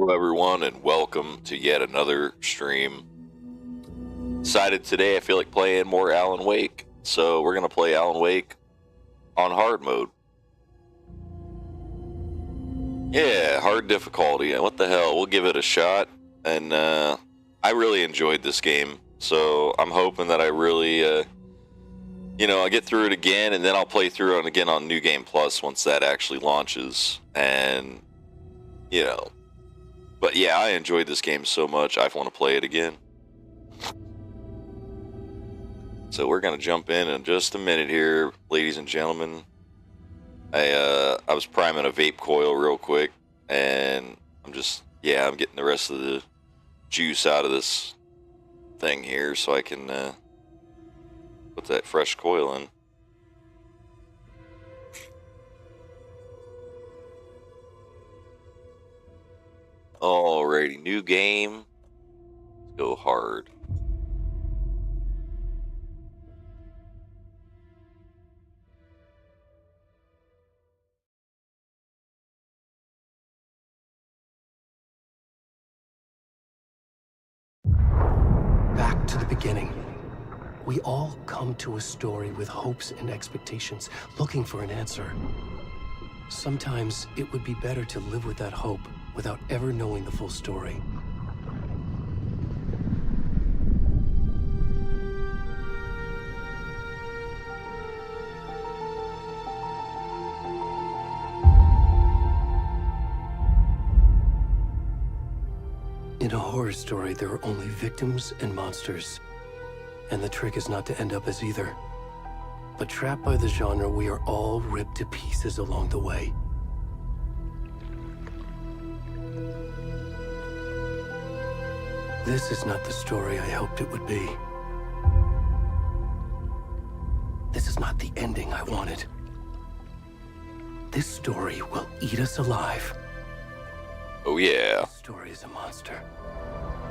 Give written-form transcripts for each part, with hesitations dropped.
Hello, everyone, and welcome to yet another stream. Decided today I feel like playing more Alan Wake, so we're going to play Alan Wake on hard mode. Yeah, hard difficulty. What the hell? We'll give it a shot, and I really enjoyed this game, so I'm hoping that I really, I'll get through it again, and then I'll play through it again on New Game Plus once that actually launches, and, But yeah, I enjoyed this game so much, I want to play it again. So we're going to jump in just a minute here, ladies and gentlemen. I was priming a vape coil real quick, and I'm getting the rest of the juice out of this thing here so I can put that fresh coil in. Alrighty, new game. Let's go hard. Back to the beginning. We all come to a story with hopes and expectations, looking for an answer. Sometimes it would be better to live with that hope without ever knowing the full story. In a horror story, there are only victims and monsters. And the trick is not to end up as either. But trapped by the genre, we are all ripped to pieces along the way. This is not the story I hoped it would be. This is not the ending I wanted. This story will eat us alive. Oh yeah. This story is a monster.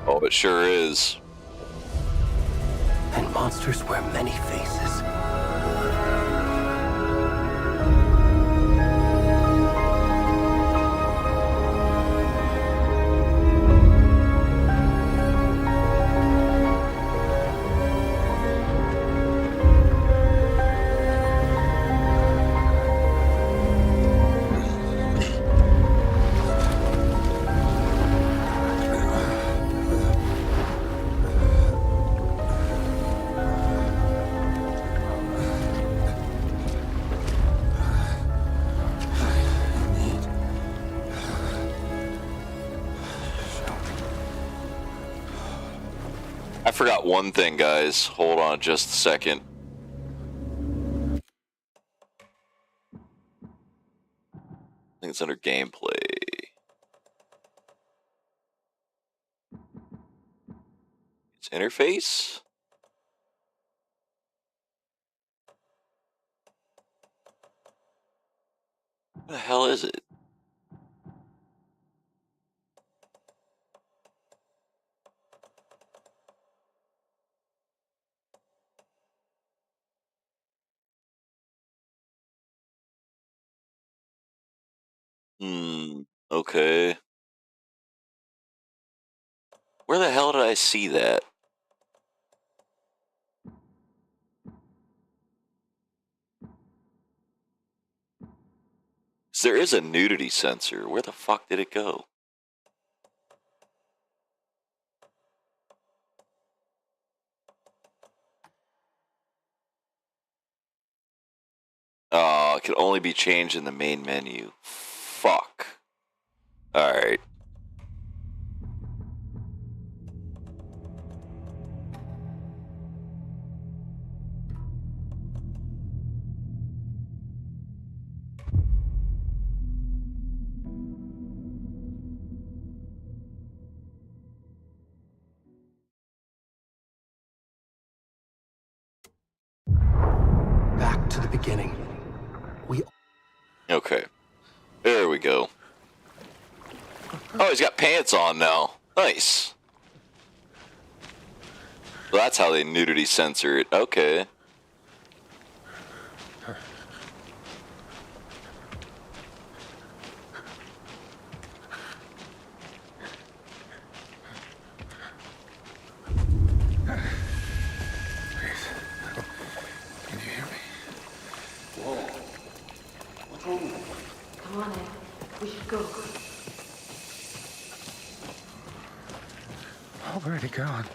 Oh, it sure is. And monsters wear many faces. I forgot one thing, guys. Hold on just a second. I think it's under gameplay. It's interface? What the hell is it? Okay. Where the hell did I see that? There is a nudity sensor. Where the fuck did it go? Oh, it can only be changed in the main menu. Fuck. Alright. Back to the beginning. Okay. There we go. Oh, he's got pants on now. Nice. So that's how they nudity censor it. Okay. already gone.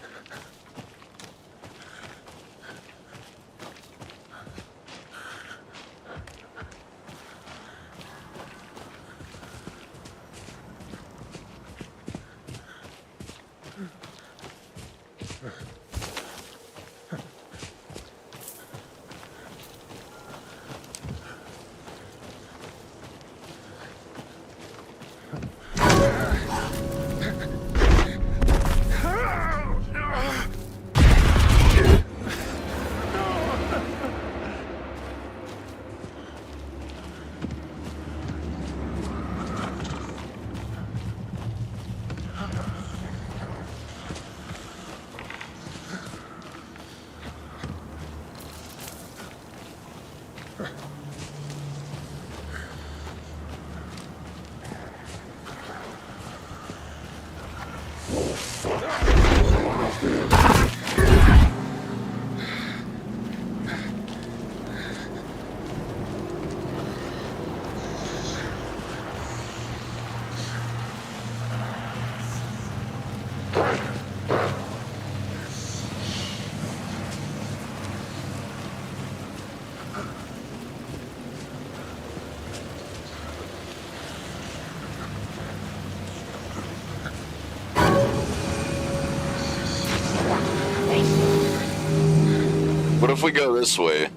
What if we go this way?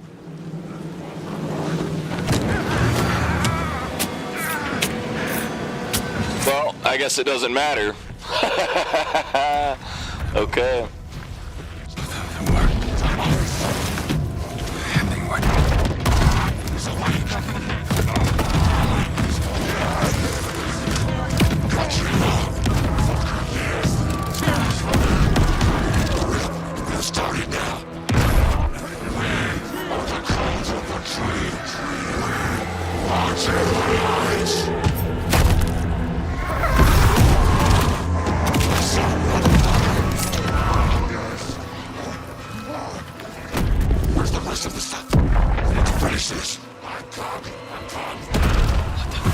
Well, I guess it doesn't matter. Okay. Where's the rest of the stuff? Let's finish this. I'm coming. What the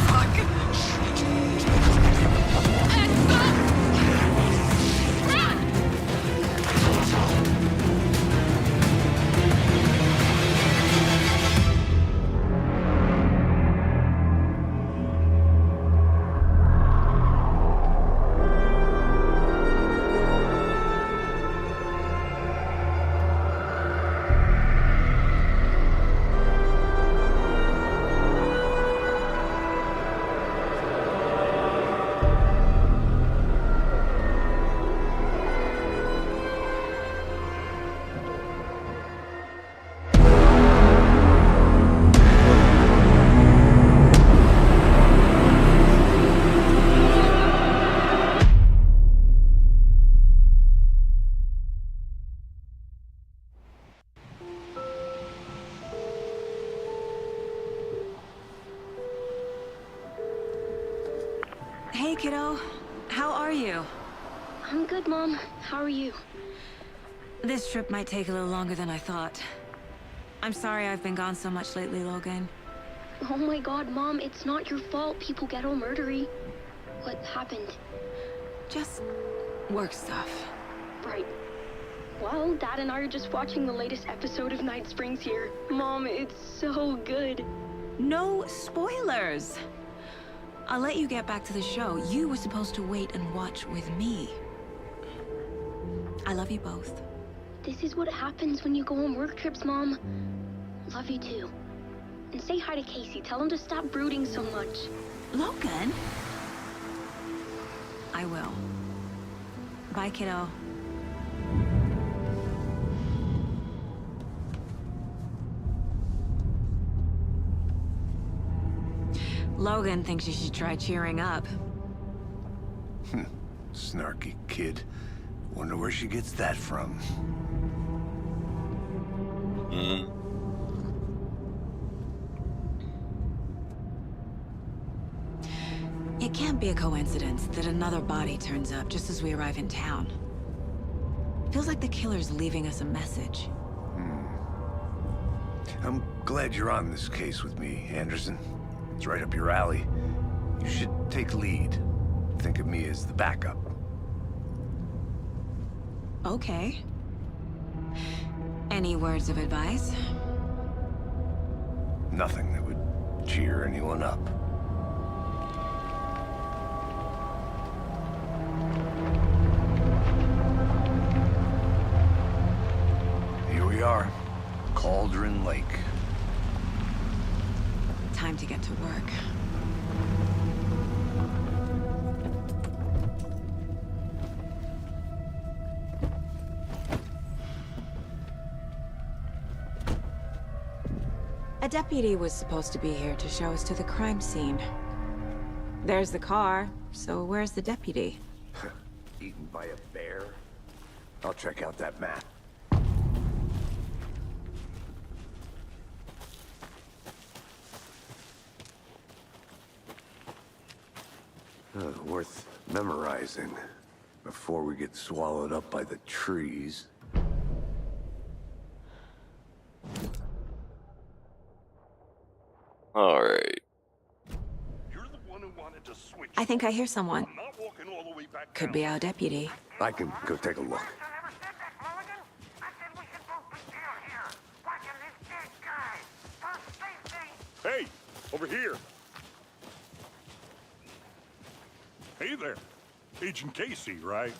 Hey, kiddo. How are you? I'm good, Mom. How are you? This trip might take a little longer than I thought. I'm sorry I've been gone so much lately, Logan. Oh my god, Mom, it's not your fault people get all murdery. What happened? Just work stuff. Right. Well, Dad and I are just watching the latest episode of Night Springs here. Mom, it's so good. No spoilers! I'll let you get back to the show. You were supposed to wait and watch with me. I love you both. This is what happens when you go on work trips, Mom. Love you too. And say hi to Casey. Tell him to stop brooding so much. Logan? I will. Bye, kiddo. Logan thinks you should try cheering up. Snarky kid. Wonder where she gets that from. It can't be a coincidence that another body turns up just as we arrive in town. Feels like the killer's leaving us a message. I'm glad you're on this case with me, Anderson. It's right up your alley. You should take lead. Think of me as the backup. Okay. Any words of advice? Nothing that would cheer anyone up. Here we are, Cauldron Lake. Time to get to work. A deputy was supposed to be here to show us to the crime scene. There's the car, so where's the deputy? Eaten by a bear? I'll check out that map. Worth memorizing before we get swallowed up by the trees. All right. You're the one who wanted to switch. I think I hear someone. I'm not walking all the way back Could down. be our deputy. I can go take a look. Hey, over here. Hey there. Agent Casey, right?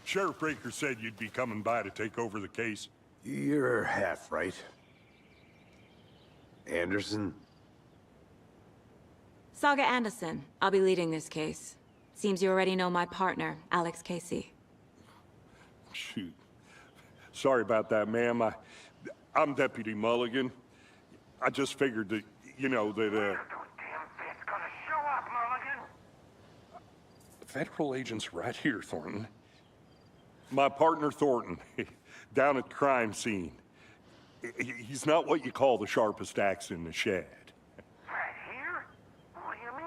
Sheriff Breaker said you'd be coming by to take over the case. You're half right. Anderson? Saga Anderson. I'll be leading this case. Seems you already know my partner, Alex Casey. Shoot. Sorry about that, ma'am. I'm Deputy Mulligan. I just figured that, Federal agent's right here, Thornton. My partner, Thornton, down at the crime scene. He's not what you call the sharpest axe in the shed. Right here? What do you mean?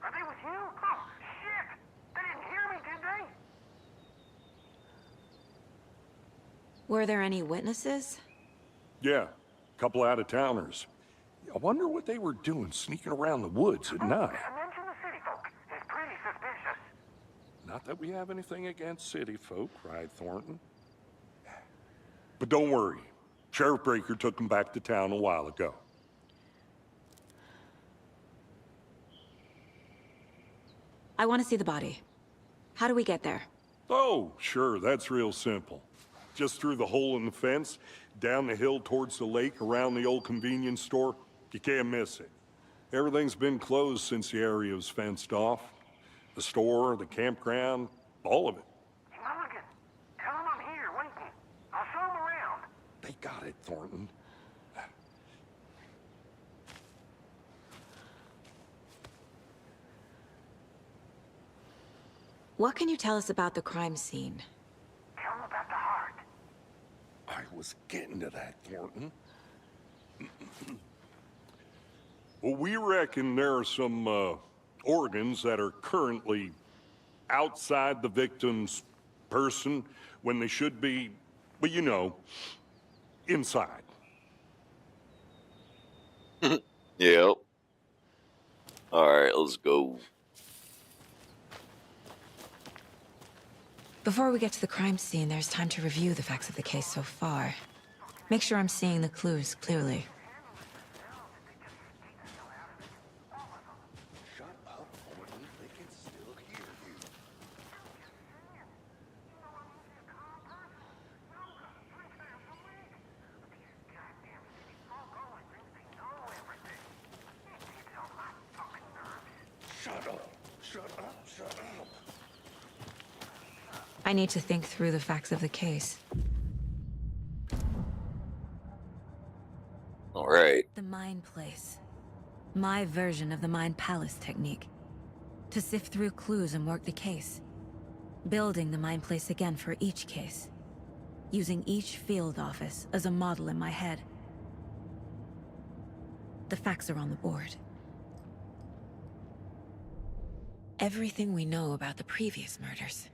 Are they with you? Oh, shit! They didn't hear me, did they? Were there any witnesses? Yeah, a couple out-of-towners. I wonder what they were doing sneaking around the woods at night. Mention the city folk. It's pretty suspicious. Not that we have anything against city folk, cried Thornton. But don't worry. Sheriff Breaker took them back to town a while ago. I want to see the body. How do we get there? Oh, sure, that's real simple. Just through the hole in the fence, down the hill towards the lake, around the old convenience store. You can't miss it. Everything's been closed since the area was fenced off. The store, the campground, all of it. Mulligan, tell them I'm here waiting. I'll show them around. They got it, Thornton. What can you tell us about the crime scene? Tell them about the heart. I was getting to that, Thornton. Well, we reckon there are some organs that are currently outside the victim's person when they should be, well, you know, inside. Yep. All right, let's go. Before we get to the crime scene, there's time to review the facts of the case so far. Make sure I'm seeing the clues clearly. Shut up, Thornton. They can still hear you. Shut up. Shut up. Shut up. I need to think through the facts of the case. All right. The Mind Place. My version of the Mind Palace technique. To sift through clues and work the case. Building the Mind Place again for each case. Using each field office as a model in my head. The facts are on the board. Everything we know about the previous murders.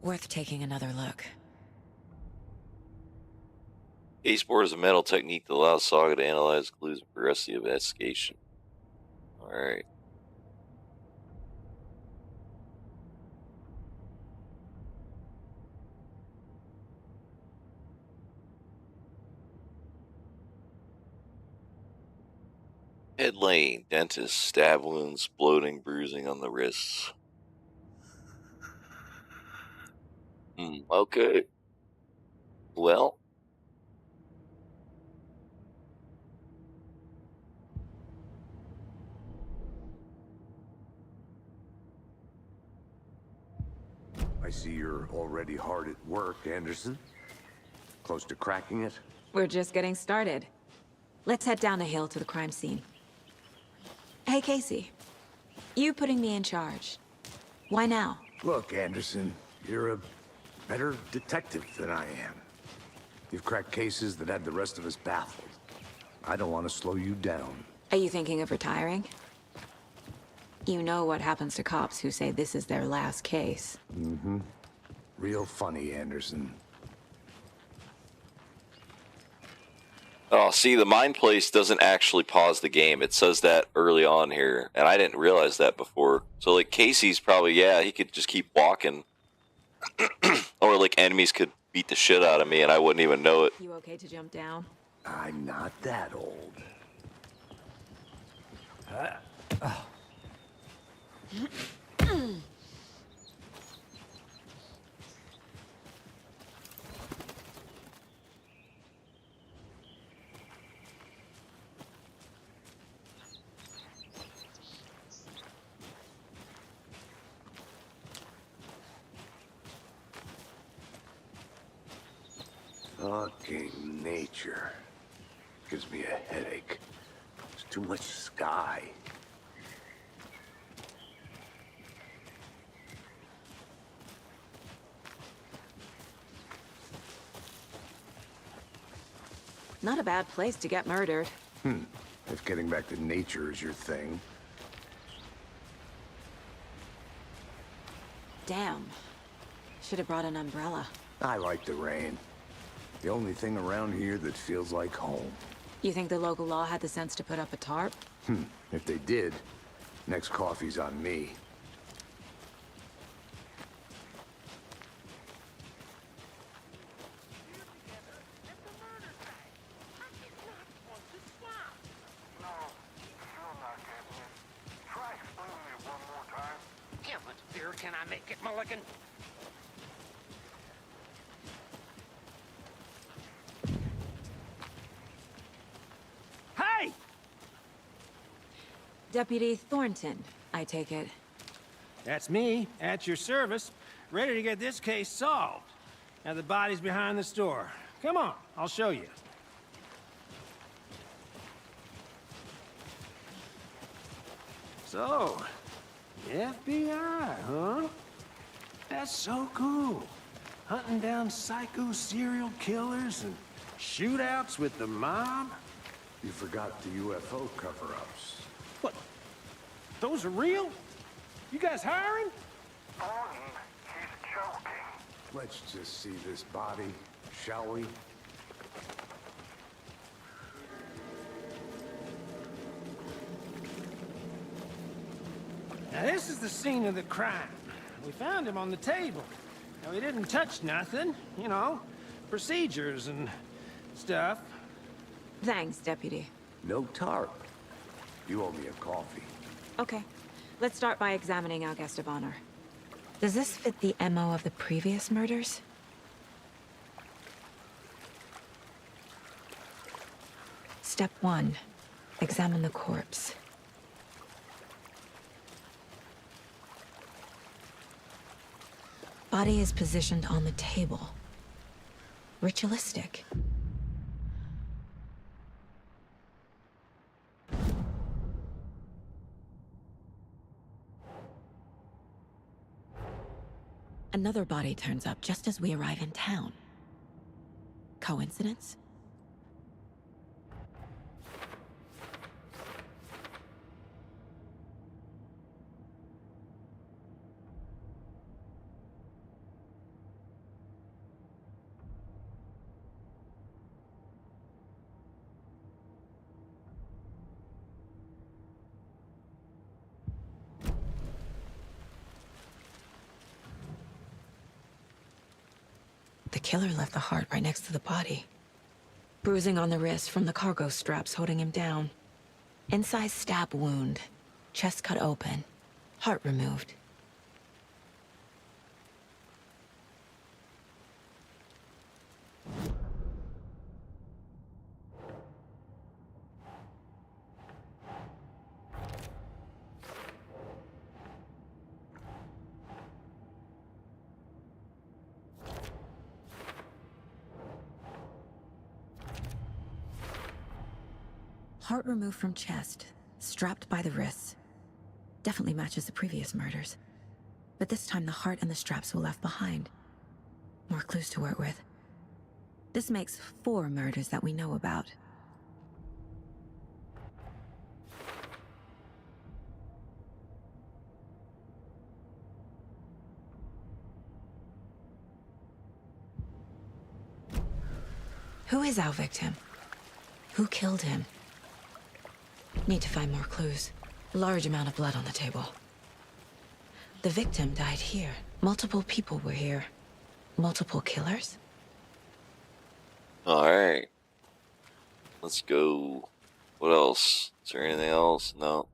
Worth taking another look. A-Sport is a mental technique that allows Saga to analyze clues and progress the investigation. All right. Head lane, dentist, stab wounds, bloating, bruising on the wrists. Okay. Well. I see you're already hard at work, Anderson. Close to cracking it? We're just getting started. Let's head down the hill to the crime scene. Hey, Casey. You putting me in charge. Why now? Look, Anderson, you're a better detective than I am. You've cracked cases that had the rest of us baffled. I don't want to slow you down. Are you thinking of retiring? You know what happens to cops who say this is their last case. Mm-hmm. Real funny, Anderson. Oh, see, the mine place doesn't actually pause the game. It says that early on here, and I didn't realize that before. So, like, Casey's probably, yeah, he could just keep walking. Or, like, enemies could beat the shit out of me, and I wouldn't even know it. You okay to jump down? I'm not that old. Fucking nature. Gives me a headache. There's too much sky. Not a bad place to get murdered. If getting back to nature is your thing. Damn. Should have brought an umbrella. I like the rain. The only thing around here that feels like home. You think the local law had the sense to put up a tarp? If they did, next coffee's on me. No, still not getting it. Try explaining it one more time. How much beer can I make it, Mulligan? Hey! Deputy Thornton, I take it. That's me, at your service, ready to get this case solved. Now the body's behind the store. Come on, I'll show you. So, FBI, huh? That's so cool. Hunting down psycho serial killers and shootouts with the mob. You forgot the UFO cover-ups. What? Those are real? You guys hiring? Thornton, he's joking. Let's just see this body, shall we? Now this is the scene of the crime. We found him on the table. Now he didn't touch nothing, you know, procedures and stuff. Thanks, Deputy. No tarp. You owe me a coffee. Okay. Let's start by examining our guest of honor. Does this fit the MO of the previous murders? Step 1. Examine the corpse. Body is positioned on the table. Ritualistic. Another body turns up just as we arrive in town. Coincidence? The killer left the heart right next to the body. Bruising on the wrist from the cargo straps holding him down. Incised stab wound. Chest cut open. Heart removed. Heart removed from chest, strapped by the wrists. Definitely matches the previous murders. But this time the heart and the straps were left behind. More clues to work with. This makes 4 murders that we know about. Who is our victim? Who killed him? Need to find more clues. Large amount of blood on the table. The victim died here. Multiple people were here. Multiple killers? Alright. Let's go. What else? Is there anything else? No.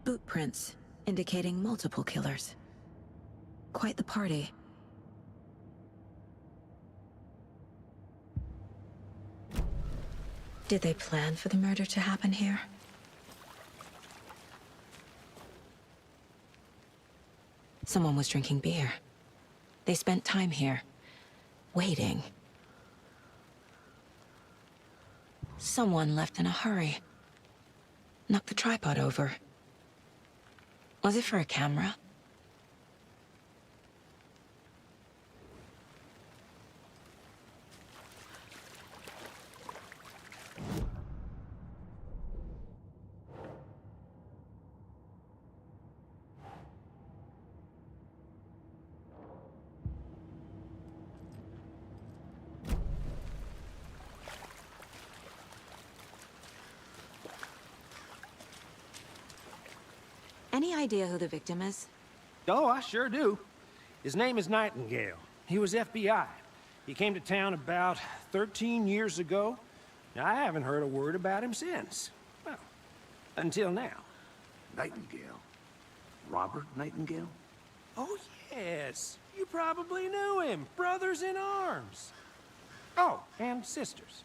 Boot prints, indicating multiple killers. Quite the party. Did they plan for the murder to happen here? Someone was drinking beer. They spent time here, waiting. Someone left in a hurry. Knocked the tripod over. Was it for a camera? Any idea who the victim is? Oh, I sure do. His name is Nightingale. He was FBI. He came to town about 13 years ago. I haven't heard a word about him since. Well, until now. Nightingale? Robert Nightingale? Oh, yes. You probably knew him. Brothers in arms. Oh, and sisters.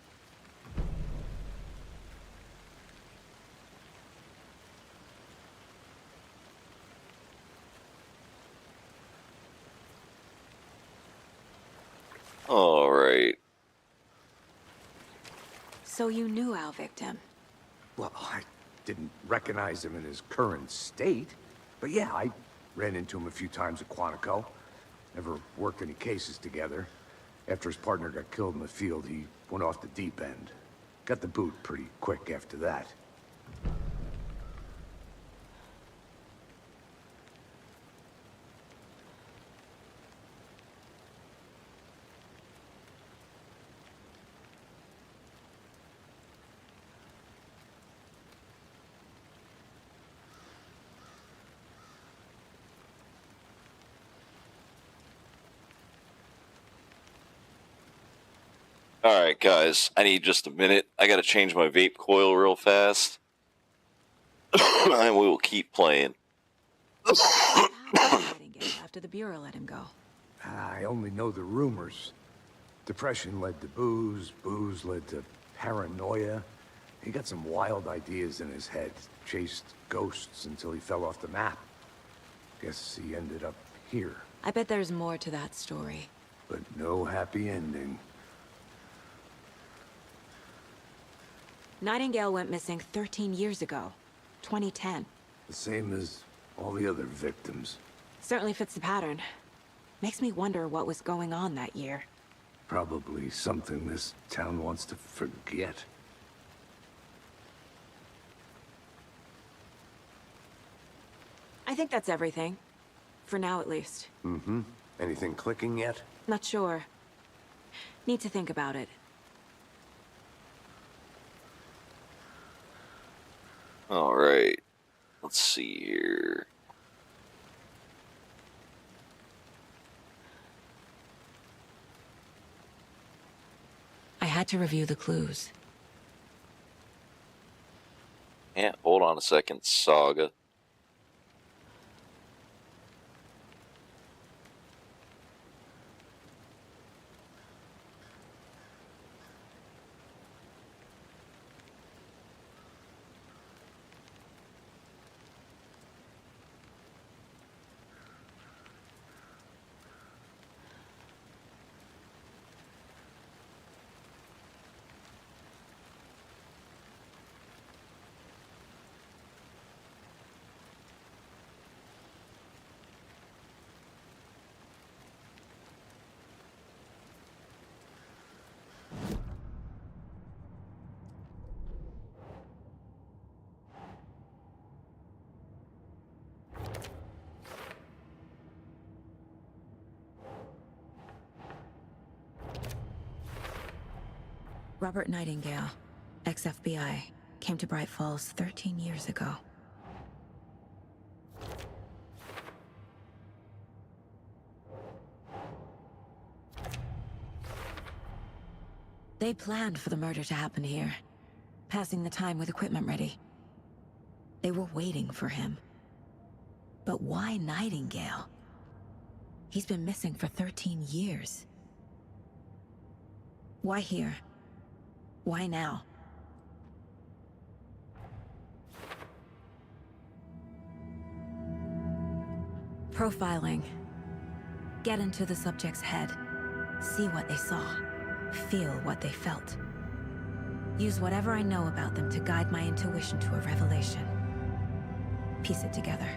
Alright. So you knew our victim? Well, I didn't recognize him in his current state. But yeah, I ran into him a few times at Quantico. Never worked any cases together. After his partner got killed in the field, he went off the deep end. Got the boot pretty quick after that. Alright, guys. I need just a minute. I gotta change my vape coil real fast. And we will keep playing. After the Bureau let him go. I only know the rumors. Depression led to booze, booze led to paranoia. He got some wild ideas in his head, chased ghosts until he fell off the map. Guess he ended up here. I bet there's more to that story. But no happy ending. Nightingale went missing 13 years ago. 2010. The same as all the other victims. Certainly fits the pattern. Makes me wonder what was going on that year. Probably something this town wants to forget. I think that's everything. For now, at least. Mm-hmm. Anything clicking yet? Not sure. Need to think about it. Alright. Let's see here. had to review the clues. Yeah, hold on a second, Saga. Robert Nightingale, ex-FBI, came to Bright Falls 13 years ago. They planned for the murder to happen here, passing the time with equipment ready. They were waiting for him. But why Nightingale? He's been missing for 13 years. Why here? Why now? Profiling. Get into the subject's head. See what they saw. Feel what they felt. Use whatever I know about them to guide my intuition to a revelation. Piece it together.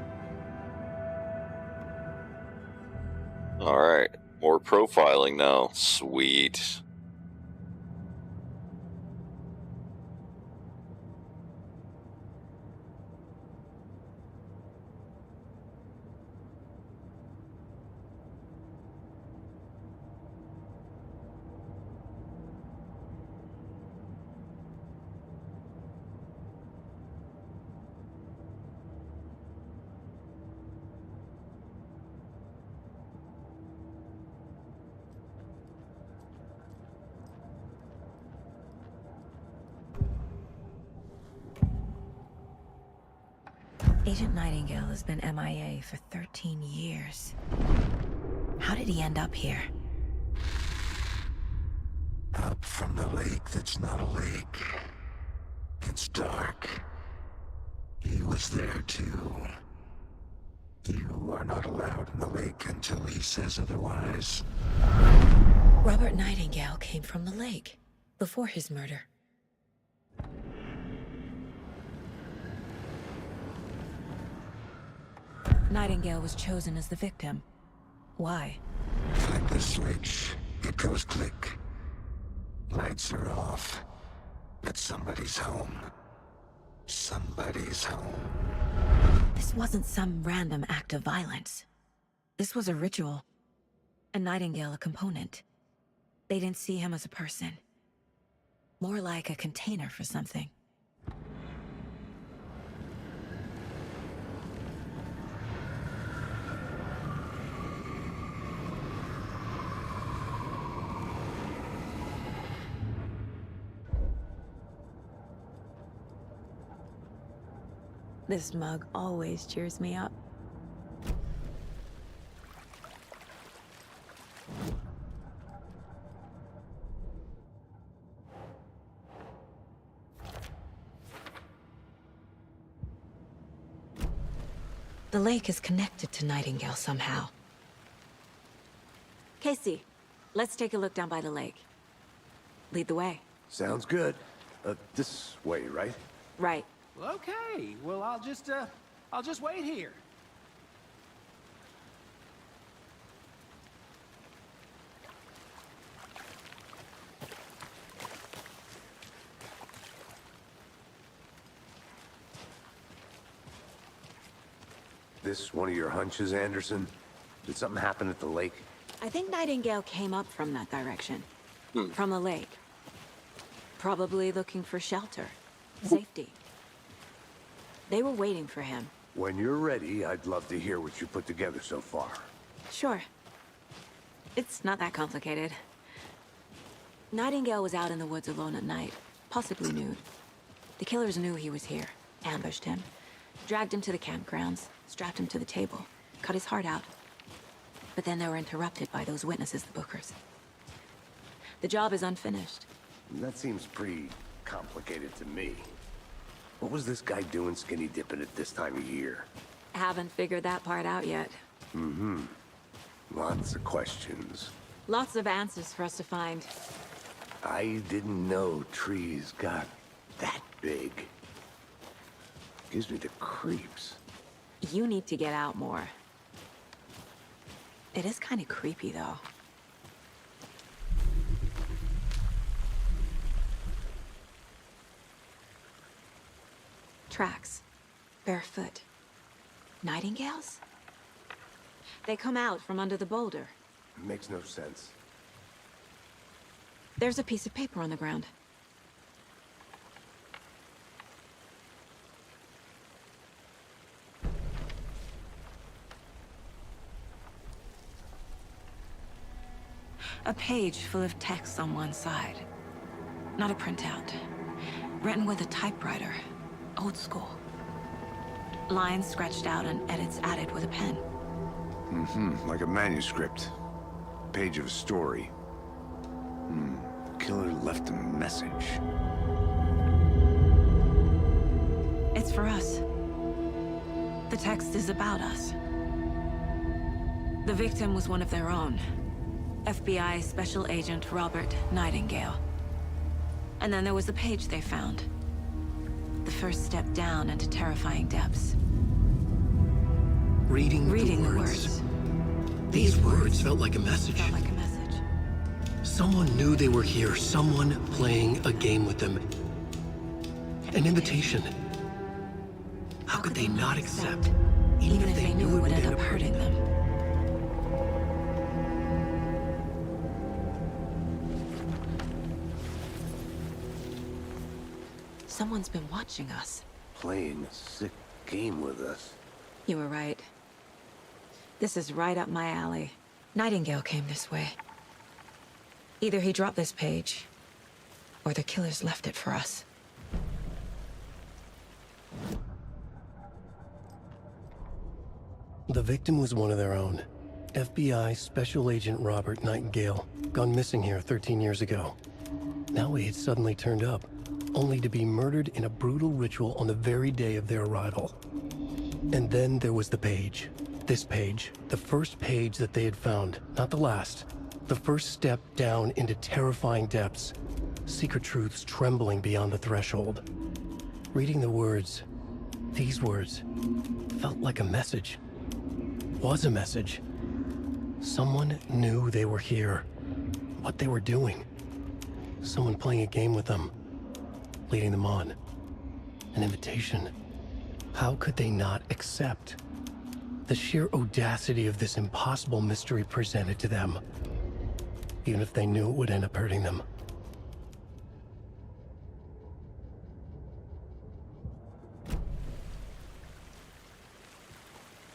Alright, more profiling now. Sweet. Agent Nightingale has been MIA for 13 years. How did he end up here? Up from the lake that's not a lake. It's dark. He was there too. You are not allowed in the lake until he says otherwise. Robert Nightingale came from the lake, before his murder. Nightingale was chosen as the victim. Why? Flip the switch. It goes click. Lights are off. But somebody's home. Somebody's home. This wasn't some random act of violence. This was a ritual. And Nightingale a component. They didn't see him as a person. More like a container for something. This mug always cheers me up. The lake is connected to Nightingale somehow. Casey, let's take a look down by the lake. Lead the way. Sounds good. This way, right? Right. Well, okay. Well, I'll just wait here. This one of your hunches, Anderson? Did something happen at the lake? I think Nightingale came up from that direction. From the lake. Probably looking for shelter. Safety. They were waiting for him. When you're ready, I'd love to hear what you put together so far. Sure. It's not that complicated. Nightingale was out in the woods alone at night, possibly nude. The killers knew he was here, ambushed him, dragged him to the campgrounds, strapped him to the table, cut his heart out. But then they were interrupted by those witnesses, the Bookers. The job is unfinished. That seems pretty complicated to me. What was this guy doing skinny dipping at this time of year? Haven't figured that part out yet. Mm-hmm. Lots of questions. Lots of answers for us to find. I didn't know trees got that big. Gives me the creeps. You need to get out more. It is kind of creepy, though. Tracks. Barefoot. Nightingales? They come out from under the boulder. Makes no sense. There's a piece of paper on the ground. A page full of text on one side. Not a printout. Written with a typewriter. Old school. Lines scratched out and edits added with a pen. Mm-hmm. Like a manuscript. Page of a story. Killer left a message. It's for us. The text is about us. The victim was one of their own. FBI Special Agent Robert Nightingale. And then there was the page they found. The first step down into terrifying depths. Reading the words. These words felt like a message. Felt like a message. Someone knew they were here, someone playing a game with them. An invitation. How could they not accept, even if they knew it would end up hurting them? Someone's been watching us. Playing a sick game with us. You were right. This is right up my alley. Nightingale came this way. Either he dropped this page, or the killers left it for us. The victim was one of their own. FBI Special Agent Robert Nightingale, gone missing here 13 years ago. Now he had suddenly turned up, only to be murdered in a brutal ritual on the very day of their arrival. And then there was the page. This page, the first page that they had found, not the last. The first step down into terrifying depths. Secret truths trembling beyond the threshold. Reading the words, these words, felt like a message. Was a message. Someone knew they were here. What they were doing. Someone playing a game with them. Leading them on. An invitation. How could they not accept? The sheer audacity of this impossible mystery presented to them. Even if they knew it would end up hurting them.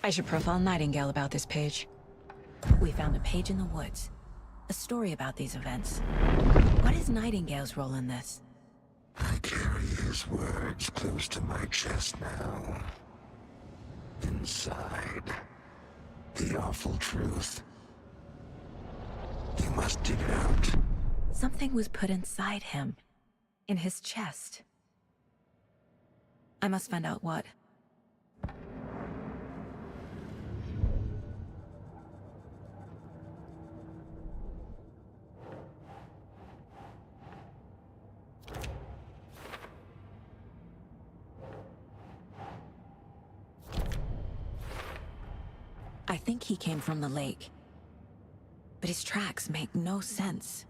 I should profile Nightingale about this page. We found a page in the woods. A story about these events. What is Nightingale's role in this? I carry his words close to my chest now. Inside, the awful truth. You must dig it out. Something was put inside him. In his chest. I must find out what. I think he came from the lake. But his tracks make no sense.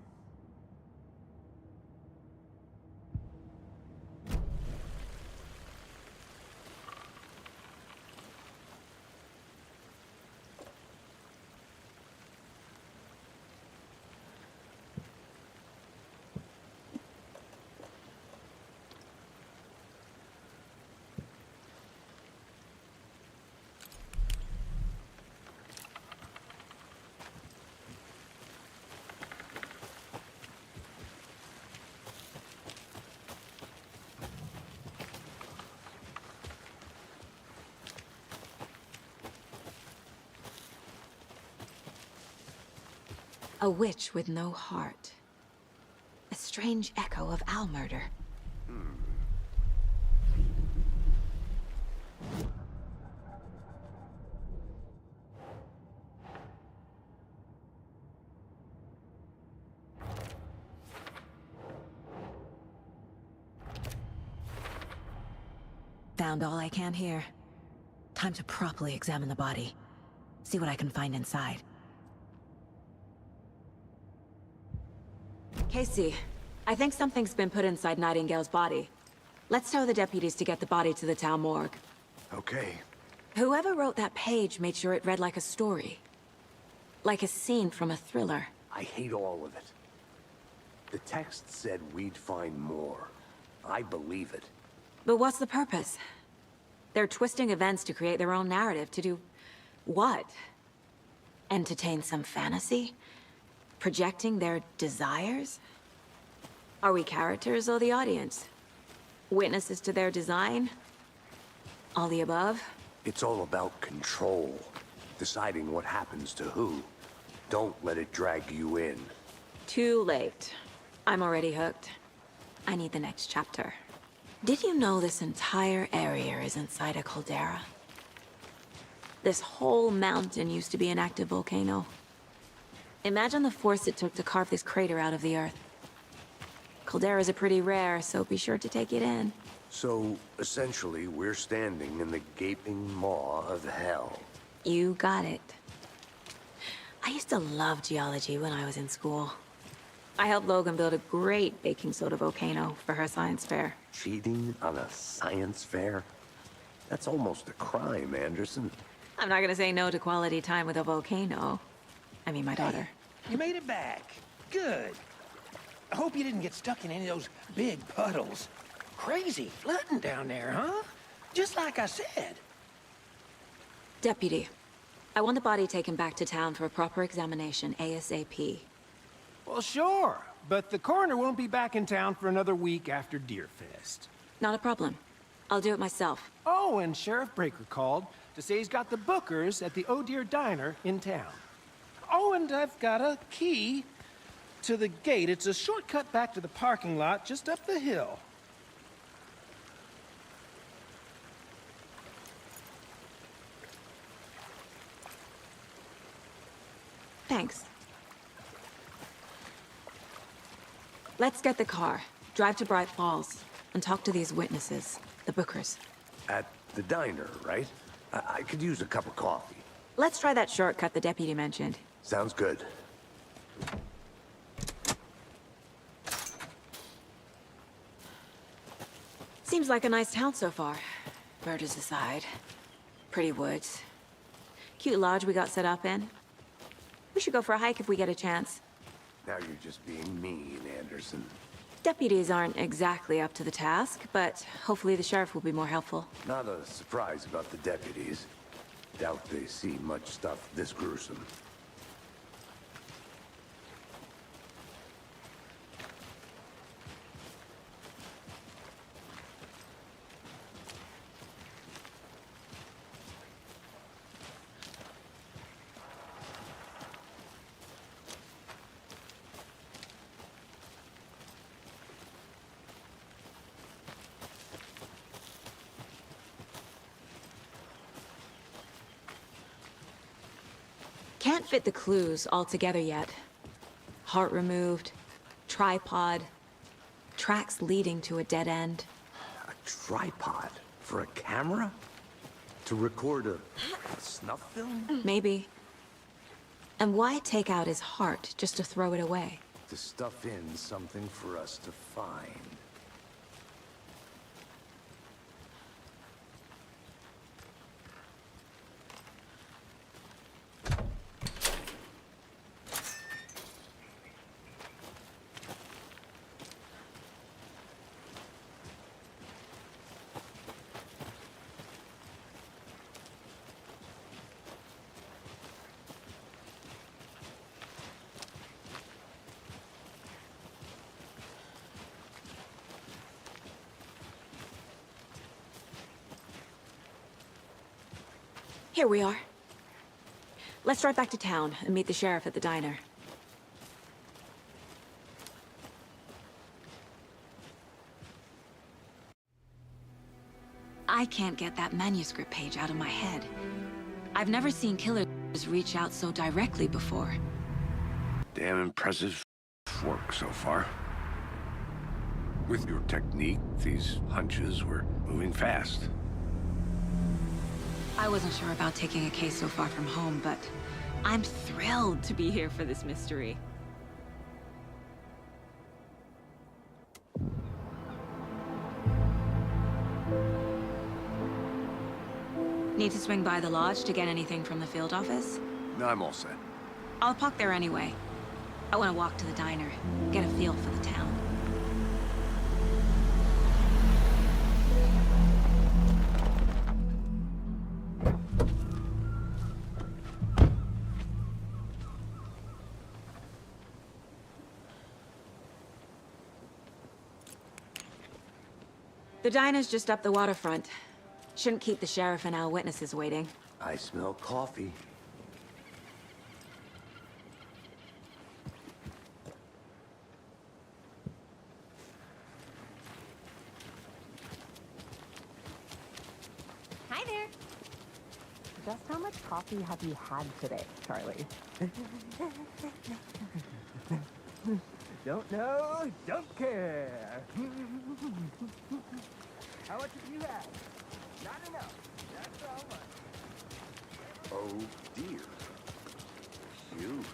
A witch with no heart. A strange echo of owl murder. Found all I can here. Time to properly examine the body. See what I can find inside. Casey, I think something's been put inside Nightingale's body. Let's tell the deputies to get the body to the town morgue. Okay. Whoever wrote that page made sure it read like a story. Like a scene from a thriller. I hate all of it. The text said we'd find more. I believe it. But what's the purpose? They're twisting events to create their own narrative to do... what? Entertain some fantasy? Projecting their desires? Are we characters or the audience? Witnesses to their design? All the above? It's all about control. Deciding what happens to who. Don't let it drag you in. Too late. I'm already hooked. I need the next chapter. Did you know this entire area is inside a caldera? This whole mountain used to be an active volcano. Imagine the force it took to carve this crater out of the earth. Calderas are pretty rare, so be sure to take it in. So, essentially, we're standing in the gaping maw of hell. You got it. I used to love geology when I was in school. I helped Logan build a great baking soda volcano for her science fair. Cheating on a science fair? That's almost a crime, Anderson. I'm not gonna say no to quality time with a volcano. I mean, my daughter. You made it back. Good. I hope you didn't get stuck in any of those big puddles. Crazy flooding down there, huh? Just like I said. Deputy, I want the body taken back to town for a proper examination ASAP. Well, sure. But the coroner won't be back in town for another week after Deerfest. Not a problem. I'll do it myself. Oh, and Sheriff Breaker called to say he's got the bookers at the Oh Dear Diner in town. Oh, and I've got a key to the gate. It's a shortcut back to the parking lot just up the hill. Thanks. Let's get the car, drive to Bright Falls, and talk to these witnesses, the bookers. At the diner, right? I could use a cup of coffee. Let's try that shortcut the deputy mentioned. Sounds good. Seems like a nice town so far. Murders aside. Pretty woods. Cute lodge we got set up in. We should go for a hike if we get a chance. Now you're just being mean, Anderson. Deputies aren't exactly up to the task, but hopefully the sheriff will be more helpful. Not a surprise about the deputies. Doubt they see much stuff this gruesome. Can't fit the clues all together yet. Heart removed, tripod, tracks leading to a dead end. A tripod? For a camera? To record a snuff film? Maybe. And why take out his heart just to throw it away? To stuff in something for us to find. Here we are. Let's drive back to town and meet the sheriff at the diner. I can't get that manuscript page out of my head. I've never seen killers reach out so directly before. Damn impressive work so far. With your technique, these hunches were moving fast. I wasn't sure about taking a case so far from home, but I'm thrilled to be here for this mystery. Need to swing by the lodge to get anything from the field office? No, I'm all set. I'll park there anyway. I want to walk to the diner, get a feel for the town. The diner's just up the waterfront. Shouldn't keep the sheriff and our witnesses waiting. I smell coffee. Hi there. Just how much coffee have you had today, Charlie? Don't know, don't care. How much have you had? Not enough. That's all much. Oh dear. Huge.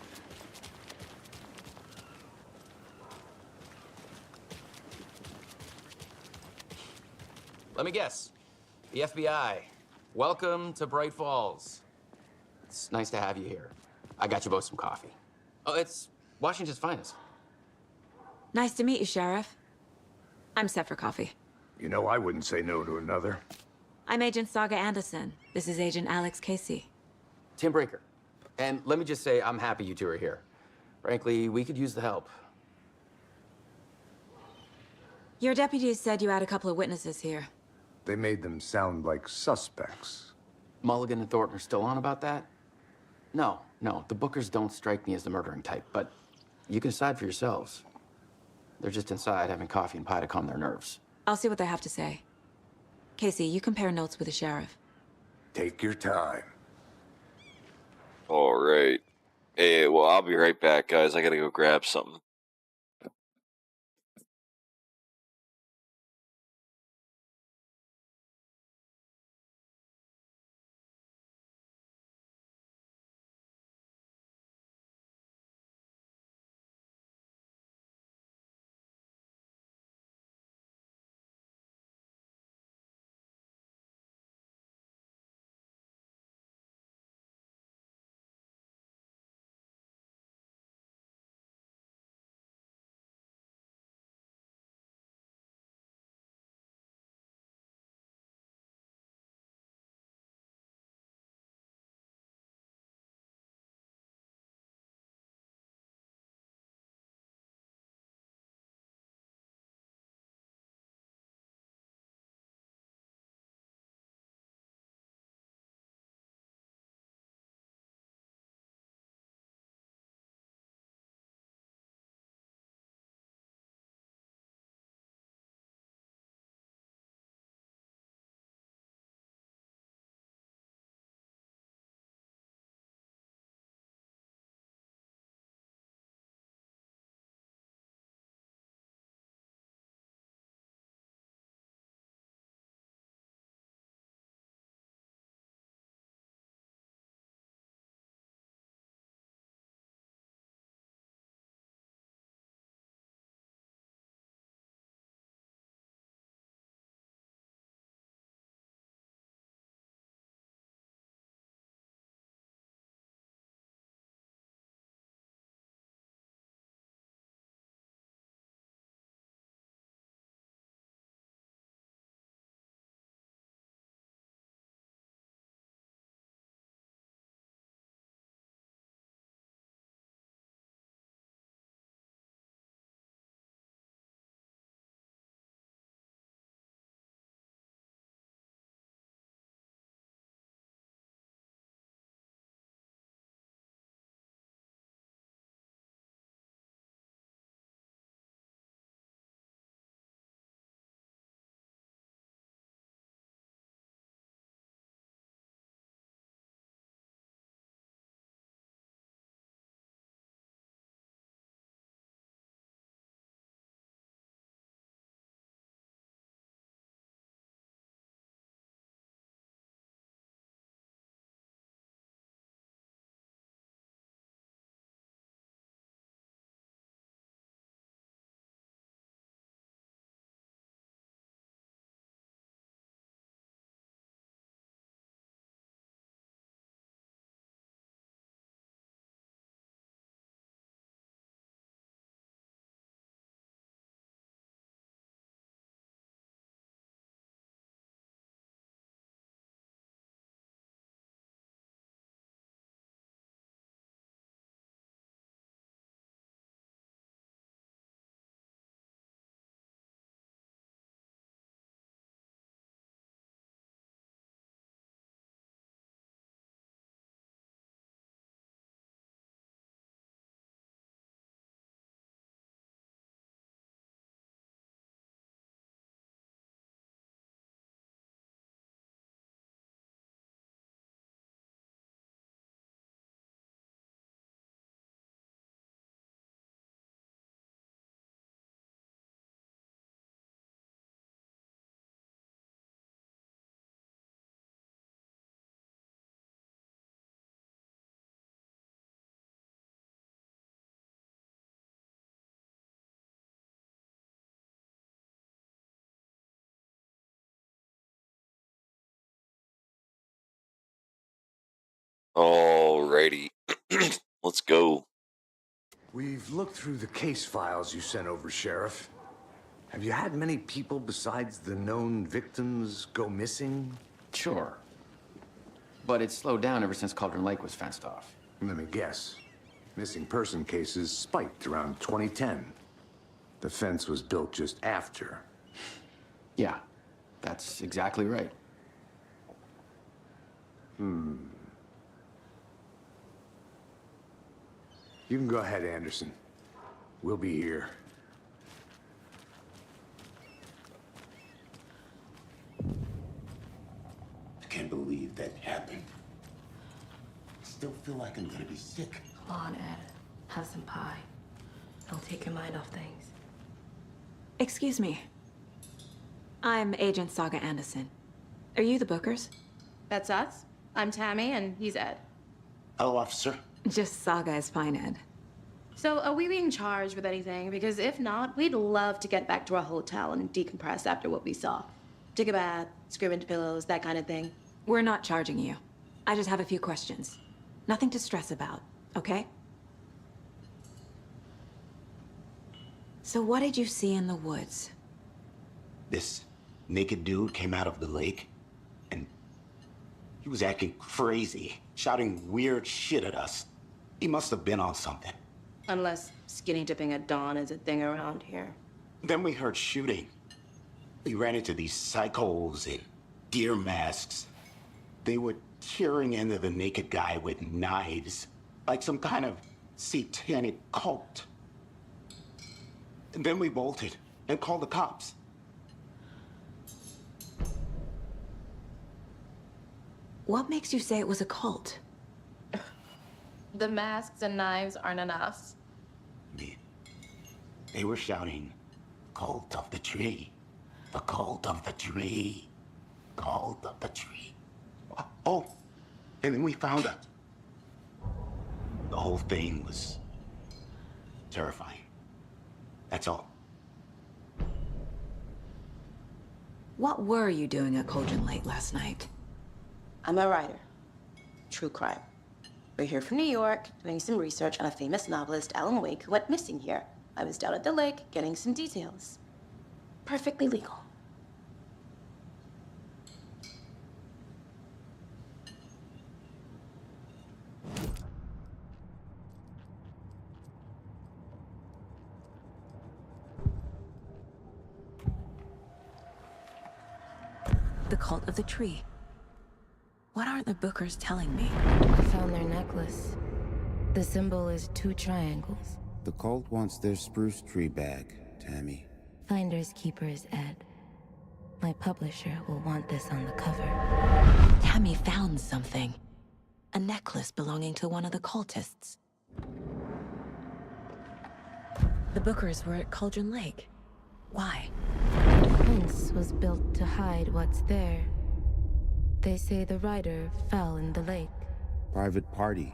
Let me guess. The FBI. Welcome to Bright Falls. It's nice to have you here. I got you both some coffee. Oh, it's Washington's finest. Nice to meet you, Sheriff. I'm set for coffee. You know, I wouldn't say no to another. I'm Agent Saga Anderson. This is Agent Alex Casey. Tim Breaker. And let me just say, I'm happy you two are here. Frankly, we could use the help. Your deputies said you had a couple of witnesses here. They made them sound like suspects. Mulligan and Thornton are still on about that? No, the Bookers don't strike me as the murdering type, but you can decide for yourselves. They're just inside having coffee and pie to calm their nerves. I'll see what they have to say. Casey, you compare notes with the sheriff. Take your time. All right. Hey, well, I'll be right back, guys. I gotta go grab something. Alrighty. Let's go. We've looked through the case files you sent over, Sheriff. Have you had many people besides the known victims go missing? Sure. But it's slowed down ever since Cauldron Lake was fenced off. Let me guess. Missing person cases spiked around 2010. The fence was built just after. Yeah, that's exactly right. You can go ahead, Anderson. We'll be here. I can't believe that happened. I still feel like I'm gonna be sick. Come on, Ed. Have some pie. It'll take your mind off things. Excuse me. I'm Agent Saga Anderson. Are you the Bookers? That's us. I'm Tammy, and he's Ed. Hello, officer. Just Saga is fine, Ed. So, are we being charged with anything? Because if not, we'd love to get back to our hotel and decompress after what we saw. Take a bath, scream into pillows, that kind of thing. We're not charging you. I just have a few questions. Nothing to stress about, okay? So what did you see in the woods? This naked dude came out of the lake, and he was acting crazy, shouting weird shit at us. He must have been on something. Unless skinny dipping at dawn is a thing around here. Then we heard shooting. We ran into these psychos in deer masks. They were tearing into the naked guy with knives, like some kind of satanic cult. And then we bolted and called the cops. What makes you say it was a cult? The masks and knives aren't enough. They were shouting, "Cult of the tree, the cult of the tree, cult of the tree." Oh, and then we found out. The whole thing was terrifying. That's all. What were you doing at Cauldron Lake last night? I'm a writer. True crime. We're here from New York, doing some research on a famous novelist, Alan Wake, who went missing here. I was down at the lake, getting some details. Perfectly legal. The cult of the tree. What aren't the Bookers telling me? I found their necklace. The symbol is 2 triangles. The cult wants their spruce tree back, Tammy. Finders keepers, Ed. My publisher will want this on the cover. Tammy found something. A necklace belonging to one of the cultists. The Bookers were at Cauldron Lake. Why? The fence was built to hide what's there. They say the writer fell in the lake. Private party.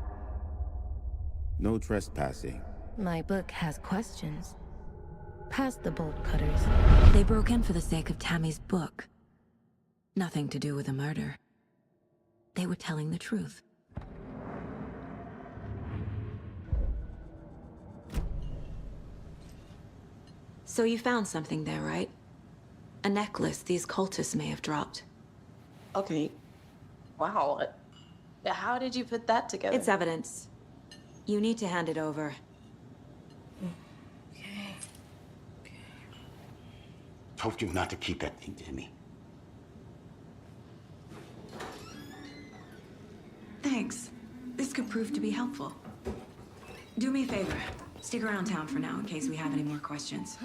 No trespassing. My book has questions. Past the bolt cutters. They broke in for the sake of Tammy's book. Nothing to do with a murder. They were telling the truth. So you found something there, right? A necklace these cultists may have dropped. Okay. Wow. How did you put that together? It's evidence. You need to hand it over. Told you not to keep that thing to me. Thanks. This could prove to be helpful. Do me a favor. Stick around town for now in case we have any more questions.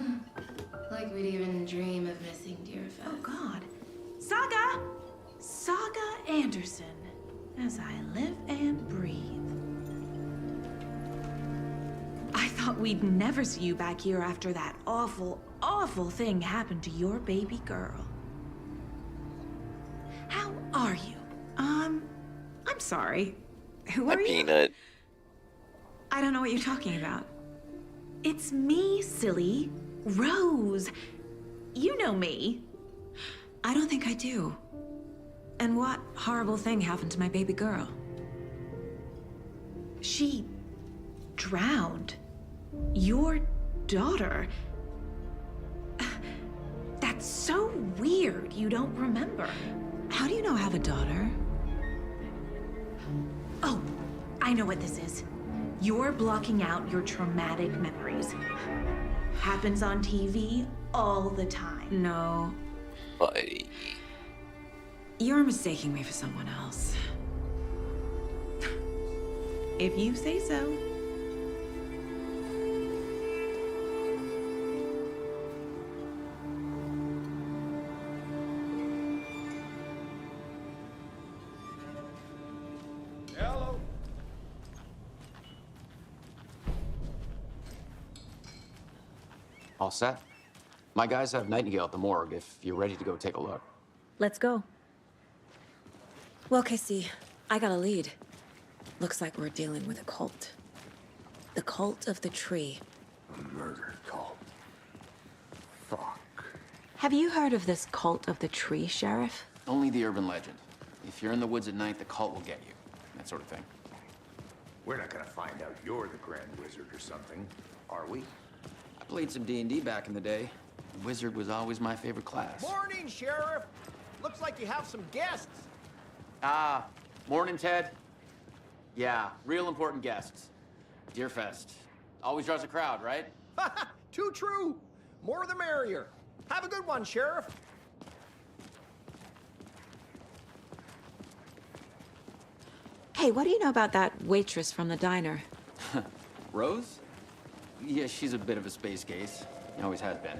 Like we'd even dream of missing dear friends. Oh, God. Saga! Saga Anderson. As I live and breathe. I thought we'd never see you back here after that awful, awful thing happened to your baby girl. How are you? I'm sorry. Who are you? Peanut. I don't know what you're talking about. It's me, silly. Rose. You know me. I don't think I do. And what horrible thing happened to my baby girl? She drowned. Your daughter. That's so weird you don't remember. How do you know I have a daughter? Oh, I know what this is. You're blocking out your traumatic memories. Happens on TV all the time. No. Bye. You're mistaking me for someone else. If you say so. Hello. All set? My guys have Nightingale at the morgue if you're ready to go take a look. Let's go. Well, Casey, I got a lead. Looks like we're dealing with a cult. The cult of the tree. A murder cult. Fuck. Have you heard of this cult of the tree, Sheriff? Only the urban legend. If you're in the woods at night, the cult will get you. That sort of thing. We're not gonna find out you're the Grand Wizard or something, are we? I played some D&D back in the day. The wizard was always my favorite class. Morning, Sheriff. Looks like you have some guests. Ah, morning, Ted. Yeah, real important guests. Deerfest. Always draws a crowd, right? Too true. More the merrier. Have a good one, Sheriff. Hey, what do you know about that waitress from the diner? Rose? Yeah, she's a bit of a space case. Always has been.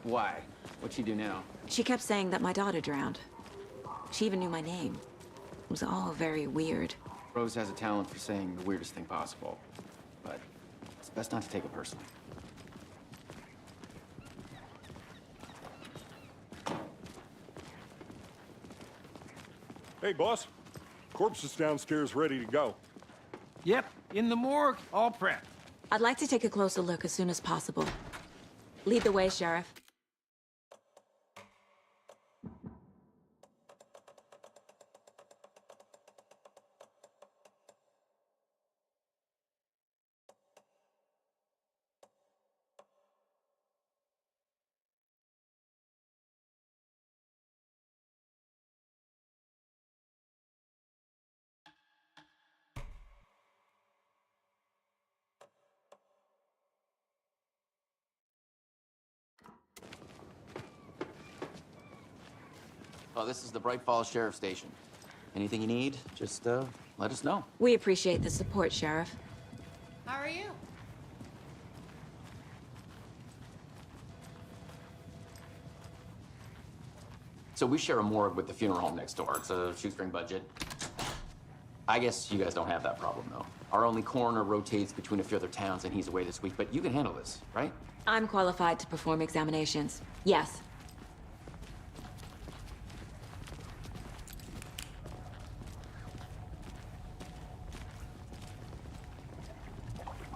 Why? What'd she do now? She kept saying that my daughter drowned. She even knew my name. It was all very weird. Rose has a talent for saying the weirdest thing possible. But it's best not to take it personally. Hey, boss. Corpse is downstairs ready to go. Yep, in the morgue, all prepped. I'd like to take a closer look as soon as possible. Lead the way, Sheriff. Oh, this is the Bright Falls Sheriff Station. Anything you need, just let us know. We appreciate the support, Sheriff. How are you? So we share a morgue with the funeral home next door. It's a shoestring budget. I guess you guys don't have that problem, though. Our only coroner rotates between a few other towns, and he's away this week, but you can handle this, right? I'm qualified to perform examinations. Yes.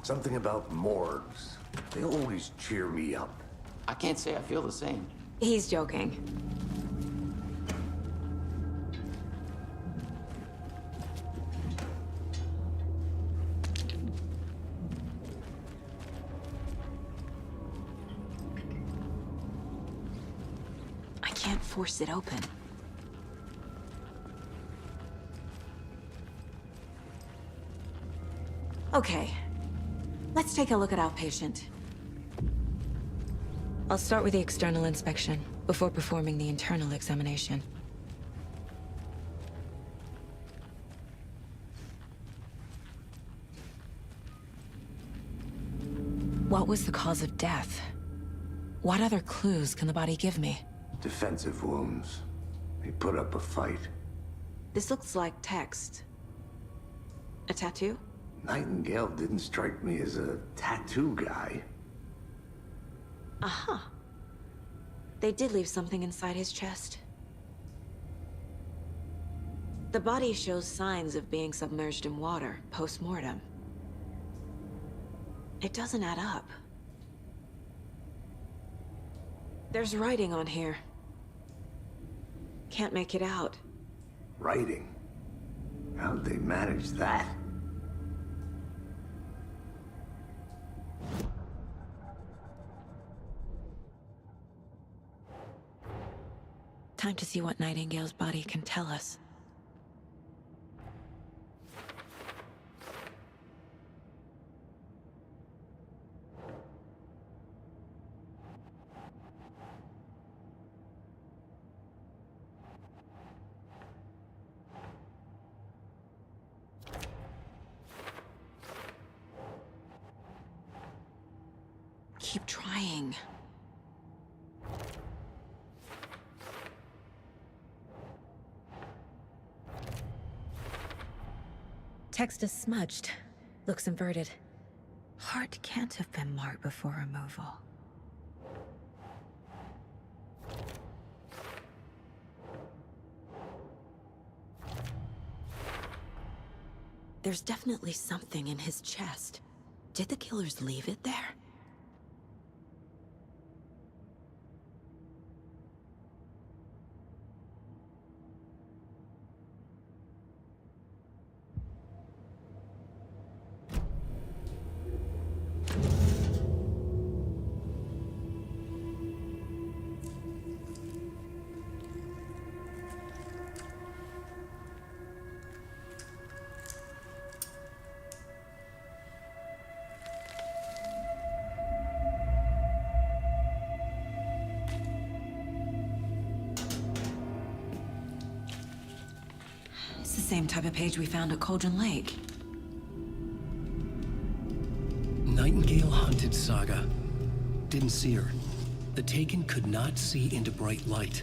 Something about morgues. They always cheer me up. I can't say I feel the same. He's joking. I can't force it open. Okay. Let's take a look at our patient. I'll start with the external inspection before performing the internal examination. What was the cause of death? What other clues can the body give me? Defensive wounds. He put up a fight. This looks like text. A tattoo? Nightingale didn't strike me as a tattoo guy. Uh-huh. They did leave something inside his chest. The body shows signs of being submerged in water, post-mortem. It doesn't add up. There's writing on here. Can't make it out. Writing? How'd they manage that? Time to see what Nightingale's body can tell us. Keep trying. Text is smudged. Looks inverted. Heart can't have been marked before removal. There's definitely something in his chest. Did the killers leave it there? It's the same type of page we found at Cauldron Lake. Nightingale hunted Saga. Didn't see her. The Taken could not see into bright light.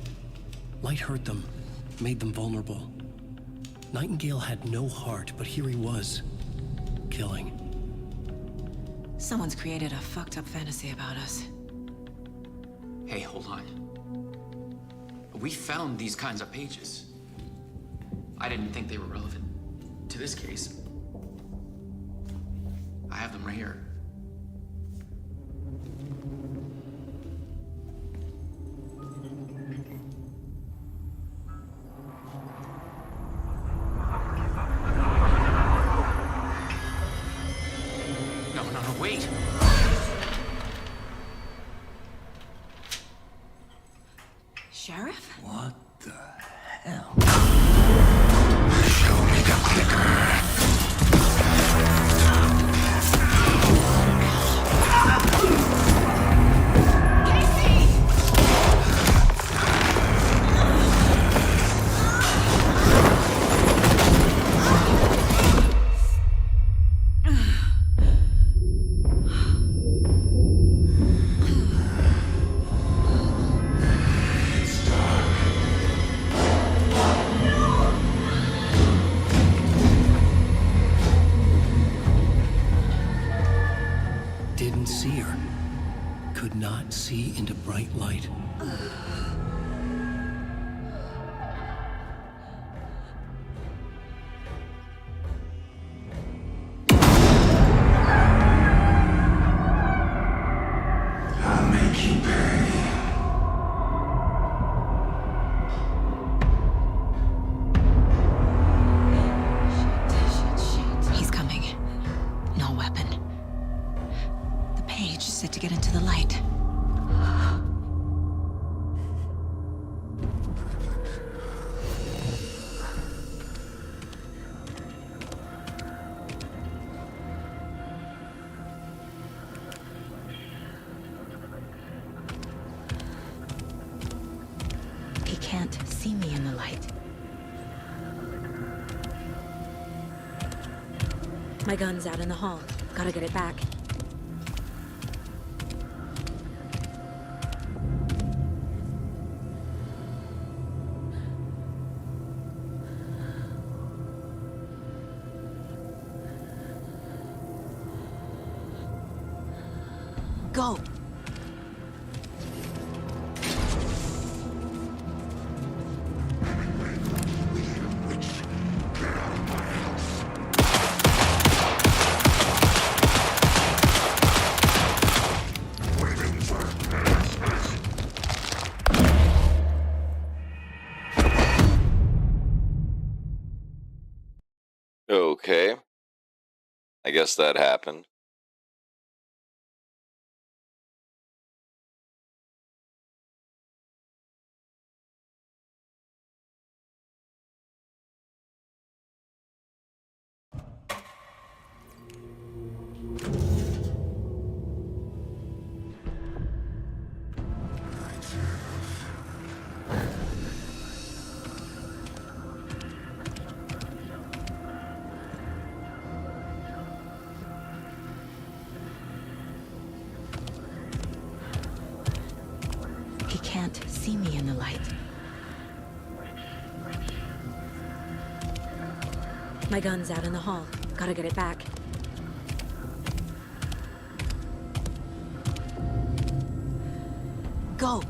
Light hurt them, made them vulnerable. Nightingale had no heart, but here he was, killing. Someone's created a fucked up fantasy about us. Hey, hold on. We found these kinds of pages. I didn't think they were relevant to this case. I have them right here. No, wait! Sheriff? What the hell? Show me the clicker. Didn't see her. Could not see into bright light. I'll make you pay. He's coming. No weapon. The page said to get into the light. He can't see me in the light. My gun's out in the hall. Gotta get it back. Go! Okay. I guess that happened. He can't see me in the light. My gun's out in the hall. Gotta get it back. Go!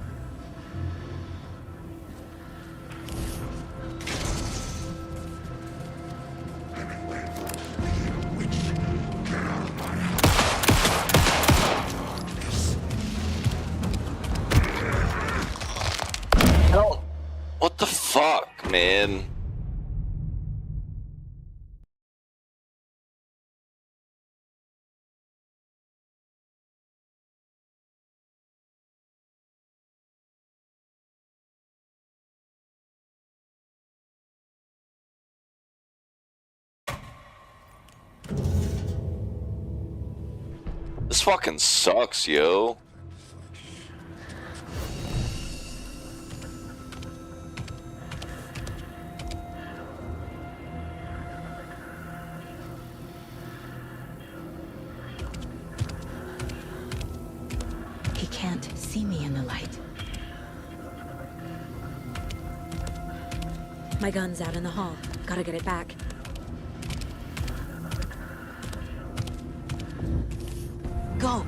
What the fuck, man? This fucking sucks, yo. He can't see me in the light. My gun's out in the hall. Gotta get it back. Go!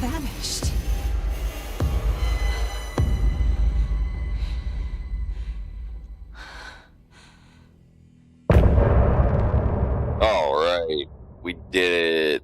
Vanished. All right, we did it.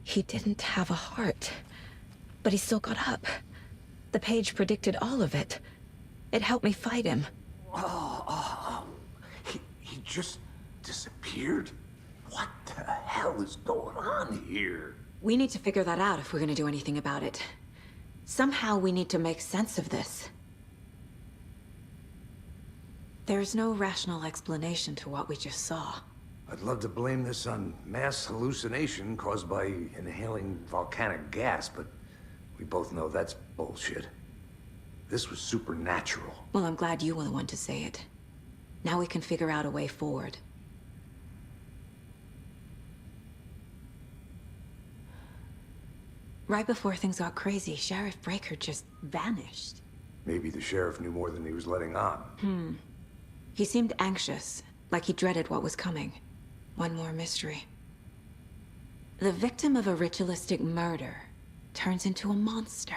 He didn't have a heart, but he still got up. The page predicted all of it. It helped me fight him. He just disappeared? What the hell is going on here? We need to figure that out if we're gonna do anything about it. Somehow we need to make sense of this. There's no rational explanation to what we just saw. I'd love to blame this on mass hallucination caused by inhaling volcanic gas, but we both know that's bullshit. This was supernatural. Well, I'm glad you were the one to say it. Now we can figure out a way forward. Right before things got crazy, Sheriff Breaker just vanished. Maybe the sheriff knew more than he was letting on. He seemed anxious, like he dreaded what was coming. One more mystery. The victim of a ritualistic murder turns into a monster.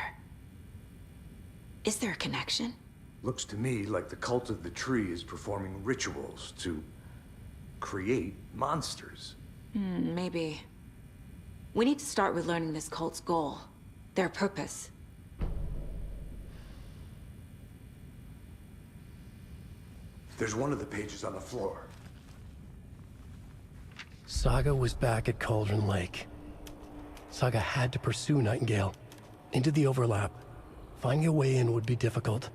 Is there a connection? Looks to me like the cult of the tree is performing rituals to create monsters. Maybe. We need to start with learning this cult's goal, their purpose. There's one of the pages on the floor. Saga was back at Cauldron Lake. Saga had to pursue Nightingale into the overlap. Finding a way in would be difficult.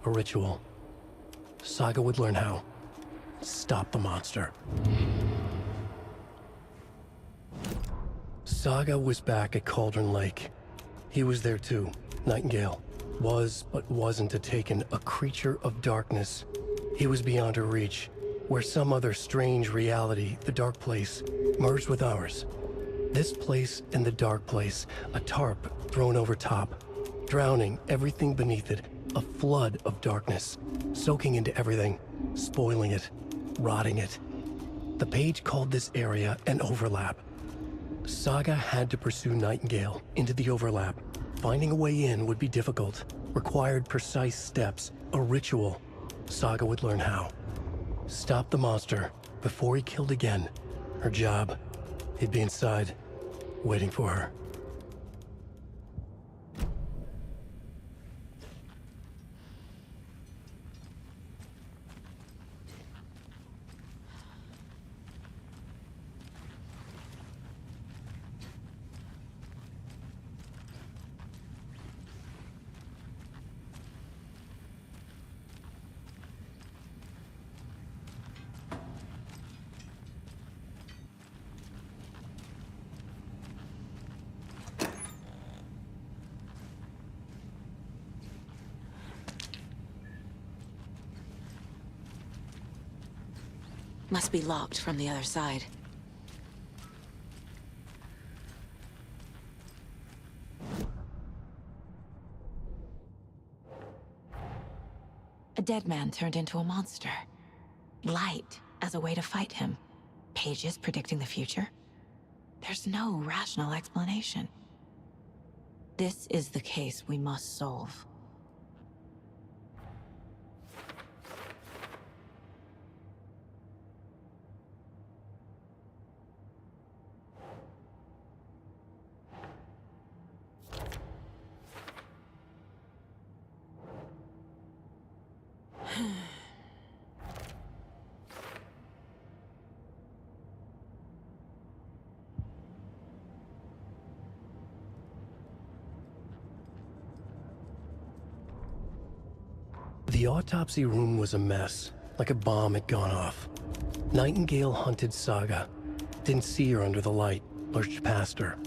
A ritual. Saga would learn how. Stop the monster. Saga was back at Cauldron Lake. He was there too. Nightingale was, but wasn't a Taken, a creature of darkness. He was beyond her reach, where some other strange reality, the dark place, merged with ours. This place and the dark place, a tarp thrown over top, drowning everything beneath it, a flood of darkness, soaking into everything, spoiling it, rotting it. The page called this area an overlap. Saga had to pursue Nightingale into the overlap. Finding a way in would be difficult, required precise steps, a ritual. Saga would learn how. Stop the monster before he killed again. Her job. He'd be inside, waiting for her. Must be locked from the other side. A dead man turned into a monster. Light as a way to fight him. Pages predicting the future? There's no rational explanation. This is the case we must solve. The autopsy room was a mess, like a bomb had gone off. Nightingale hunted Saga. Didn't see her under the light, lurched past her.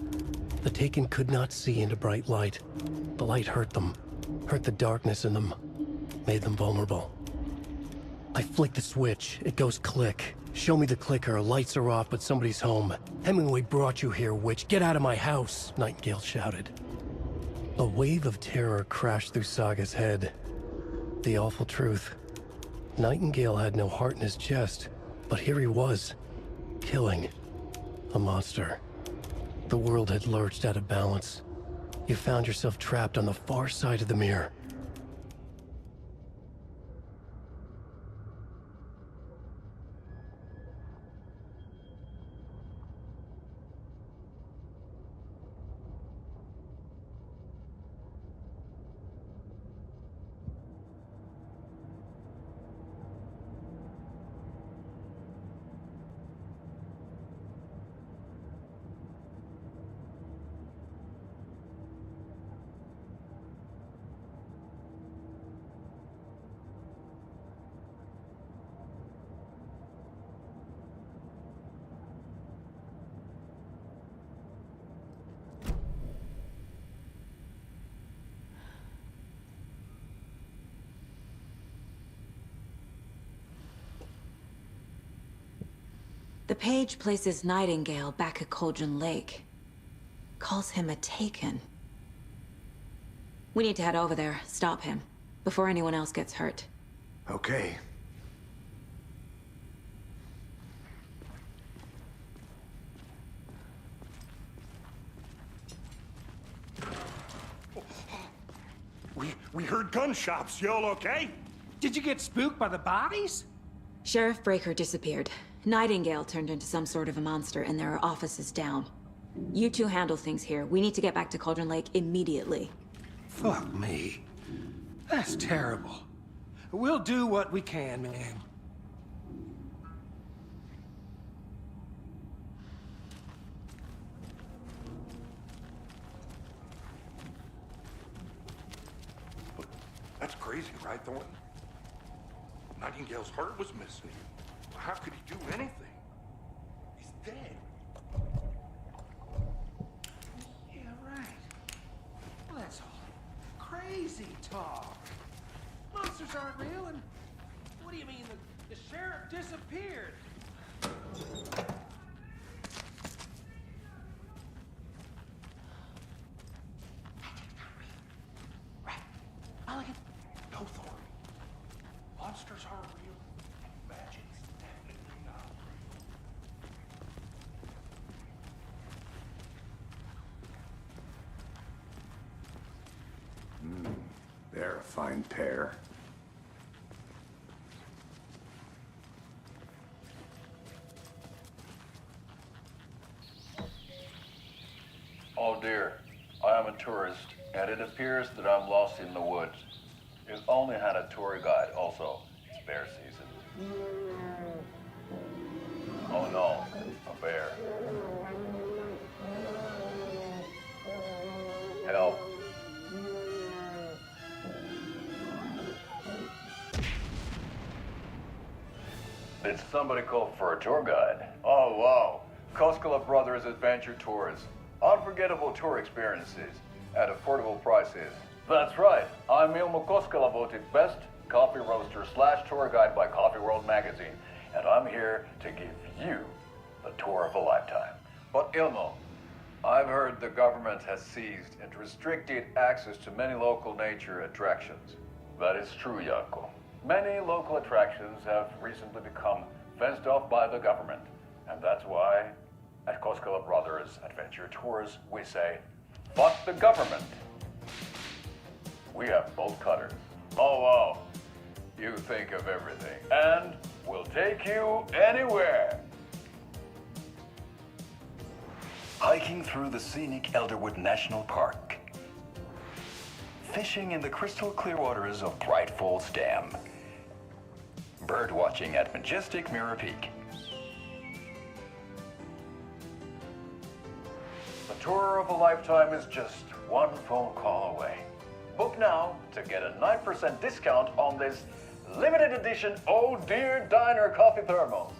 The Taken could not see into bright light. The light hurt them, hurt the darkness in them, made them vulnerable. I flick the switch, it goes click. Show me the clicker, lights are off, but somebody's home. Hemingway brought you here, witch. Get out of my house, Nightingale shouted. A wave of terror crashed through Saga's head. The awful truth. Nightingale had no heart in his chest, but here he was, killing a monster. The world had lurched out of balance. You found yourself trapped on the far side of the mirror. The page places Nightingale back at Cauldron Lake. calls him a Taken. We need to head over there, stop him, before anyone else gets hurt. Okay. We heard gunshots. Y'all okay? Did you get spooked by the bodies? Sheriff Breaker disappeared. Nightingale turned into some sort of a monster, and there are offices down. You two handle things here. We need to get back to Cauldron Lake immediately. Fuck me. That's terrible. We'll do what we can, man. That's crazy, right, Thornton? Nightingale's heart was missing. How could he do anything? He's dead. Yeah, right. Well, that's all crazy talk. Monsters aren't real, and what do you mean the sheriff disappeared? No, Thornton. Monsters aren't real. Magic's definitely not real. They're a fine pair. Oh dear, I am a tourist, and it appears that I'm lost in the woods. You only had a tour guide, also. It's bear season. Oh no, a bear. Help. Did somebody call for a tour guide? Oh wow, Koskela Brothers Adventure Tours. Unforgettable tour experiences at affordable prices. That's right, I'm Ilmo Koskela, voted best coffee roaster / tour guide by Coffee World magazine, and I'm here to give you the tour of a lifetime. But Ilmo, I've heard the government has seized and restricted access to many local nature attractions. That is true, Jaakko. Many local attractions have recently become fenced off by the government, and that's why at Koskela Brothers Adventure Tours we say, fuck the government. We have bolt cutters. Oh wow, you think of everything, and we'll take you anywhere. Hiking through the scenic Elderwood National Park. Fishing in the crystal clear waters of Bright Falls Dam. Bird watching at majestic Mirror Peak. The tour of a lifetime is just one phone call away. Book now to get a 9% discount on this limited edition Oh Dear Diner coffee thermos.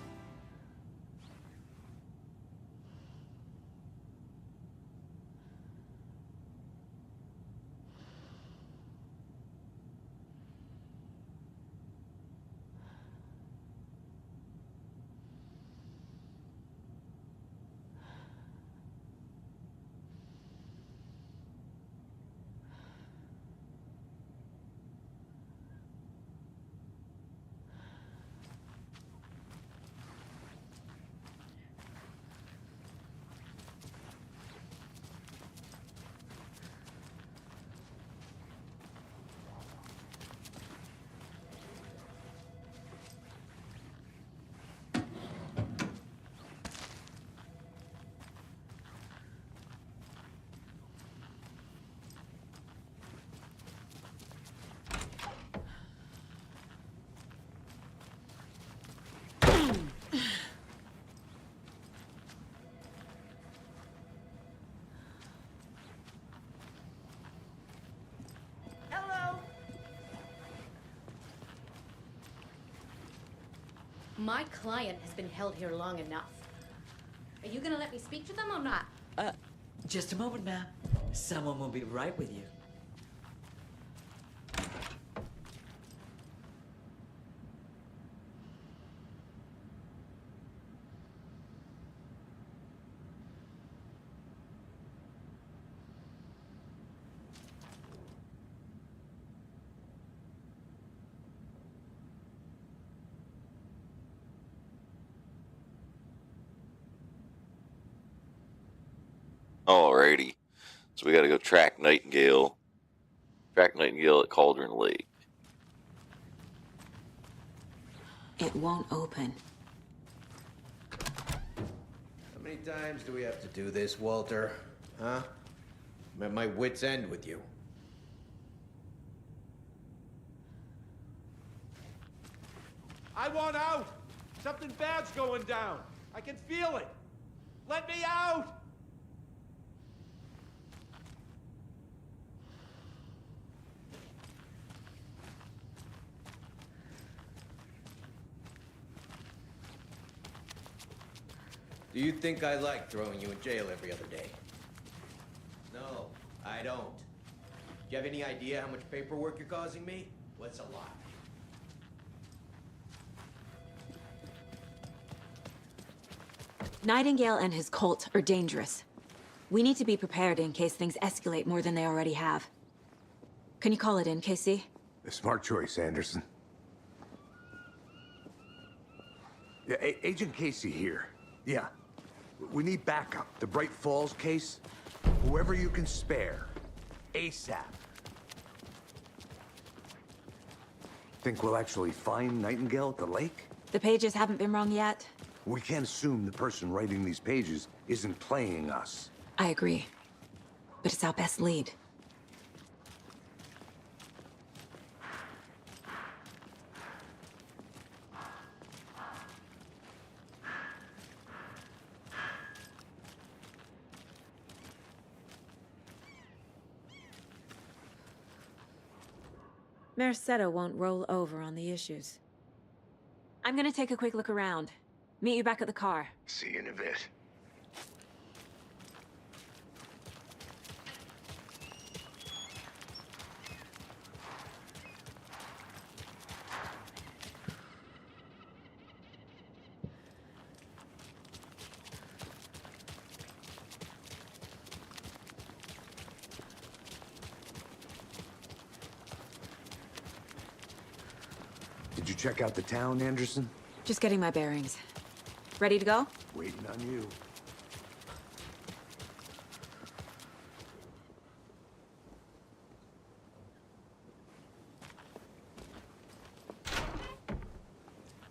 My client has been held here long enough. Are you gonna let me speak to them or not? Just a moment, ma'am. Someone will be right with you. Alrighty. So we got to go track Nightingale. Track Nightingale at Cauldron Lake. It won't open. How many times do we have to do this, Walter? Huh? I'm at my wit's end with you. I want out! Something bad's going down. I can feel it. Let me out! Do you think I like throwing you in jail every other day? No, I don't. Do you have any idea how much paperwork you're causing me? What's a lot? Nightingale and his cult are dangerous. We need to be prepared in case things escalate more than they already have. Can you call it in, KC? A smart choice, Anderson. Yeah, Agent Casey here. Yeah. We need backup. The Bright Falls case. Whoever you can spare. ASAP. Think we'll actually find Nightingale at the lake? The pages haven't been wrong yet. We can't assume the person writing these pages isn't playing us. I agree. But it's our best lead. Mercado won't roll over on the issues. I'm gonna take a quick look around. Meet you back at the car. See you in a bit. Did you check out the town, Anderson? Just getting my bearings. Ready to go? Waiting on you.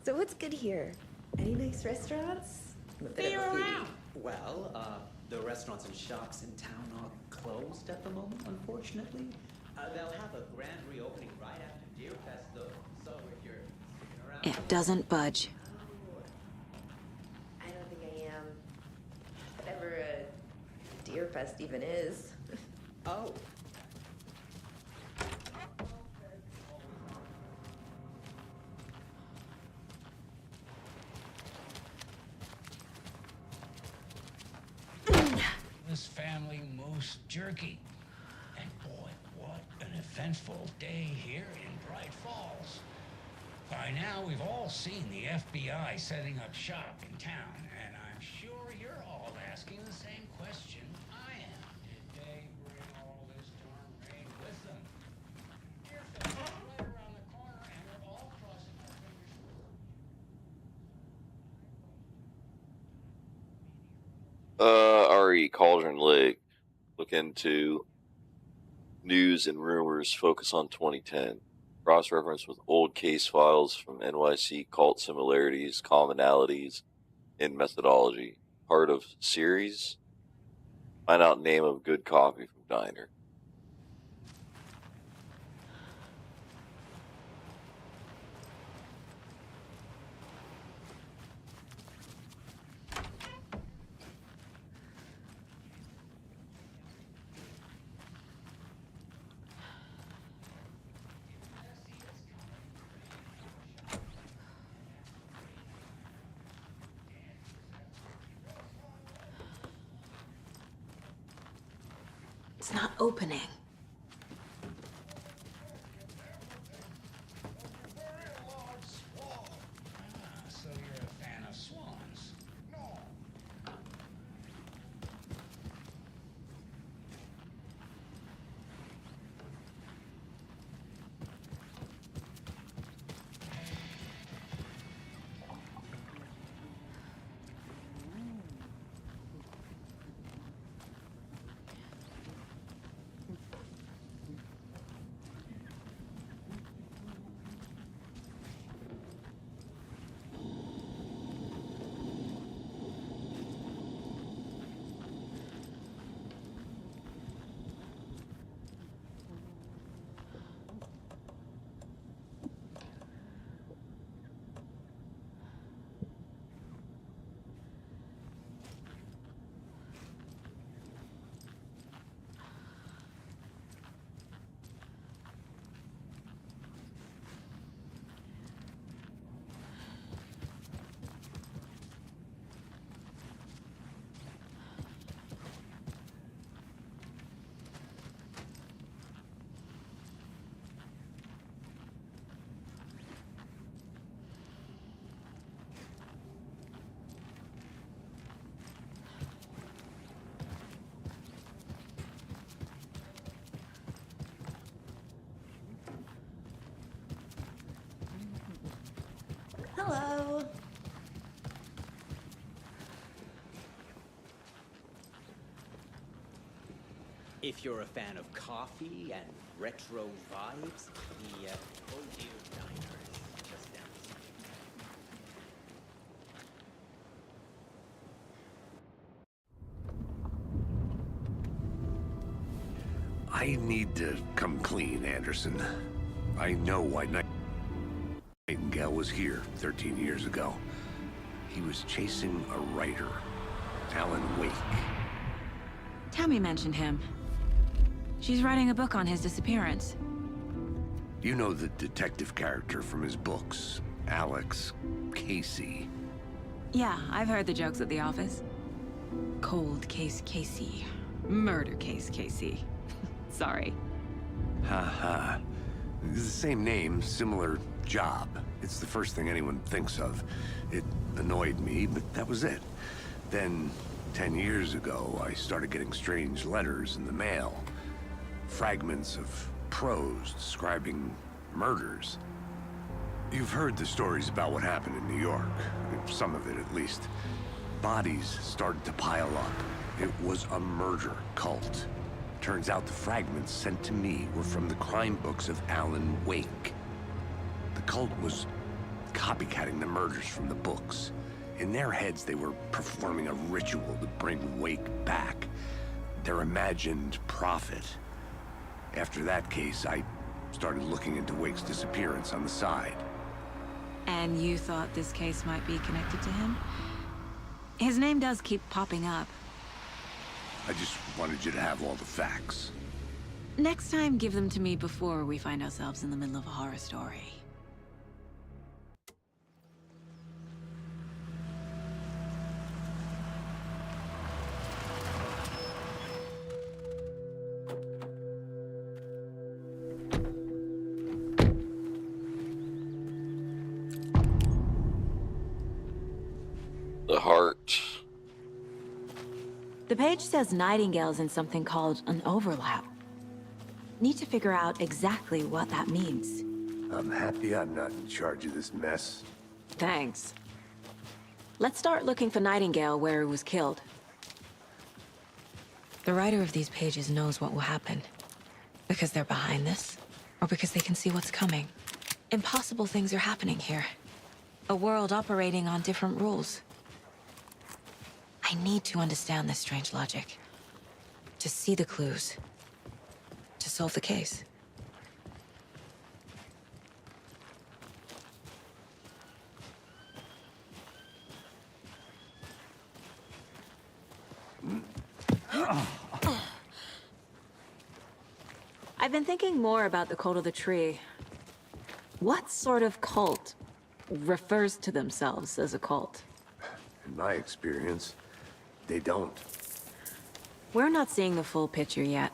So what's good here? Any nice restaurants? I'm a bit of a foodie. Well, the restaurants and shops in town are closed at the moment, unfortunately. They'll have a grand reopening right after Deer Fest, though. So if you're sticking around... It doesn't budge. I don't think I am. Whatever a Deer Fest even is. Oh. This family moose jerky. And boy, what an eventful day here in Bright Falls. By now, we've all seen the FBI setting up shop in town, and I'm sure you're all asking the same question I am. Did they bring all this darn rain with them? Deerfield is right around the corner, and we're all crossing our fingers. RE Cauldron Lake. Look into news and rumors. Focus on 2010. Cross-reference with old case files from NYC. Cult similarities, commonalities, and methodology. Part of series. Find out name of good coffee from diner. It's not opening. So you're a fan of swans? No. If you're a fan of coffee and retro vibes, the Oh Dear Diner is just down the street. I need to come clean, Anderson. I know why Nightingale was here 13 years ago. He was chasing a writer, Alan Wake. Tammy mentioned him. She's writing a book on his disappearance. You know the detective character from his books, Alex Casey. Yeah, I've heard the jokes at the office. Cold case Casey. Murder case Casey. Sorry. Ha. It's the same name, similar job. It's the first thing anyone thinks of. It annoyed me, but that was it. Then, 10 years ago, I started getting strange letters in the mail. Fragments of prose describing murders. You've heard the stories about what happened in New York. Some of it, at least. Bodies started to pile up. It was a murder cult. Turns out the fragments sent to me were from the crime books of Alan Wake. The cult was copycatting the murders from the books. In their heads, they were performing a ritual to bring Wake back. Their imagined prophet. After that case, I started looking into Wake's disappearance on the side. And you thought this case might be connected to him? His name does keep popping up. I just wanted you to have all the facts. Next time, give them to me before we find ourselves in the middle of a horror story. The heart. The page says Nightingale's in something called an overlap. Need to figure out exactly what that means. I'm happy I'm not in charge of this mess. Thanks. Let's start looking for Nightingale where he was killed. The writer of these pages knows what will happen. Because they're behind this, or because they can see what's coming. Impossible things are happening here. A world operating on different rules. I need to understand this strange logic. To see the clues. To solve the case. I've been thinking more about the cult of the tree. What sort of cult refers to themselves as a cult? In my experience, they don't. We're not seeing the full picture yet.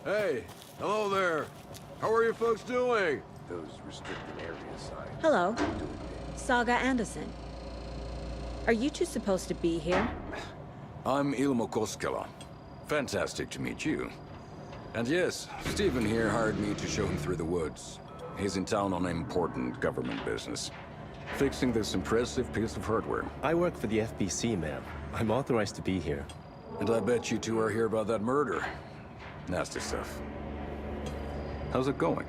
Hey, hello there. How are you folks doing? Those restricted area signs. Hello, Saga Anderson. Are you two supposed to be here? I'm Ilmo Koskela. Fantastic to meet you. And yes, Stephen here hired me to show him through the woods. He's in town on important government business. Fixing this impressive piece of hardware. I work for the FBC, ma'am. I'm authorized to be here. And I bet you two are here about that murder. Nasty stuff. How's it going?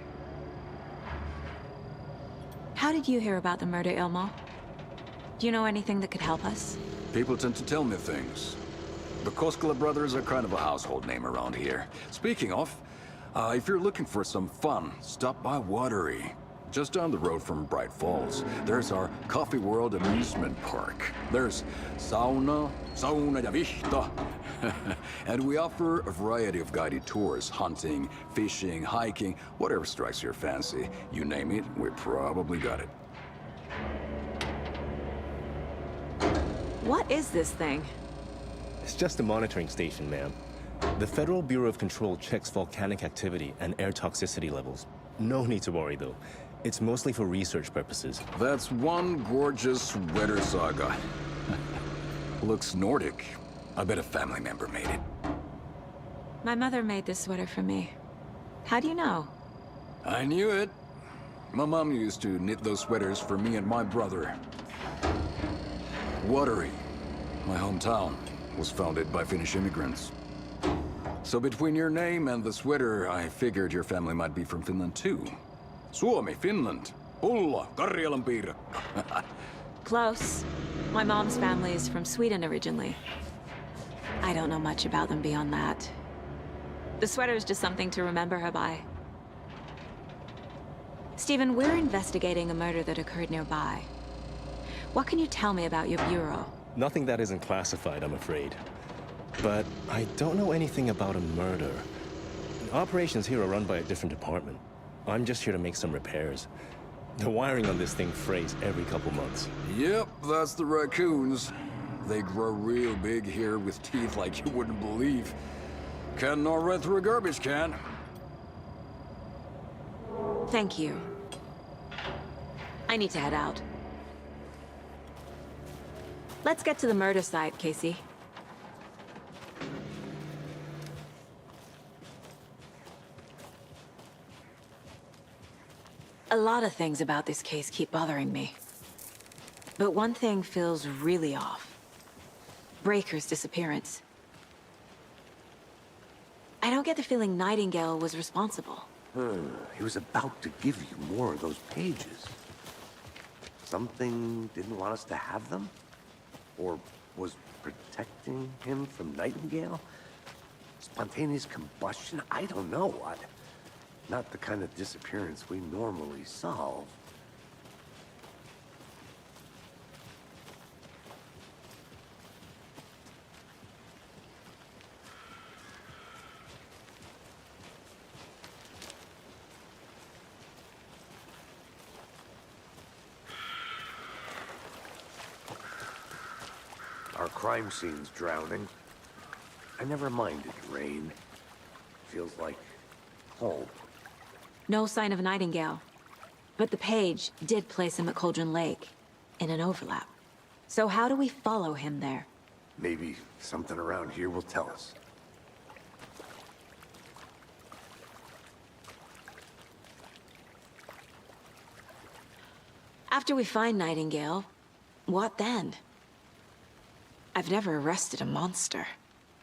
How did you hear about the murder, Ilmo? Do you know anything that could help us? People tend to tell me things. The Koskela brothers are kind of a household name around here. Speaking of, if you're looking for some fun, stop by Watery. Just down the road from Bright Falls, there's our Coffee World amusement park. There's sauna ja vihta. And we offer a variety of guided tours, hunting, fishing, hiking, whatever strikes your fancy. You name it, we probably got it. What is this thing? It's just a monitoring station, ma'am. The Federal Bureau of Control checks volcanic activity and air toxicity levels. No need to worry, though. It's mostly for research purposes. That's one gorgeous sweater, Saga. Looks Nordic. I bet a family member made it. My mother made this sweater for me. How do you know? I knew it. My mom used to knit those sweaters for me and my brother. Watery, my hometown, was founded by Finnish immigrants. So between your name and the sweater, I figured your family might be from Finland too. Suomi, Finland. Ulla, Karjalan piirakka. Close. My mom's family is from Sweden originally. I don't know much about them beyond that. The sweater is just something to remember her by. Stephen, we're investigating a murder that occurred nearby. What can you tell me about your bureau? Nothing that isn't classified, I'm afraid. But I don't know anything about a murder. Operations here are run by a different department. I'm just here to make some repairs. The wiring on this thing frays every couple months. Yep, that's the raccoons. They grow real big here with teeth like you wouldn't believe. Can't gnaw right through a garbage can. Thank you. I need to head out. Let's get to the murder site, Casey. A lot of things about this case keep bothering me. But one thing feels really off. Breaker's disappearance. I don't get the feeling Nightingale was responsible. He was about to give you more of those pages. Something didn't want us to have them? Or was protecting him from Nightingale? Spontaneous combustion? I don't know. Not the kind of disappearance we normally solve. Our crime scene's drowning. I never minded rain. Feels like home. No sign of Nightingale. But the page did place him at Cauldron Lake, in an overlap. So how do we follow him there? Maybe something around here will tell us. After we find Nightingale, what then? I've never arrested a monster.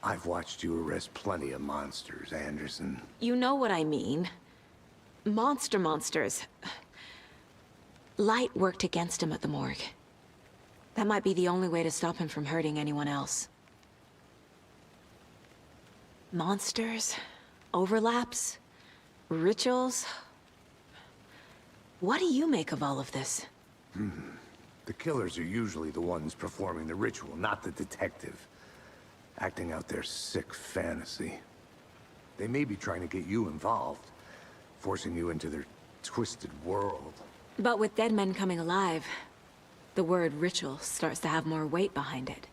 I've watched you arrest plenty of monsters, Anderson. You know what I mean. Monsters. Light worked against him at the morgue. That might be the only way to stop him from hurting anyone else. Monsters? Overlaps? Rituals? What do you make of all of this? The killers are usually the ones performing the ritual, not the detective. Acting out their sick fantasy. They may be trying to get you involved, forcing you into their twisted world. But with dead men coming alive, the word ritual starts to have more weight behind it.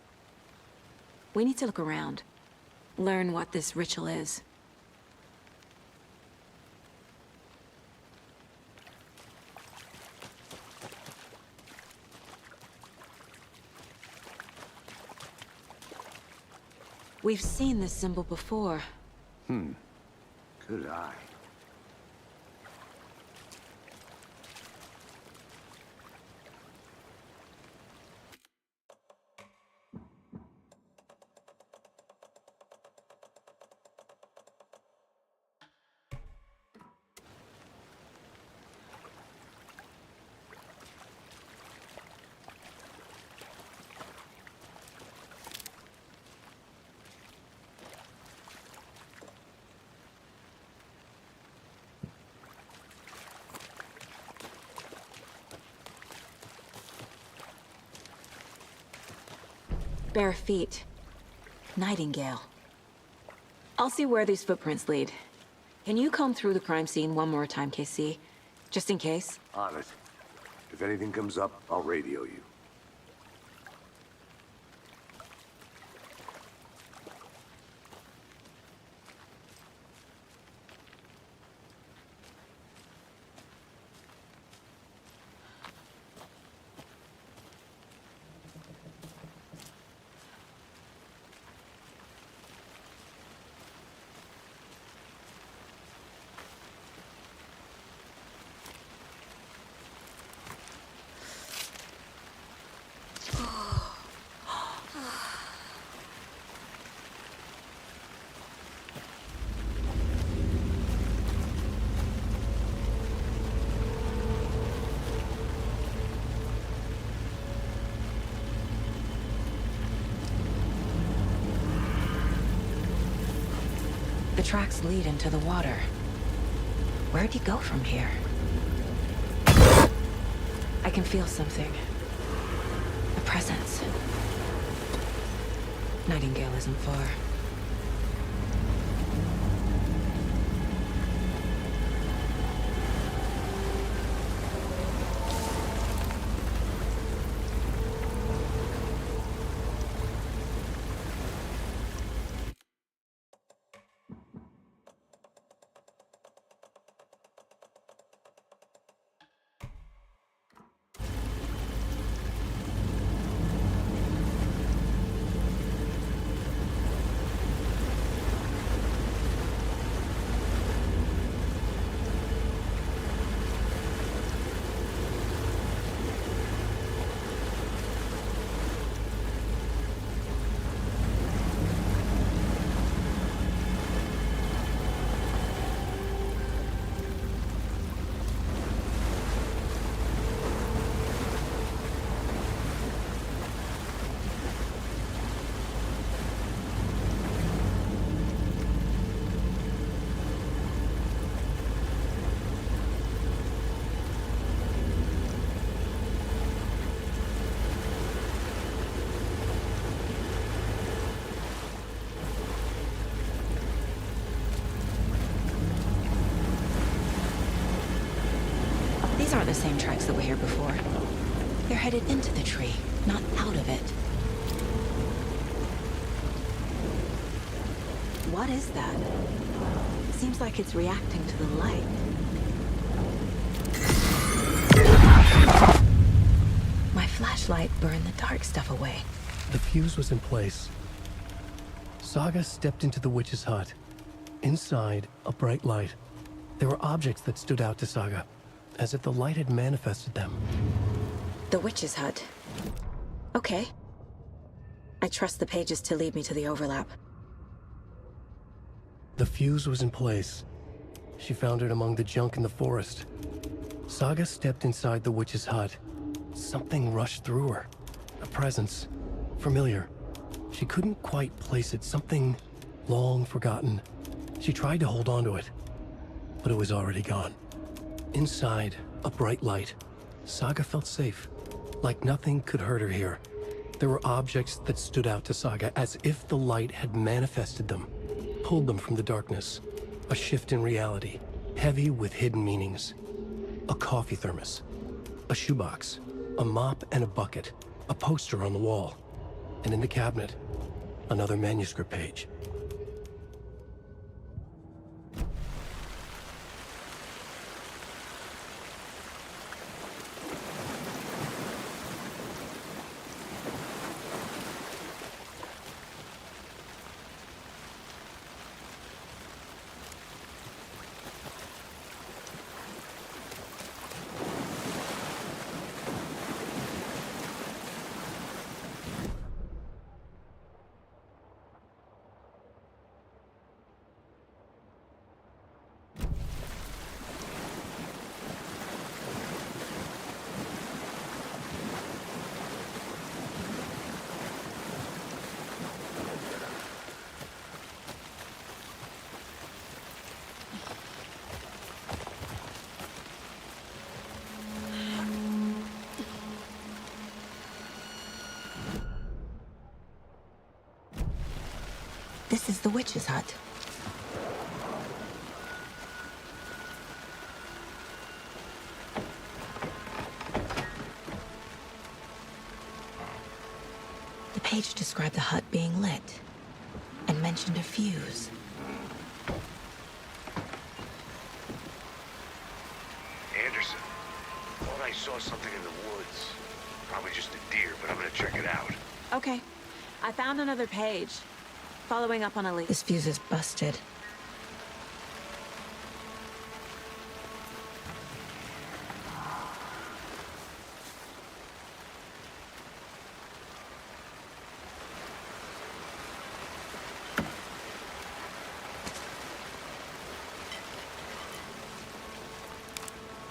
We need to look around, learn what this ritual is. We've seen this symbol before. Good eye. Bare feet. Nightingale. I'll see where these footprints lead. Can you comb through the crime scene one more time, KC? Just in case? On it. If anything comes up, I'll radio you. tracks lead into the water. Where'd he go from here? I can feel something. A presence. Nightingale isn't far. These aren't the same tracks that were here before. They're headed into the tree, not out of it. What is that? Seems like it's reacting to the light. My flashlight burned the dark stuff away. The fuse was in place. Saga stepped into the witch's hut. Inside, a bright light. There were objects that stood out to Saga, as if the light had manifested them. The witch's hut. Okay. I trust the pages to lead me to the overlap. The fuse was in place. She found it among the junk in the forest. Saga stepped inside the witch's hut. Something rushed through her. A presence. Familiar. She couldn't quite place it. Something long forgotten. She tried to hold on to it, but it was already gone. Inside, a bright light. Saga felt safe. Like nothing could hurt her here. There were objects that stood out to Saga as if the light had manifested them. Pulled them from the darkness. A shift in reality, heavy with hidden meanings. A coffee thermos, a shoebox, a mop and a bucket, a poster on the wall, and in the cabinet, another manuscript page. This is the witch's hut. The page described the hut being lit and mentioned a fuse. Anderson, thought I saw something in the woods. Probably just a deer, but I'm gonna check it out. Okay. I found another page. Following up on a leak. This fuse is busted.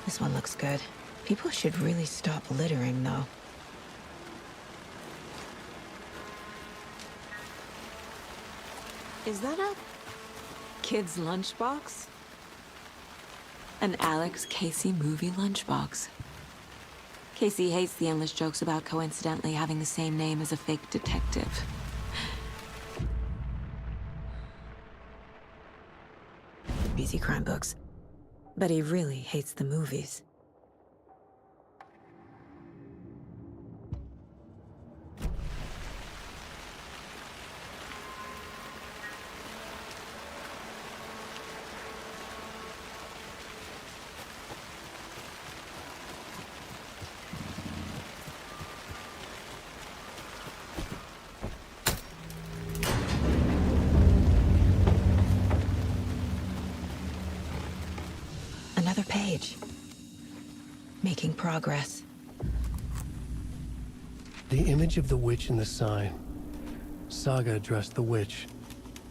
This one looks good. People should really stop littering, though. Is that a kid's lunchbox? An Alex Casey movie lunchbox. Casey hates the endless jokes about coincidentally having the same name as a fake detective. Busy crime books. But he really hates the movies. Another page. Making progress. The image of the witch in the sign. Saga addressed the witch.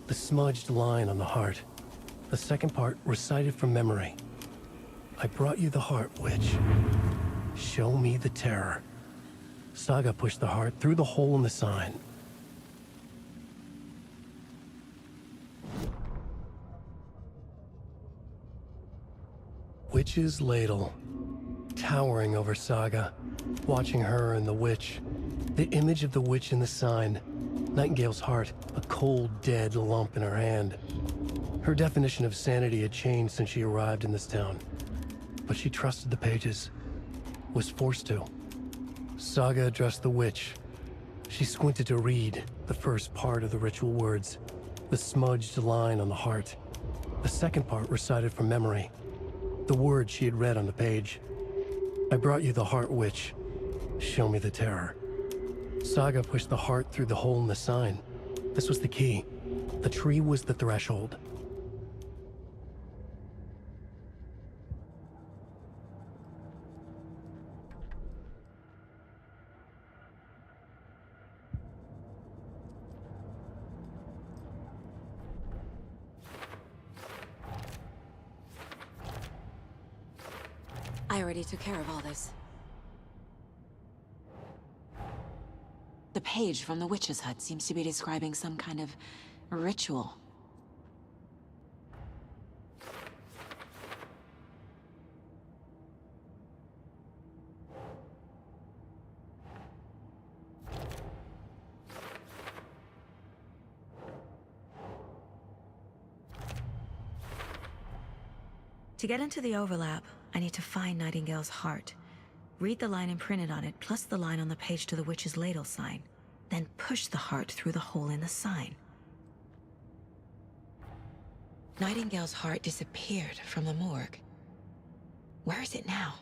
The smudged line on the heart. The second part recited from memory. I brought you the heart, witch. Show me the terror. Saga pushed the heart through the hole in the sign. Witch's ladle. Towering over Saga. Watching her and the witch. The image of the witch in the sign. Nightingale's heart, a cold, dead lump in her hand. Her definition of sanity had changed since she arrived in this town. But she trusted the pages. Was forced to. Saga addressed the witch. She squinted to read the first part of the ritual words. The smudged line on the heart. The second part recited from memory. The words she had read on the page. I brought you the heart, witch. Show me the terror. Saga pushed the heart through the hole in the sign. This was the key. The tree was the threshold. I already took care of all this. The page from the witch's hut seems to be describing some kind of ritual. To get into the overlap, I need to find Nightingale's heart. Read the line imprinted on it, plus the line on the page to the witch's ladle sign. Then push the heart through the hole in the sign. Nightingale's heart disappeared from the morgue. Where is it now?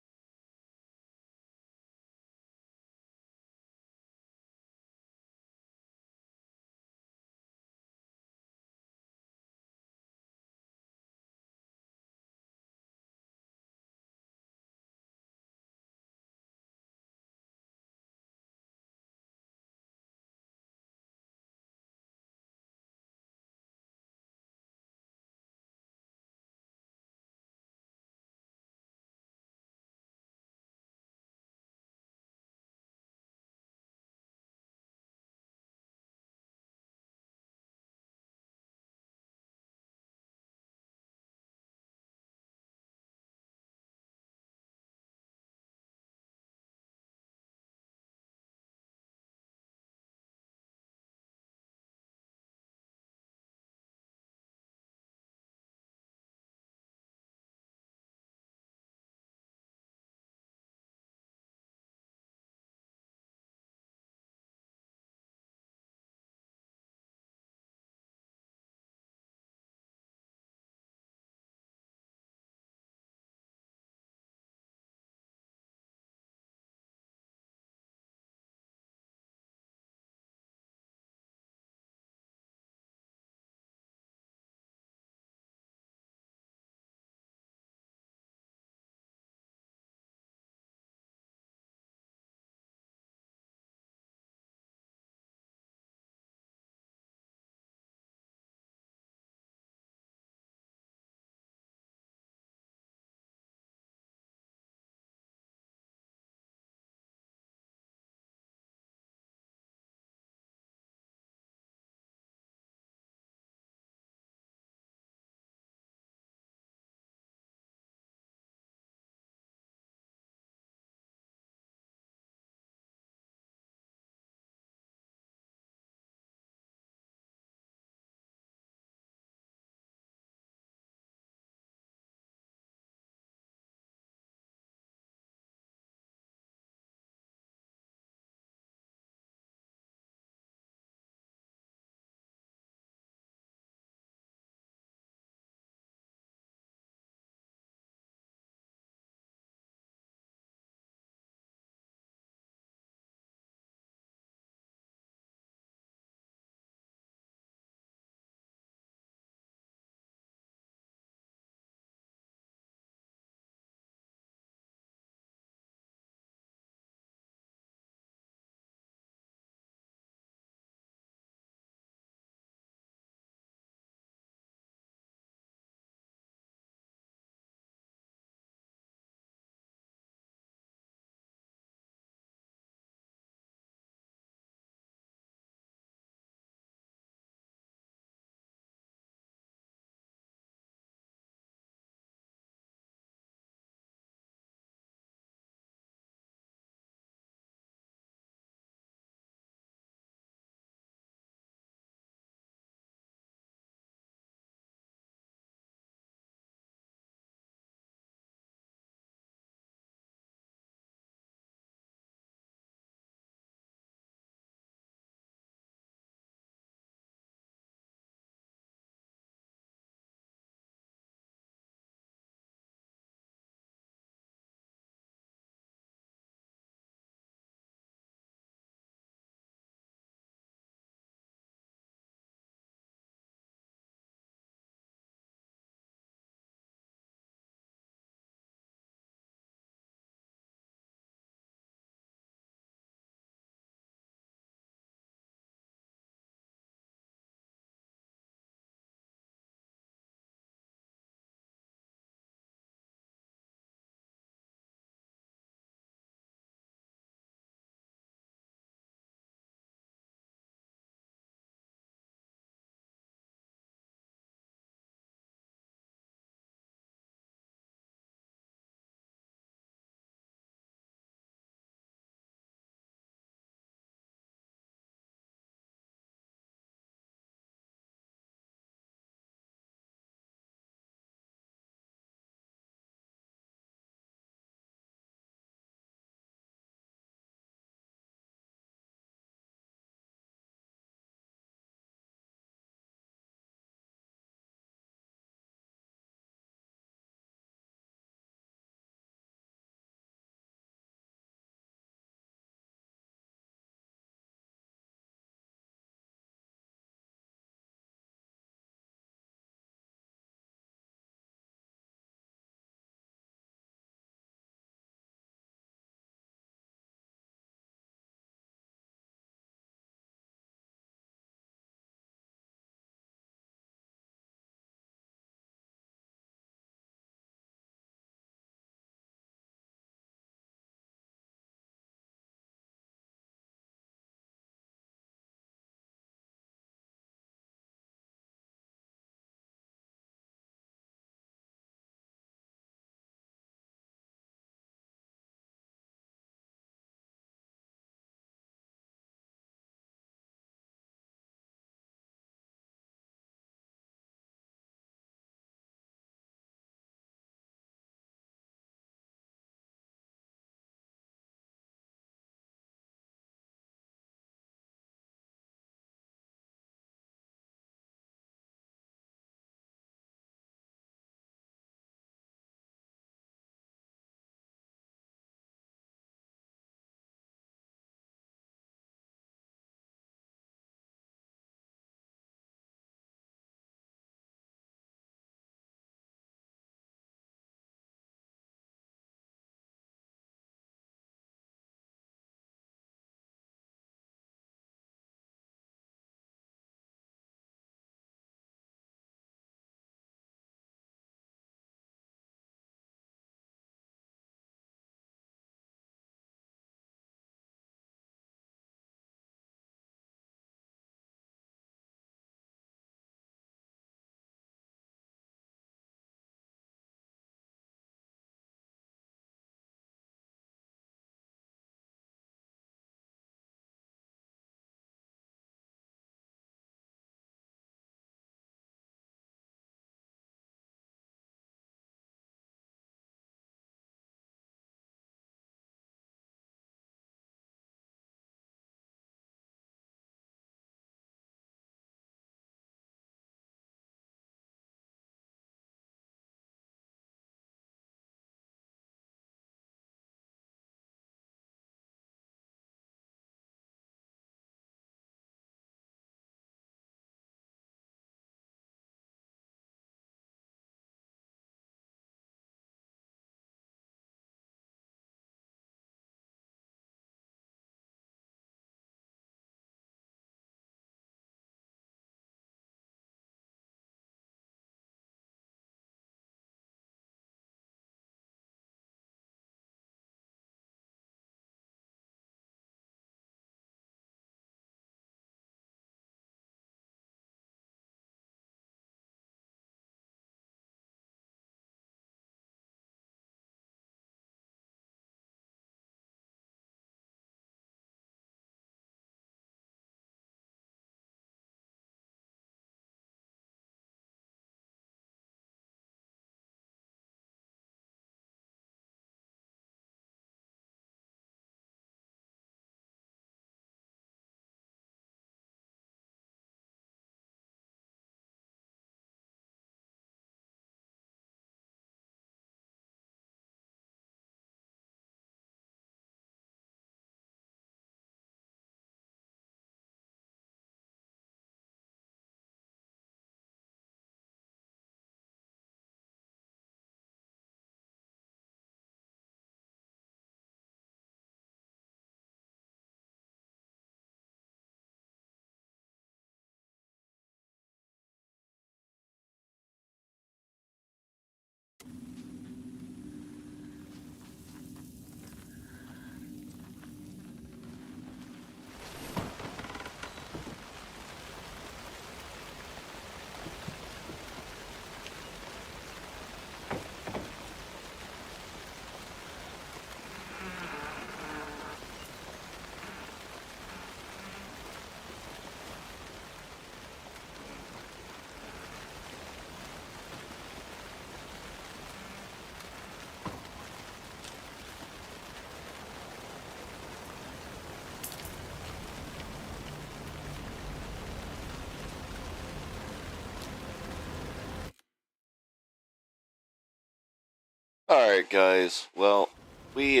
Alright, guys. Well, we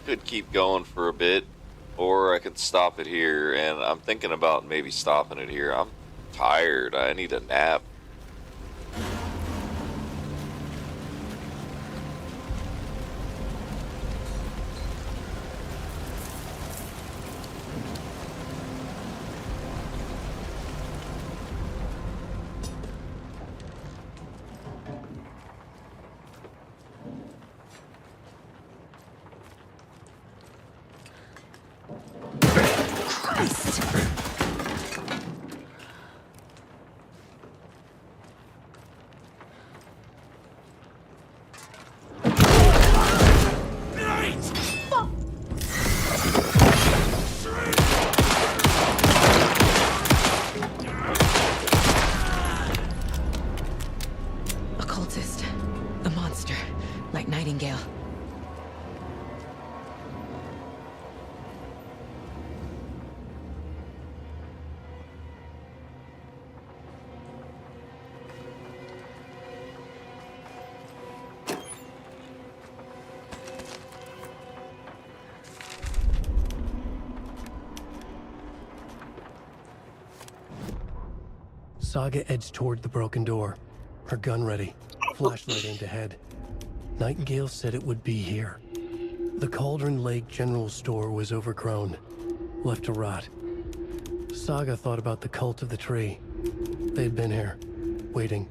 could keep going for a bit, or I could stop it here, and I'm thinking about maybe stopping it here. I'm tired. I need a nap. Occultist. A monster. Like Nightingale. Saga edged toward the broken door, her gun ready, flashlight aimed ahead. Nightingale said it would be here. The Cauldron Lake General Store was overgrown, left to rot. Saga thought about the cult of the tree. They had been here, waiting,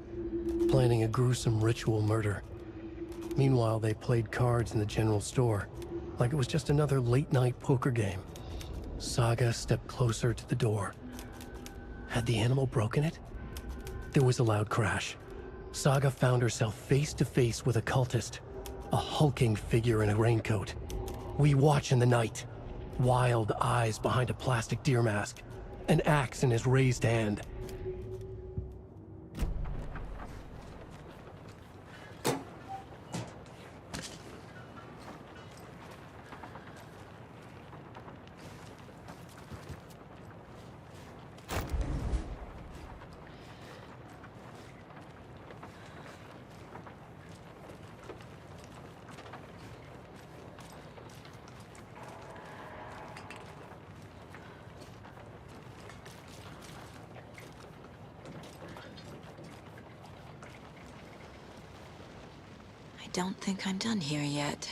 planning a gruesome ritual murder. Meanwhile, they played cards in the general store, like it was just another late-night poker game. Saga stepped closer to the door. Had the animal broken it? There was a loud crash. Saga found herself face to face with a cultist, a hulking figure in a raincoat. We watch in the night, wild eyes behind a plastic deer mask, an axe in his raised hand. I don't think I'm done here yet.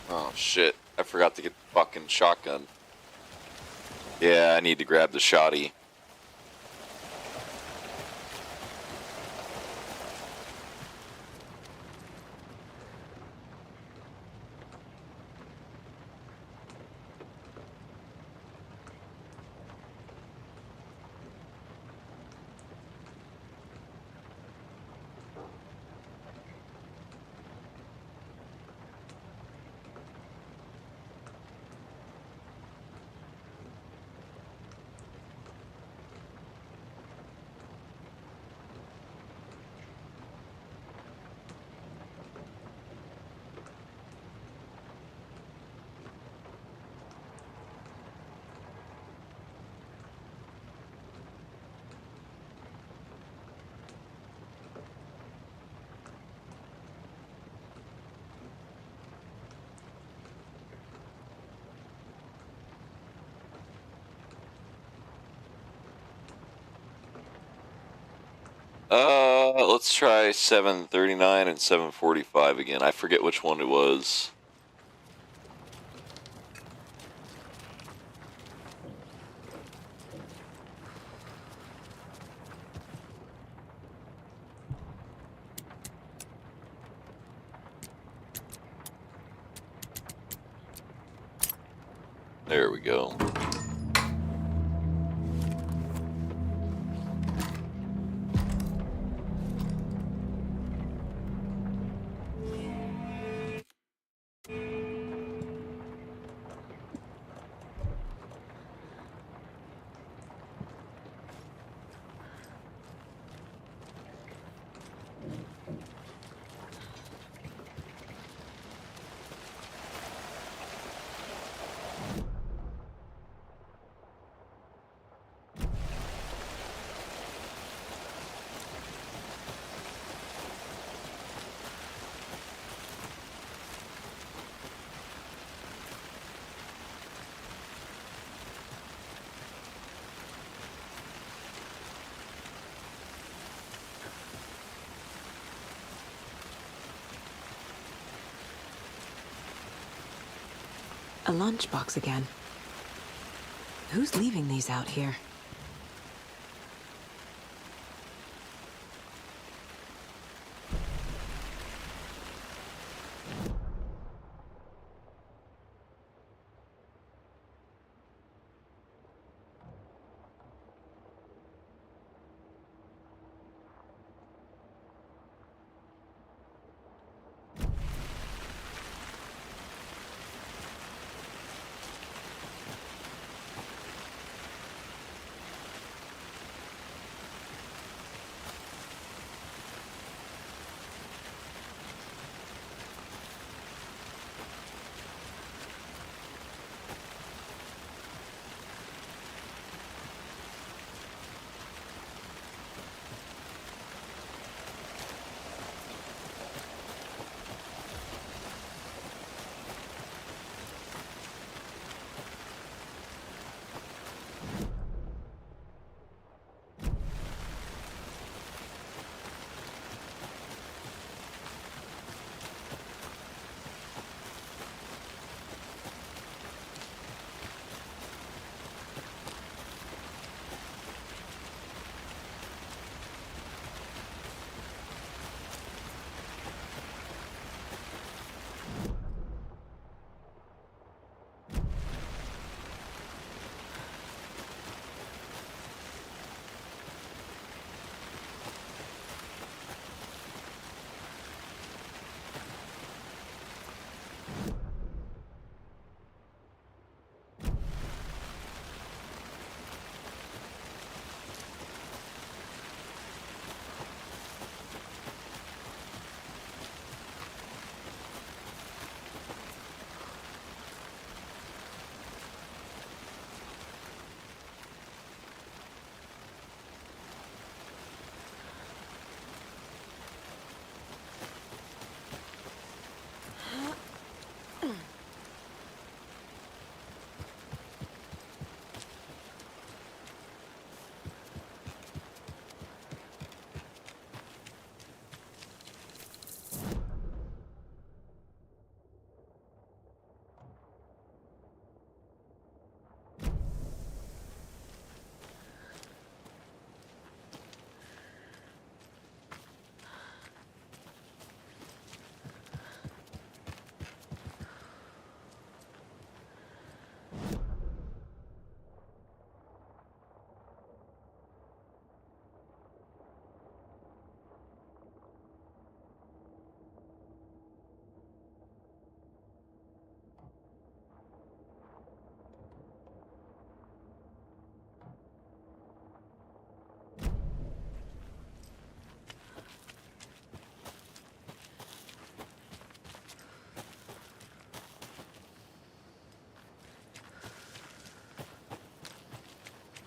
Oh shit, I forgot to get the fucking shotgun. Yeah, I need to grab the shotty. Let's try 739 and 745 again. I forget which one it was. There we go. A lunchbox again. Who's leaving these out here?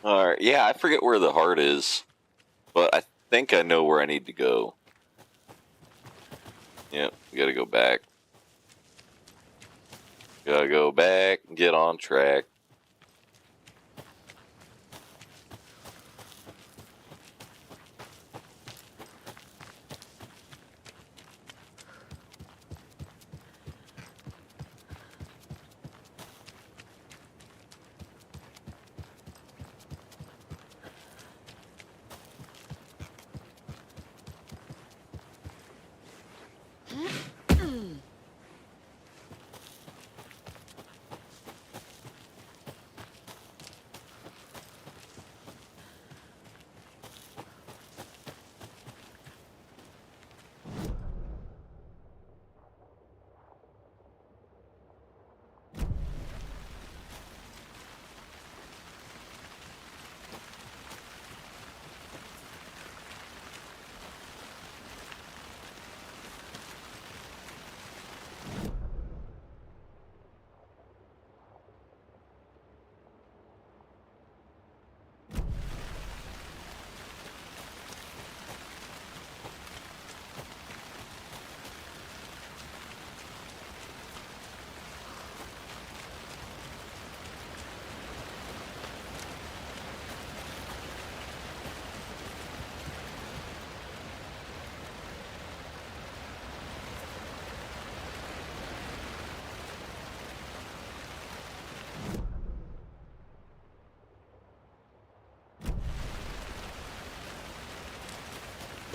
All right. Yeah, I forget where the heart is, but I think I know where I need to go. Yep, gotta go back. Gotta go back and get on track.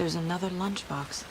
There's another lunchbox.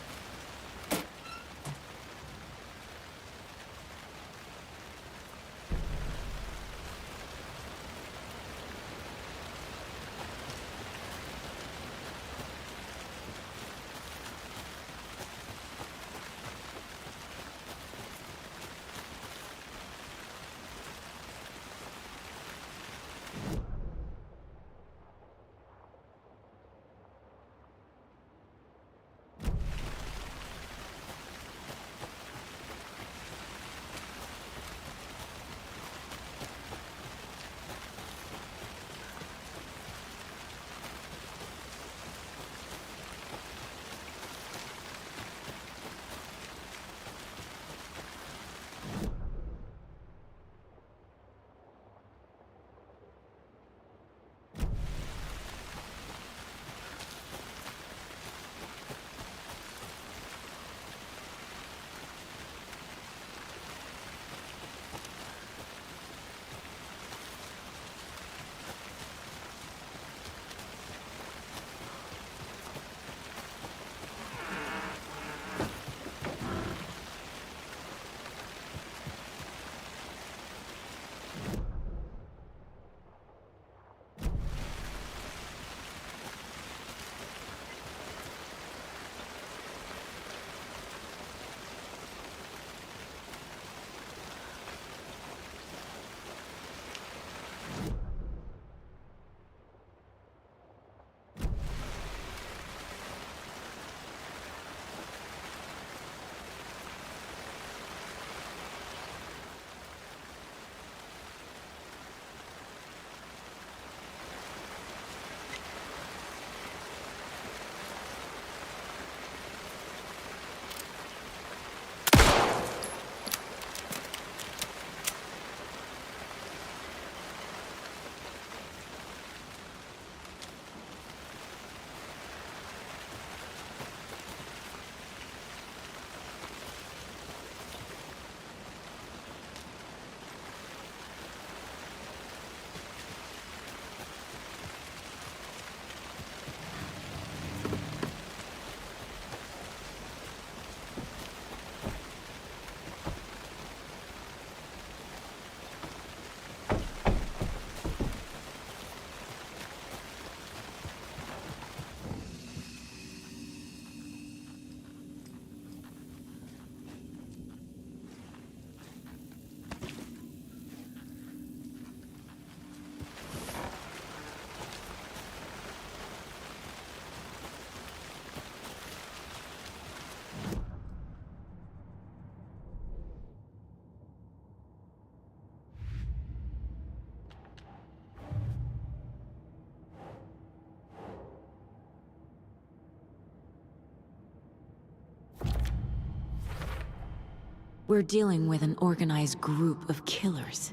We're dealing with an organized group of killers,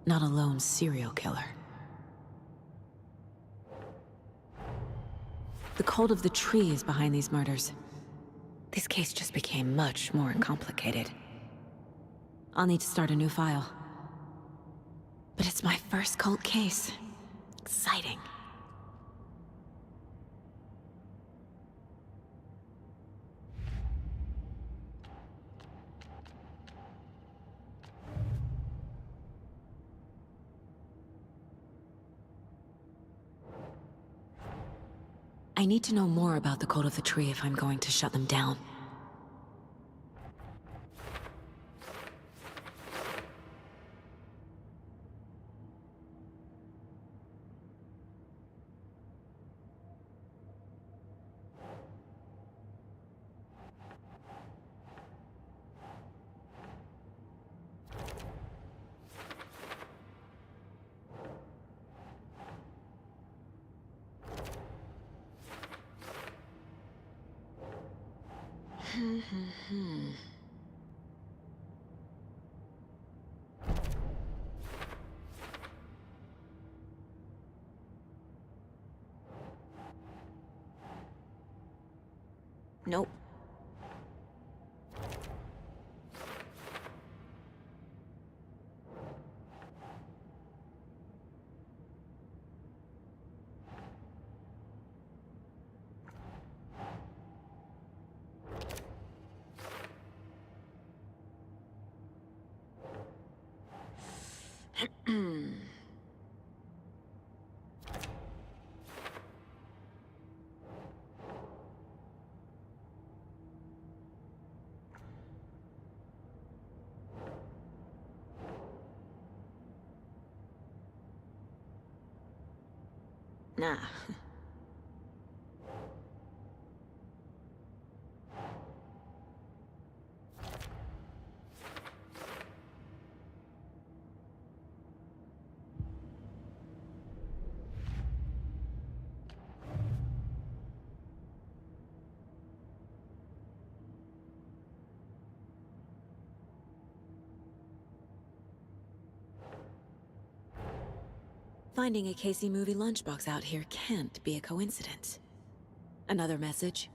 not a lone serial killer. The cult of the tree is behind these murders. This case just became much more complicated. I'll need to start a new file. But it's my first cult case. Exciting. I need to know more about the cult of the tree if I'm going to shut them down. Nope. Nah. Finding a Casey movie lunchbox out here can't be a coincidence. Another message?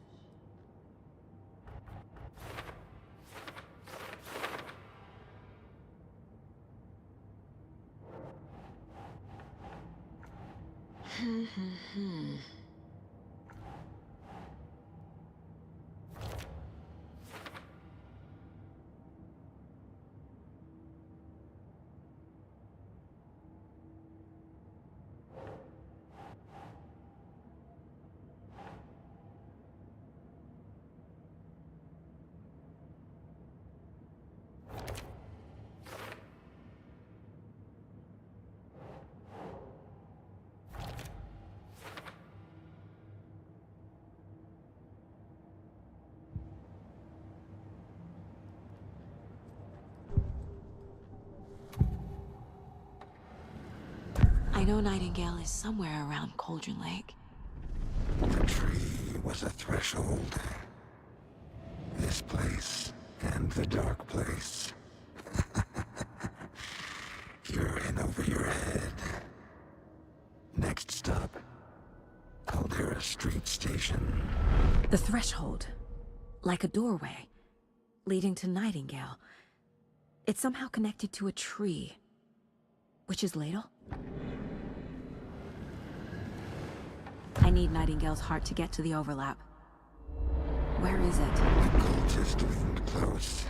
I know Nightingale is somewhere around Cauldron Lake. The tree was a threshold. This place and the dark place. You're in over your head. Next stop, Caldera Street Station. The threshold. Like a doorway. Leading to Nightingale. It's somehow connected to a tree. Witch's Ladle? I need Nightingale's heart to get to the overlap. Where is it? The cultist loomed close.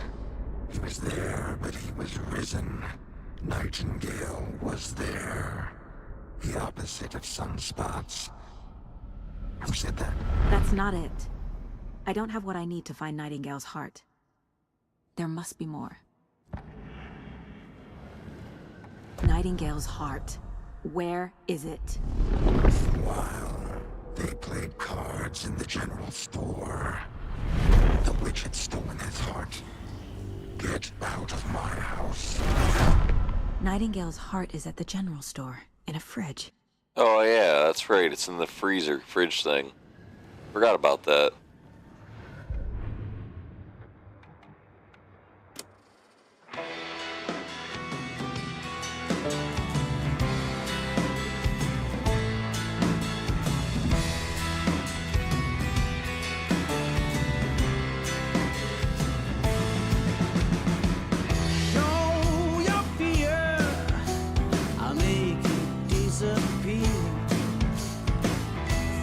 He was there, but he was risen. Nightingale was there. The opposite of sunspots. Who said that? That's not it. I don't have what I need to find Nightingale's heart. There must be more. Nightingale's heart. Where is it? While they played cards in the general store, the witch had stolen his heart. Get out of my house. Nightingale's heart is at the general store, in a fridge. Oh yeah, that's right. It's in the freezer, fridge thing. Forgot about that.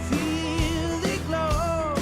Feel the glow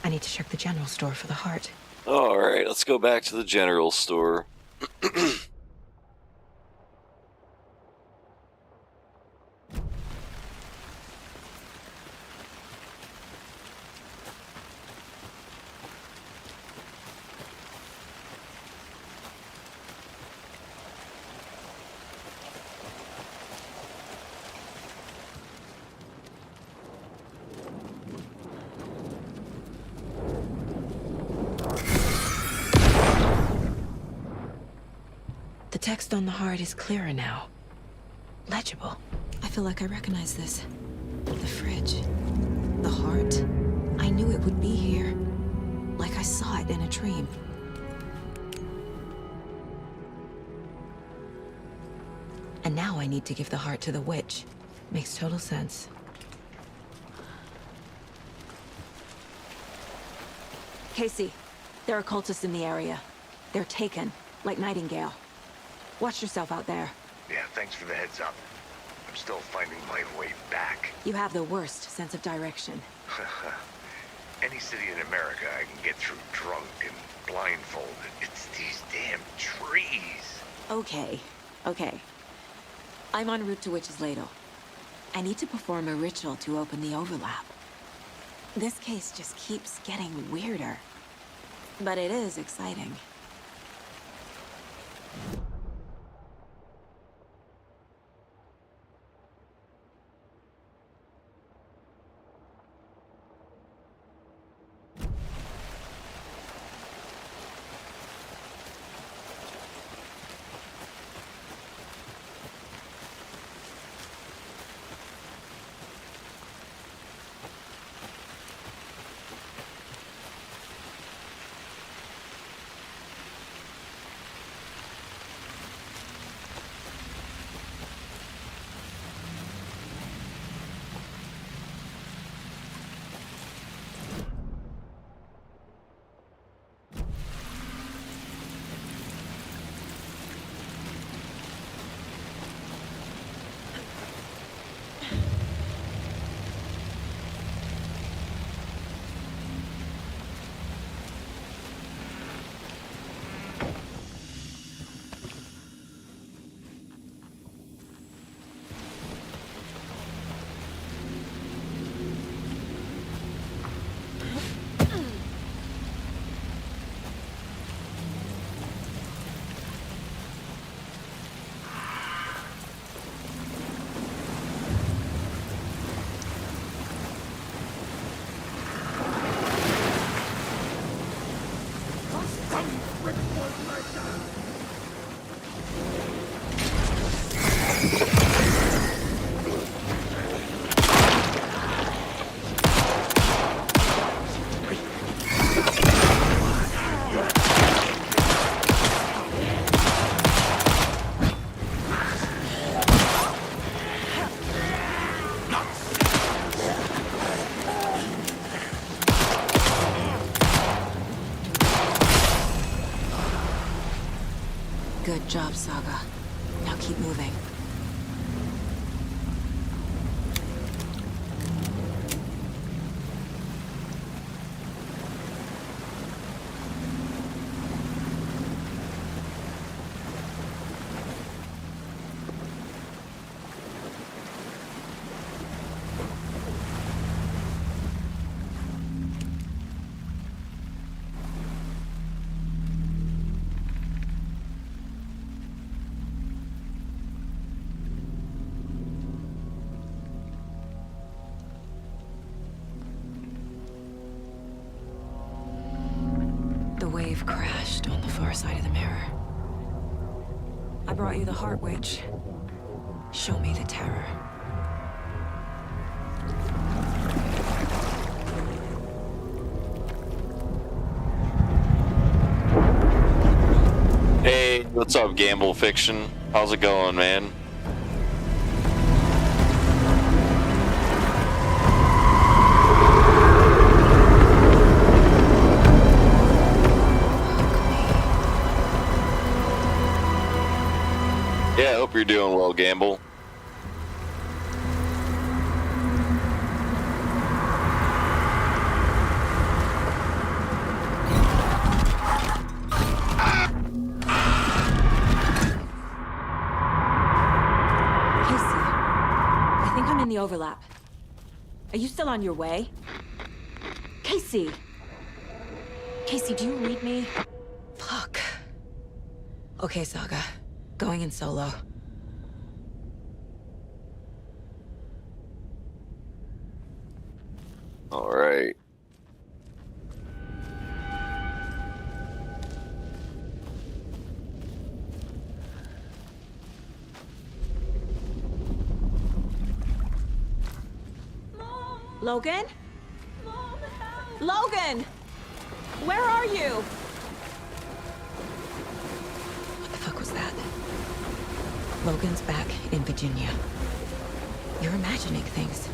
I need to check the general store for the heart. All right, let's go back to the general store. The text on the heart is clearer now. Legible. I feel like I recognize this. The fridge. The heart. I knew it would be here. Like I saw it in a dream. And now I need to give the heart to the witch. Makes total sense. Casey, there are cultists in the area. They're taken, like Nightingale. Watch yourself out there. Yeah, thanks for the heads up. I'm still finding my way back. You have the worst sense of direction. Any city in America I can get through drunk and blindfolded. It's these damn trees. Okay, okay. I'm en route to Witch's Ladle. I need to perform a ritual to open the overlap. This case just keeps getting weirder. But it is exciting. Good job, Saga. Now keep moving. The wave crashed on the far side of the mirror. I brought you the Heart Witch. Show me the terror. Hey, what's up, Gamble Fiction? How's it going, man? Yeah, I hope you're doing well, Gamble. The overlap. Are you still on your way? Casey! Casey, do you read me? Fuck. Okay, Saga. Going in solo. All right. Logan? Logan! Where are you? What the fuck was that? Logan's back in Virginia. You're imagining things.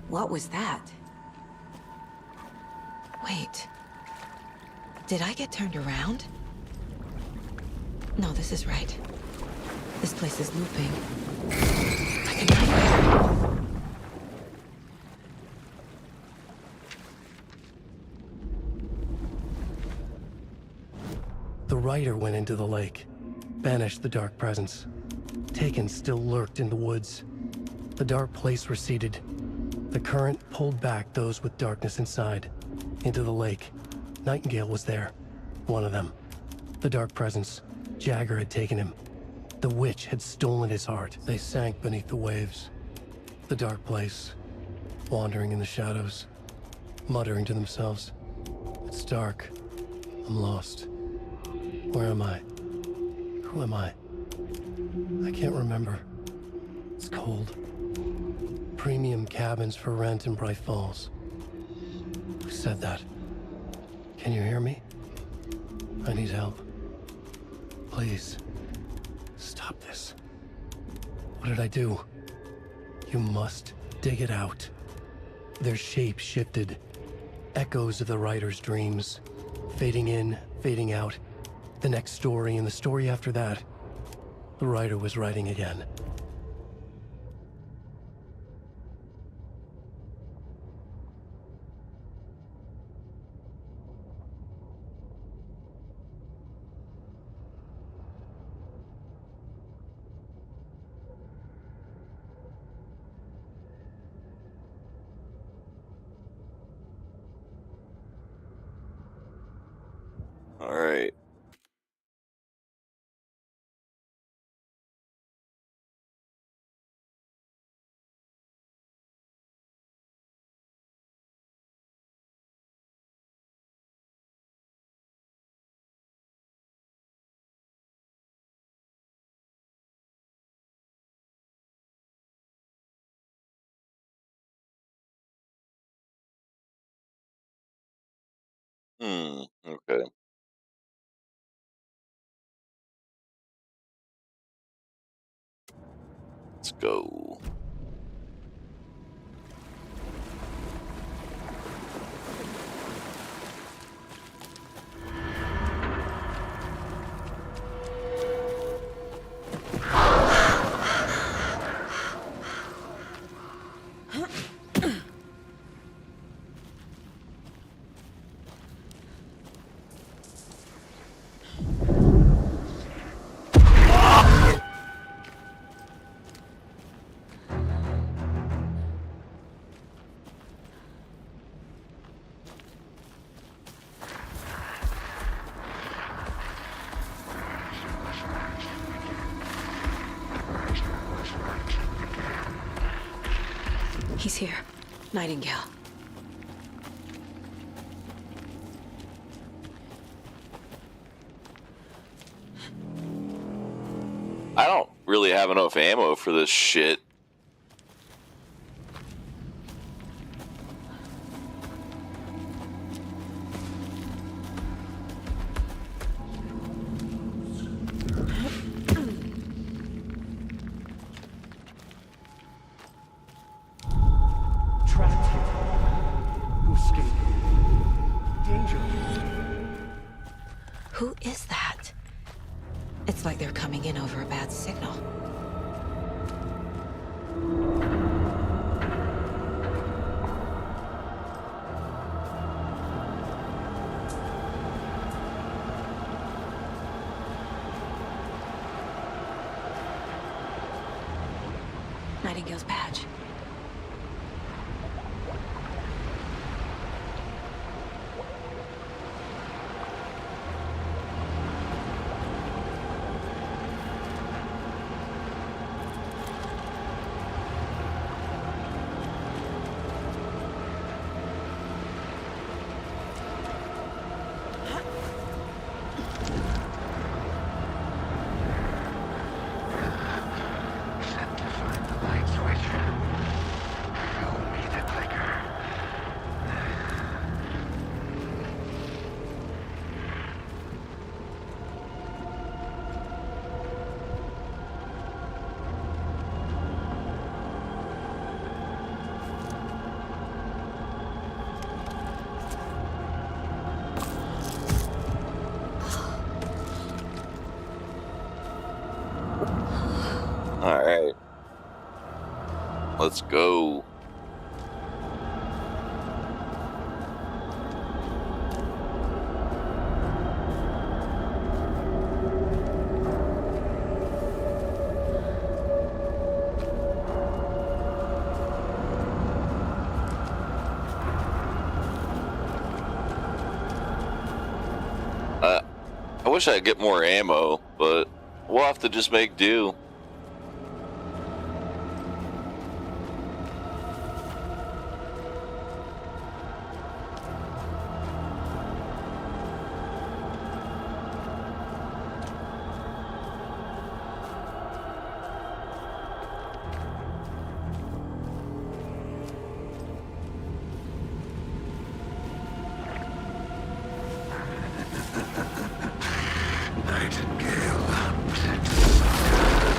What was that? Wait. Did I get turned around? No, this is right. This place is looping. Like a nightmare. The rider went into the lake, banished the dark presence. Taken still lurked in the woods. The dark place receded. The current pulled back those with darkness inside, into the lake. Nightingale was there, one of them. The dark presence, Jagger had taken him. The witch had stolen his heart. They sank beneath the waves. The dark place, wandering in the shadows, muttering to themselves. It's dark. I'm lost. Where am I? Who am I? I can't remember. It's cold. Premium cabins for rent in Bright Falls. Who said that? Can you hear me? I need help. Please. Stop this. What did I do? You must dig it out. Their shape shifted. Echoes of the writer's dreams. Fading in, fading out. The next story and the story after that. The writer was writing again. All right. Okay. Let's go. He's here. Nightingale. I don't really have enough ammo for this shit. Trapped here. Who escaped? Danger. Who is that? It's like they're coming in over a bad signal. Nightingale's badge. All right. Let's go. I wish I could get more ammo, but we'll have to just make do. Nightingale, that sucker.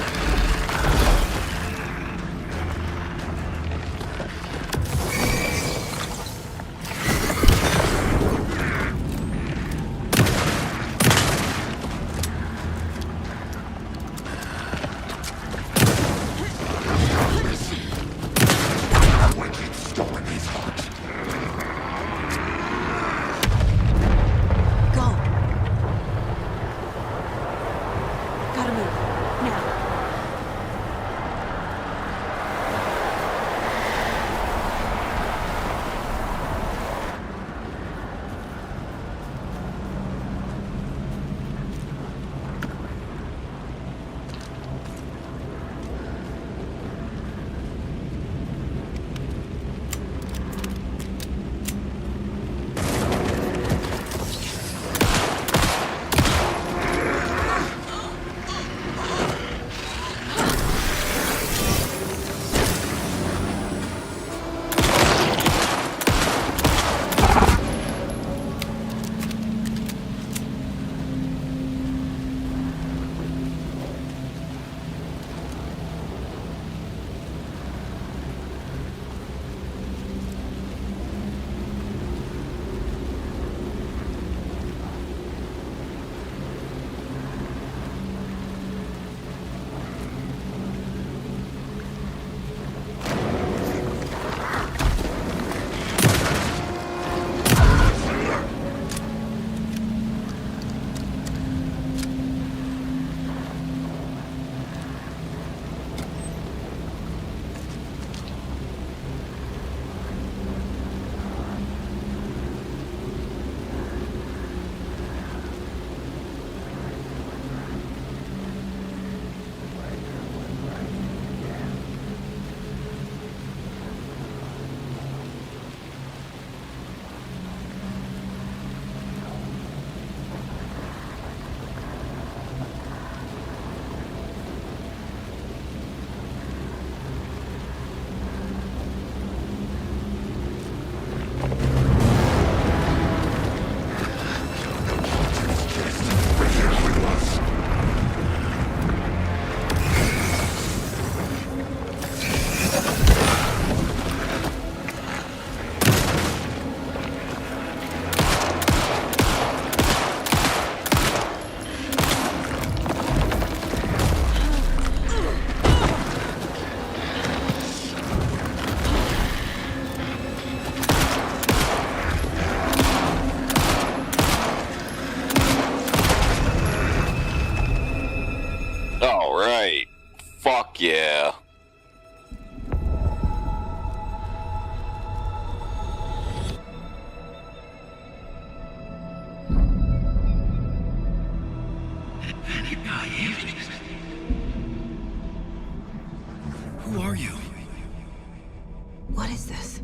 What is this?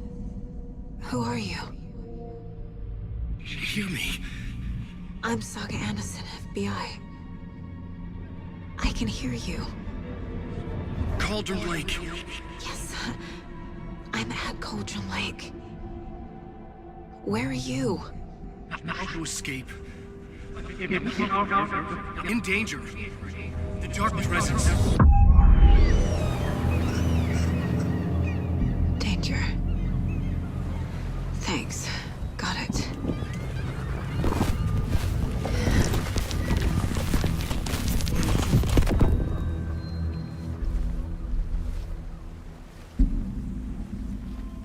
Who are you? Hear me. I'm Saga Anderson, FBI. I can hear you. Cauldron Lake. Yes, I'm at Cauldron Lake. Where are you? Not to escape. In danger. The dark presence. Danger. Thanks. Got it.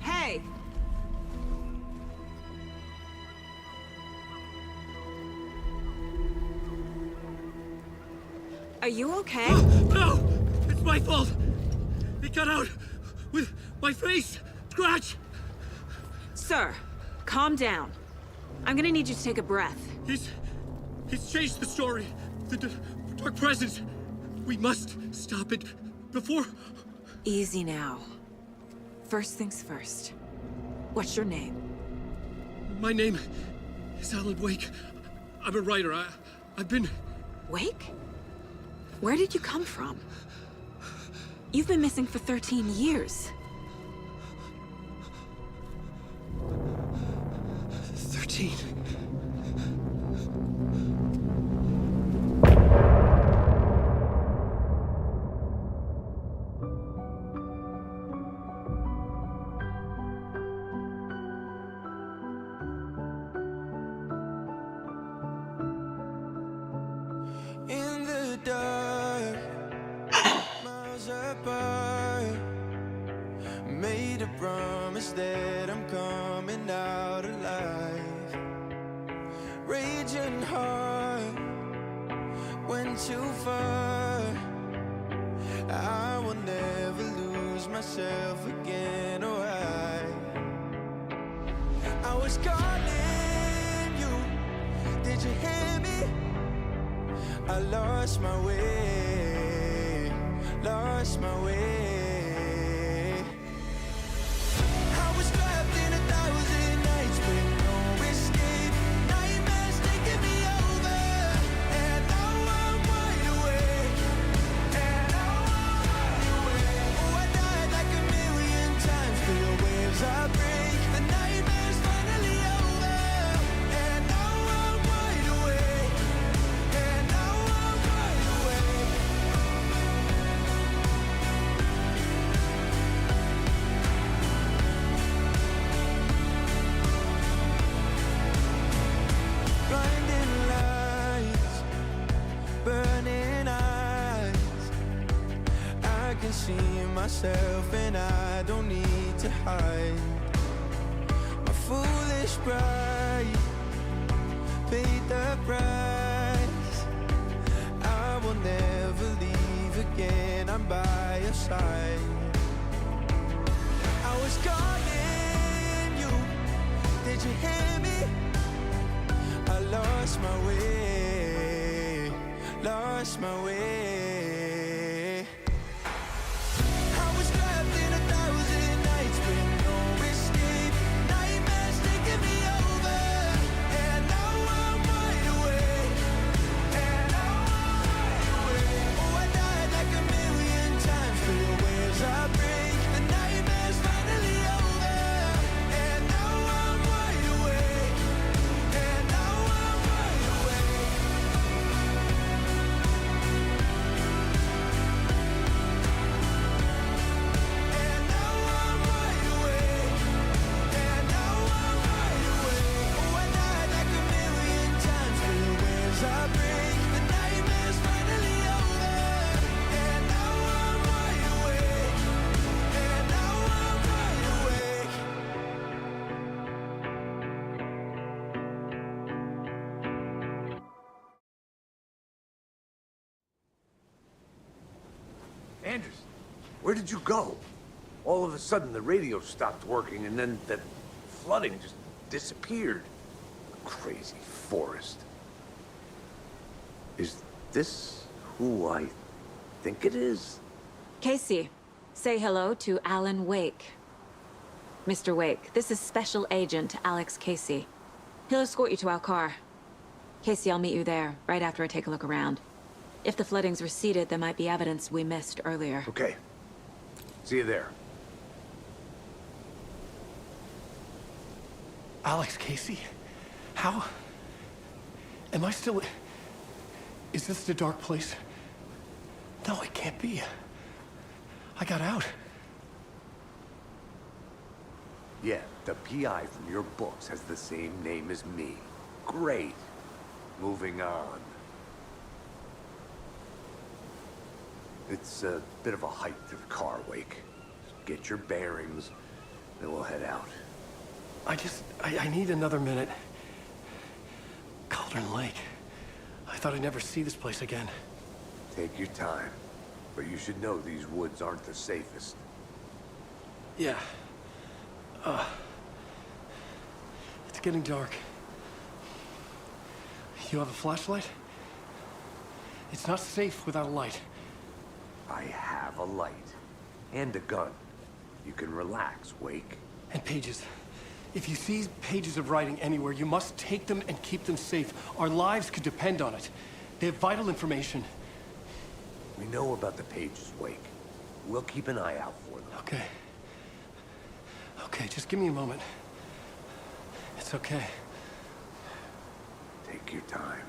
Hey! Are you okay? No! It's my fault! They cut out with my face! Scratch! Sir, calm down. I'm gonna need you to take a breath. He's changed the story. The dark presence. We must stop it before... Easy now. First things first. What's your name? My name is Alan Wake. I'm a writer. I've been... Wake? Where did you come from? You've been missing for 13 years. 13. In the dark, miles apart, made a promise that I'm coming out alive. Raging heart, went too far. I will never lose myself again, or I was calling you, did you hear me? I lost my way, lost my way. I was trapped in 1,000 nights with no escape. Nightmares taking me over, and now I'm wide awake. And now I'm wide awake. Oh, I died like 1,000,000 times for your waves I break. The nightmare's finally over, and now I'm wide awake. And now I'm wide awake. Blinding lights, burning eyes. I can see myself and I don't need to hide. My foolish pride paid the price. I will never leave again, I'm by your side. I was calling you, did you hear me? I lost my way, lost my way. I was trapped in 1,000 nights with no escape. Nightmares taking me over, and now I'm wide awake. And now I'm wide awake. Oh, I died like 1,000,000 times for your waves I break. The nightmare's finally over, and now I'm wide awake. And now I'm wide awake. And now I'm wide awake. And now I'm wide awake. Oh, I died like 1,000,000 times for the waves I break. The nightmare's finally over, and now I'm wide awake. And now I'm wide awake. Anders, where did you go? All of a sudden, the radio stopped working, and then that flooding just disappeared. Crazy forest. Is this who I think it is? Casey, say hello to Alan Wake. Mr. Wake, this is Special Agent Alex Casey. He'll escort you to our car. Casey, I'll meet you there, right after I take a look around. If the flooding's receded, there might be evidence we missed earlier. Okay. See you there. Alex Casey? How? Am I still... Is this the dark place? No, it can't be. I got out. Yeah, the PI from your books has the same name as me. Great. Moving on. It's a bit of a hike to the car, Wake. Get your bearings, then we'll head out. I need another minute. Cauldron Lake. I thought I'd never see this place again. Take your time. But you should know these woods aren't the safest. Yeah. It's getting dark. You have a flashlight? It's not safe without a light. I have a light. And a gun. You can relax, Wake. And pages. If you see pages of writing anywhere, you must take them and keep them safe. Our lives could depend on it. They have vital information. We know about the pages, Wake. We'll keep an eye out for them. Okay. Okay, just give me a moment. It's okay. Take your time.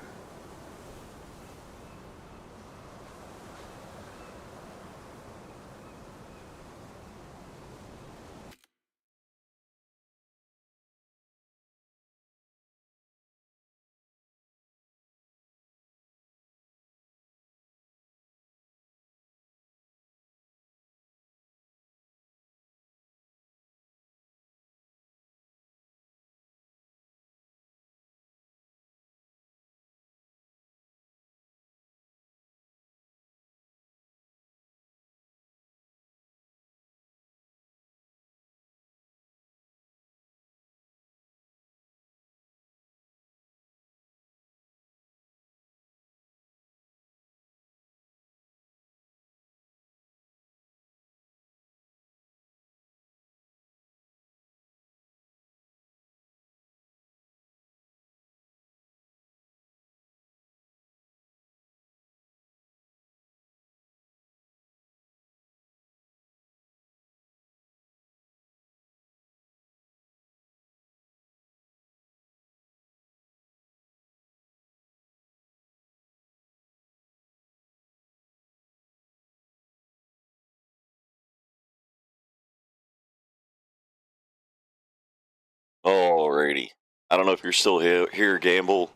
Alrighty. I don't know if you're still here, Gamble,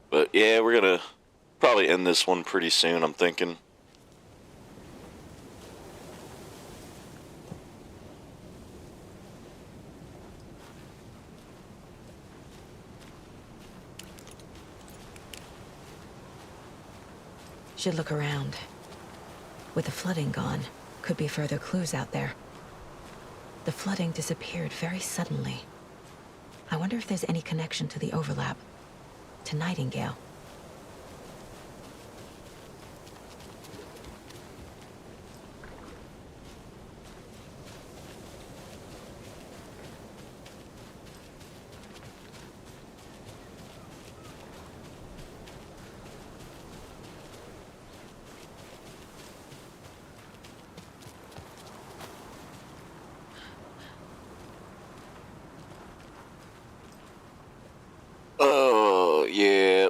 but yeah, we're gonna probably end this one pretty soon, I'm thinking. Should look around. With the flooding gone, could be further clues out there. The flooding disappeared very suddenly. I wonder if there's any connection to the overlap. To Nightingale. Oh, yeah.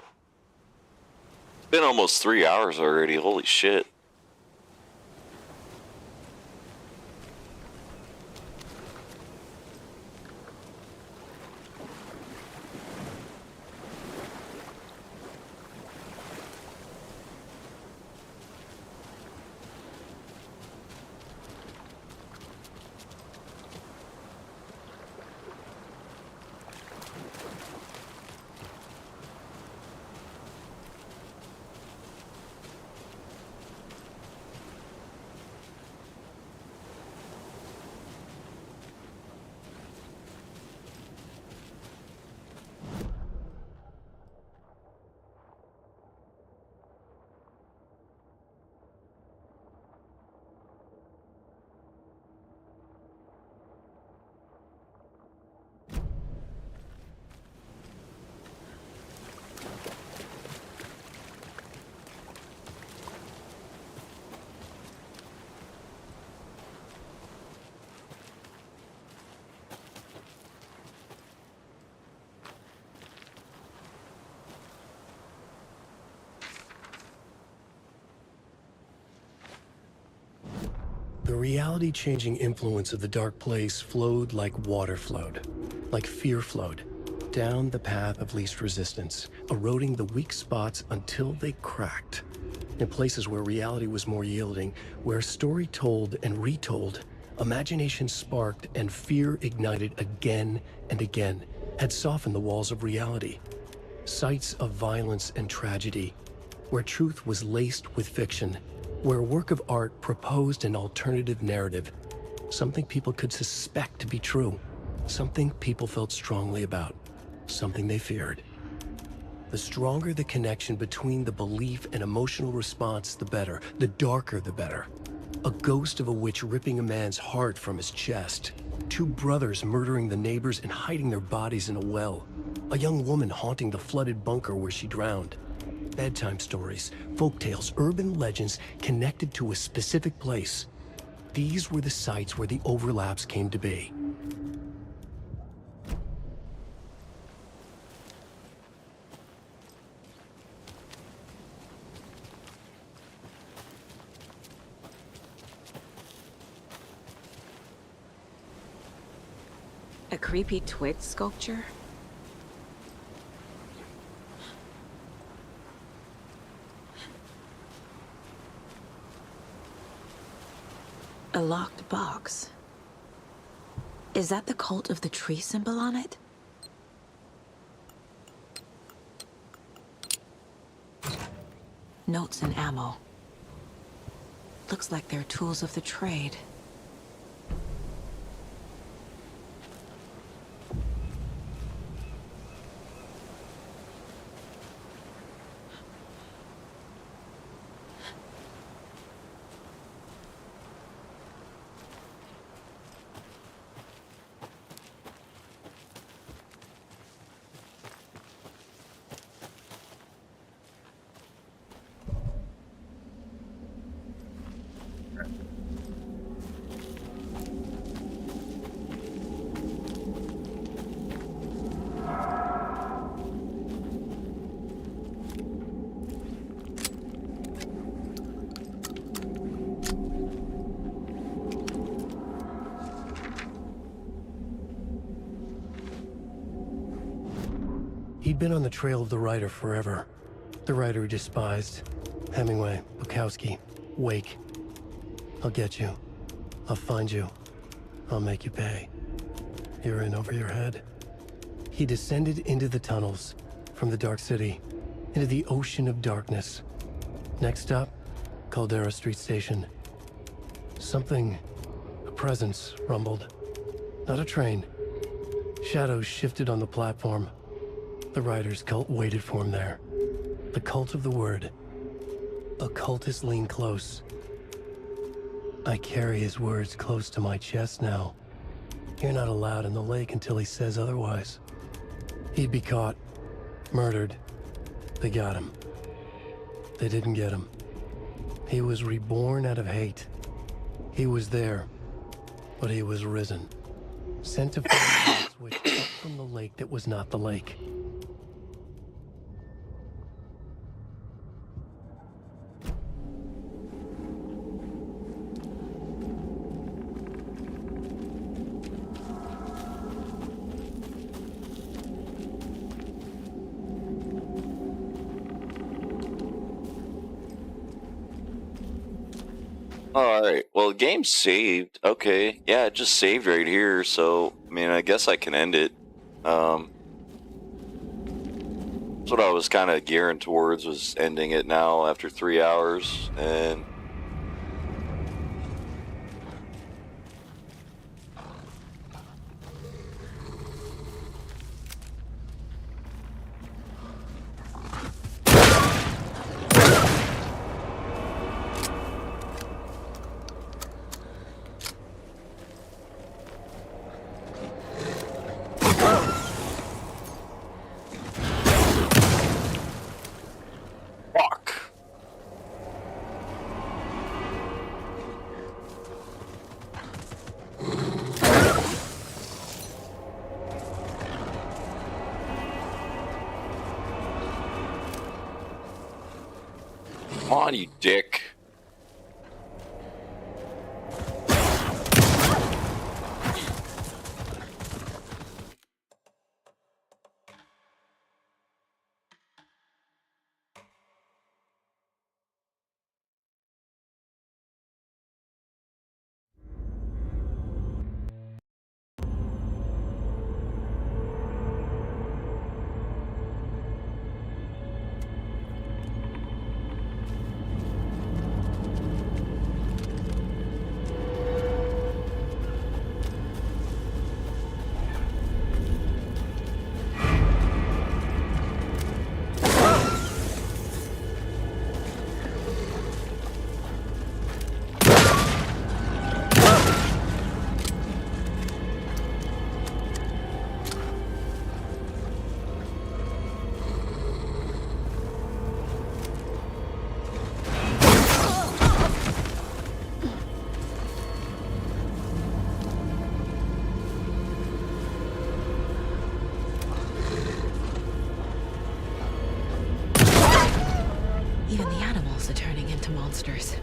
Been almost 3 hours already. Holy shit. The reality-changing influence of the dark place flowed like water flowed, like fear flowed, down the path of least resistance, eroding the weak spots until they cracked. In places where reality was more yielding, where story told and retold, imagination sparked and fear ignited again and again, had softened the walls of reality. Sites of violence and tragedy, where truth was laced with fiction, where a work of art proposed an alternative narrative, something people could suspect to be true, something people felt strongly about, something they feared. The stronger the connection between the belief and emotional response, the better. The darker, the better. A ghost of a witch ripping a man's heart from his chest. Two brothers murdering the neighbors and hiding their bodies in a well. A young woman haunting the flooded bunker where she drowned. Bedtime stories, folktales, urban legends connected to a specific place. These were the sites where the overlaps came to be. A creepy twig sculpture? A locked box. Is that the cult of the tree symbol on it? Notes and ammo. Looks like they're tools of the trade. He'd been on the trail of the writer forever. The writer he despised. Hemingway, Bukowski, Wake. I'll get you. I'll find you. I'll make you pay. You're in over your head. He descended into the tunnels, from the Dark City, into the ocean of darkness. Next stop, Caldera Street Station. Something, a presence, rumbled. Not a train. Shadows shifted on the platform. The writer's cult waited for him there. The cult of the word. Occultists lean close. I carry his words close to my chest now. You're not allowed in the lake until he says otherwise. He'd be caught, murdered. They got him. They didn't get him. He was reborn out of hate. He was there, but he was risen. Sent to find the switch up from the lake that was not the lake. Alright, well, the game's saved. Okay, yeah, it just saved right here, so, I mean, I guess I can end it. That's what I was kind of gearing towards, was ending it now after 3 hours, and... Come on, you dick. monsters.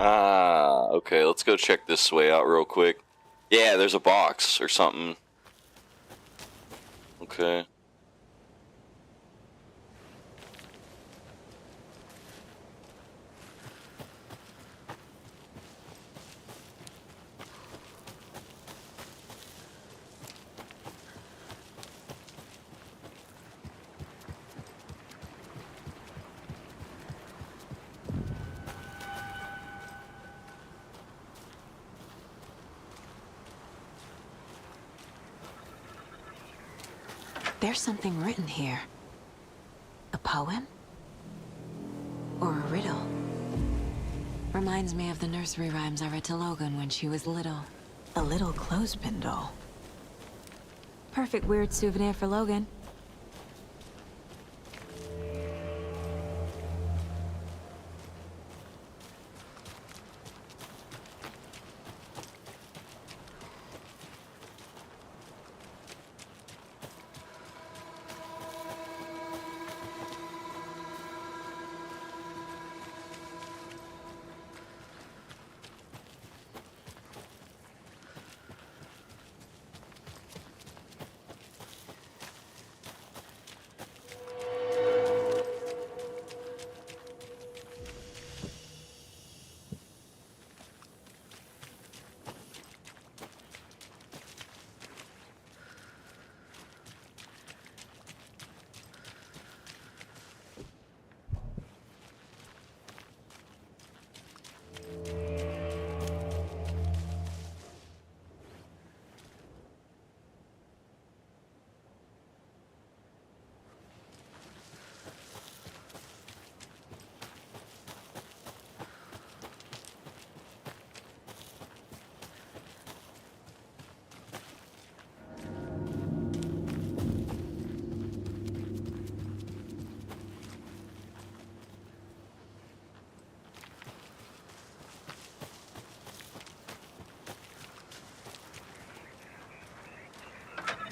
Ah, okay, let's go check this way out real quick. Yeah, there's a box or something. Okay. There's something written here. A poem? Or a riddle? Reminds me of the nursery rhymes I read to Logan when she was little. A little clothespin doll. Perfect weird souvenir for Logan.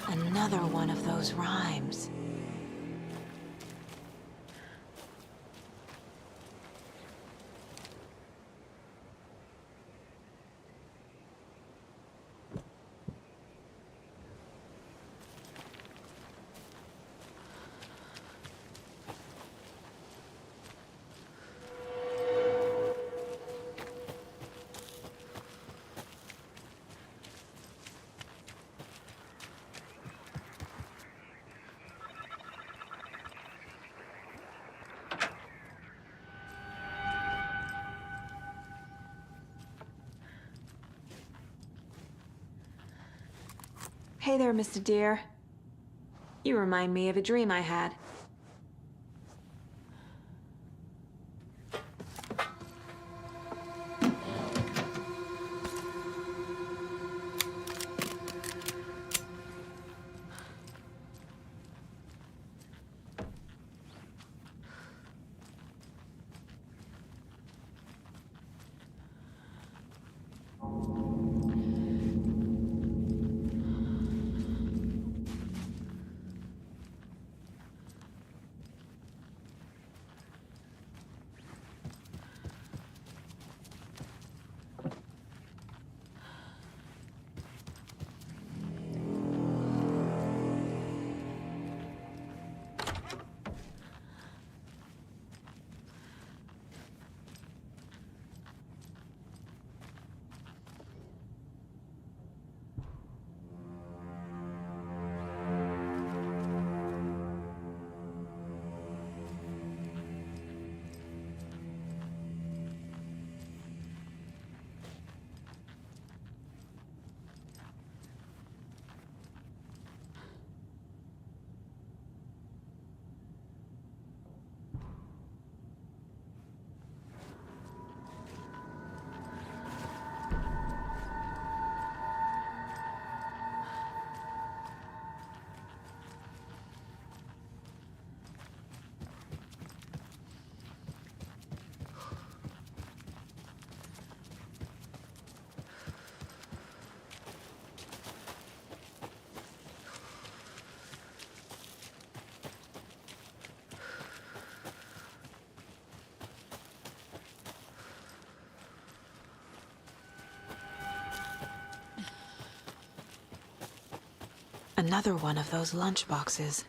Another one of those rhymes. Hey there, Mr. Deer. You remind me of a dream I had. Another one of those lunchboxes.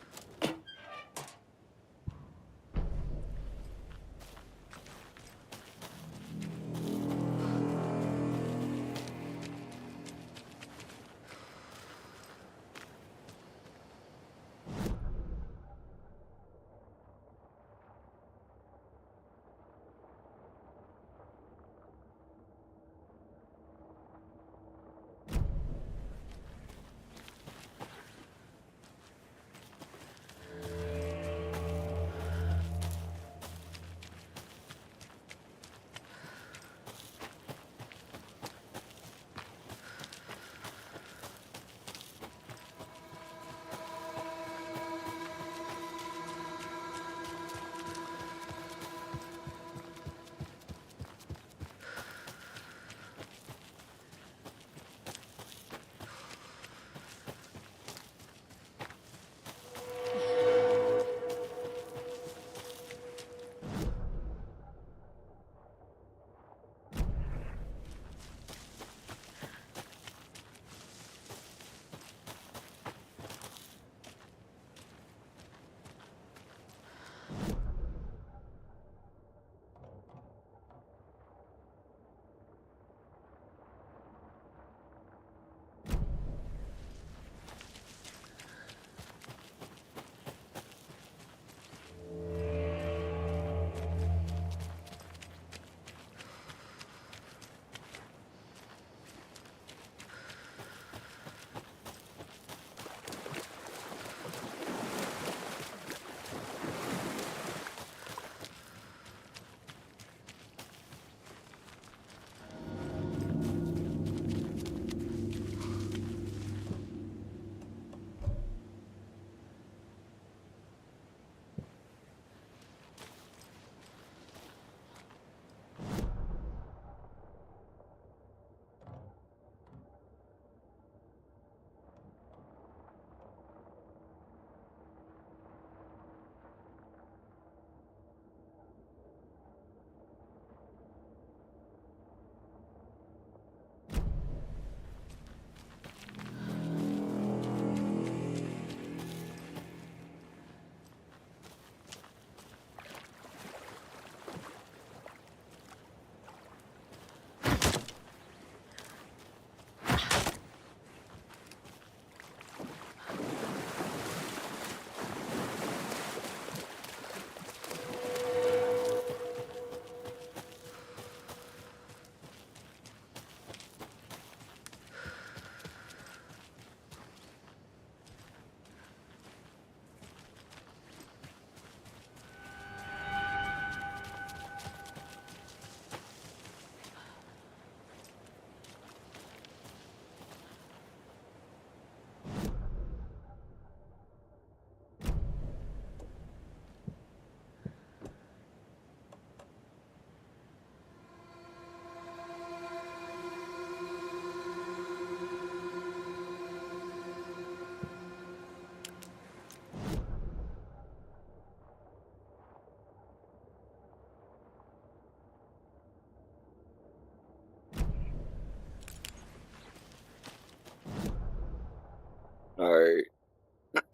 Alright.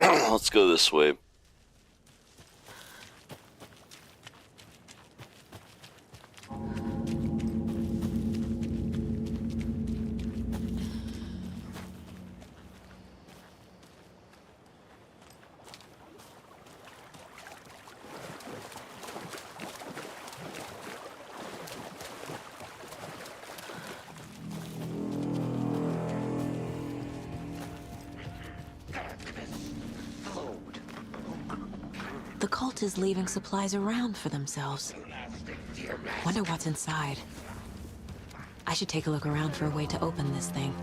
Let's go this way. The cult is leaving supplies around for themselves. Wonder what's inside. I should take a look around for a way to open this thing.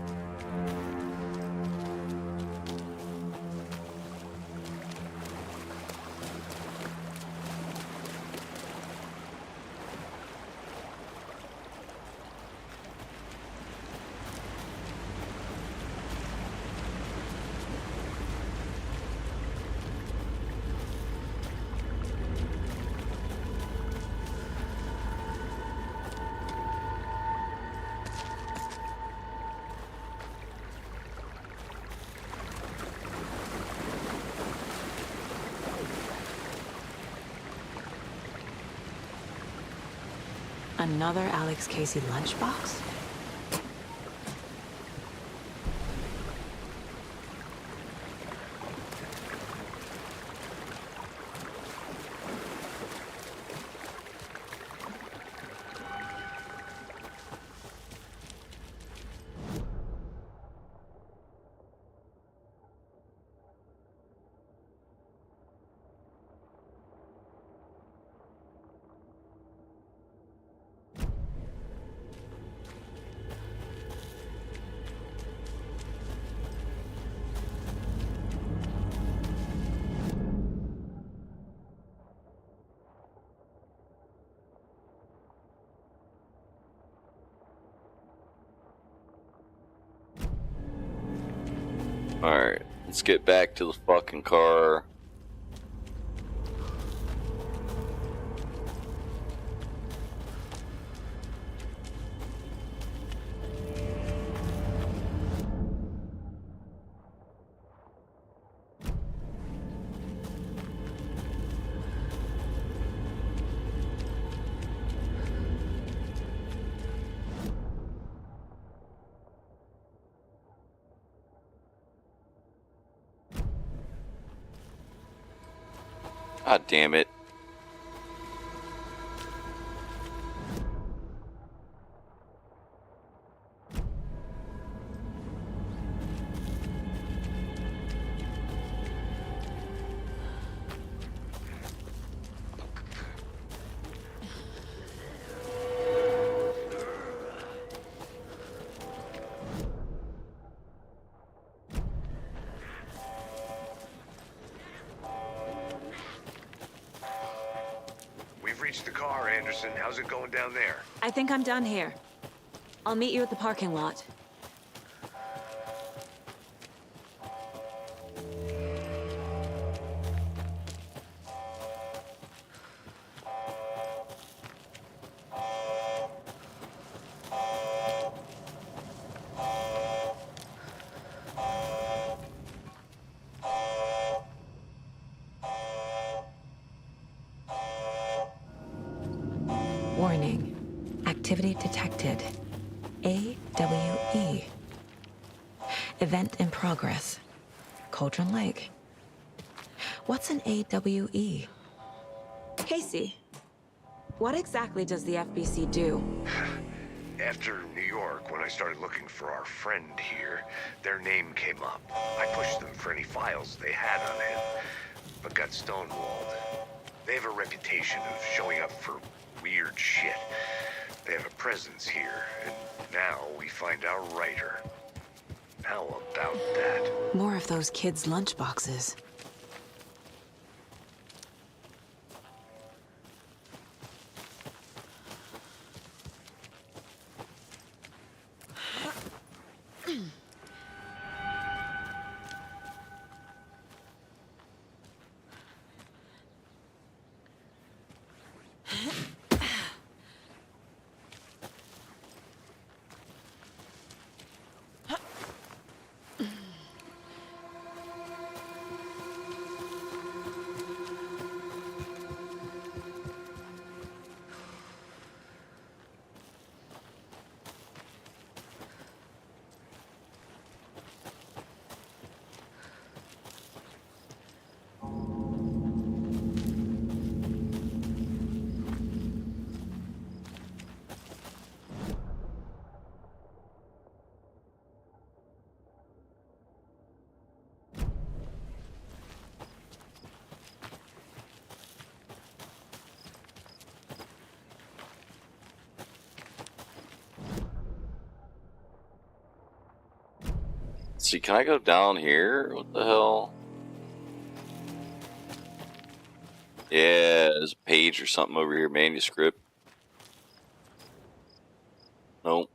Another Alex Casey lunchbox? Alright, let's get back to the fucking car. God damn it. Reached the car, Anderson. How's it going down there? I think I'm done here. I'll meet you at the parking lot. Warning. Activity detected. AWE. Event in progress. Cauldron Lake. What's an AWE? Casey, what exactly does the FBC do? After New York, when I started looking for our friend here, their name came up. I pushed them for any files they had on him, but got stonewalled. They have a reputation of showing up for weird shit. They have a presence here, and now we find our writer. How about that? More of those kids' lunchboxes. See, can I go down here? What the hell? Yeah, there's a page or something over here, manuscript. Nope.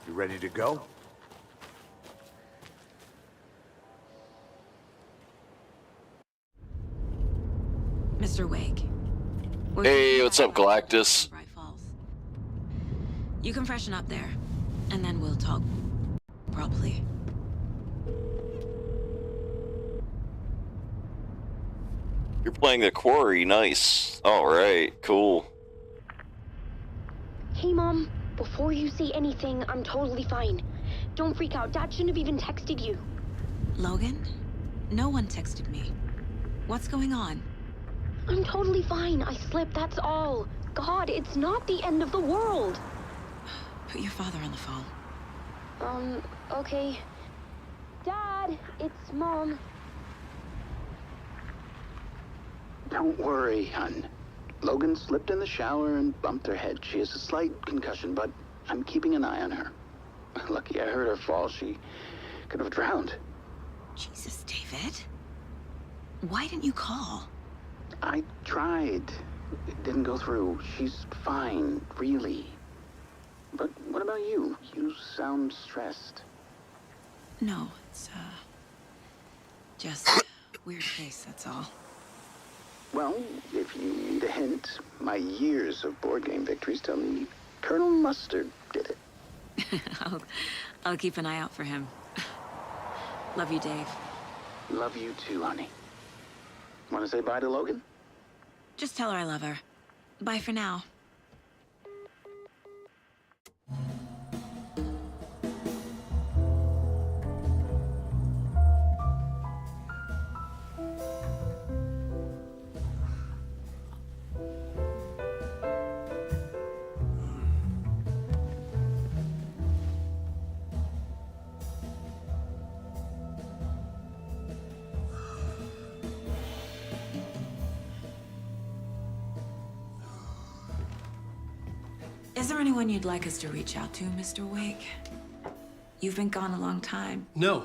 You ready to go? Mr. Wake. Hey, what's up, Galactus? You can freshen up there, and then we'll talk properly. You're playing the quarry, nice. Alright, cool. Hey, Mom. Before you say anything, I'm totally fine. Don't freak out. Dad shouldn't have even texted you. Logan? No one texted me. What's going on? I'm totally fine. I slipped, that's all. God, it's not the end of the world. Put your father on the phone. Okay. Dad, it's Mom. Don't worry, hon. Logan slipped in the shower and bumped her head. She has a slight concussion, but I'm keeping an eye on her. Lucky I heard her fall. She could have drowned. Jesus, David. Why didn't you call? I tried. It didn't go through. She's fine, really. But what about you? You sound stressed. No, it's, just a weird case, that's all. Well, if you need a hint, my years of board game victories tell me Colonel Mustard did it. I'll keep an eye out for him. Love you, Dave. Love you too, honey. Want to say bye to Logan? Just tell her I love her. Bye for now. Is there anyone you'd like us to reach out to, Mr. Wake? You've been gone a long time. No.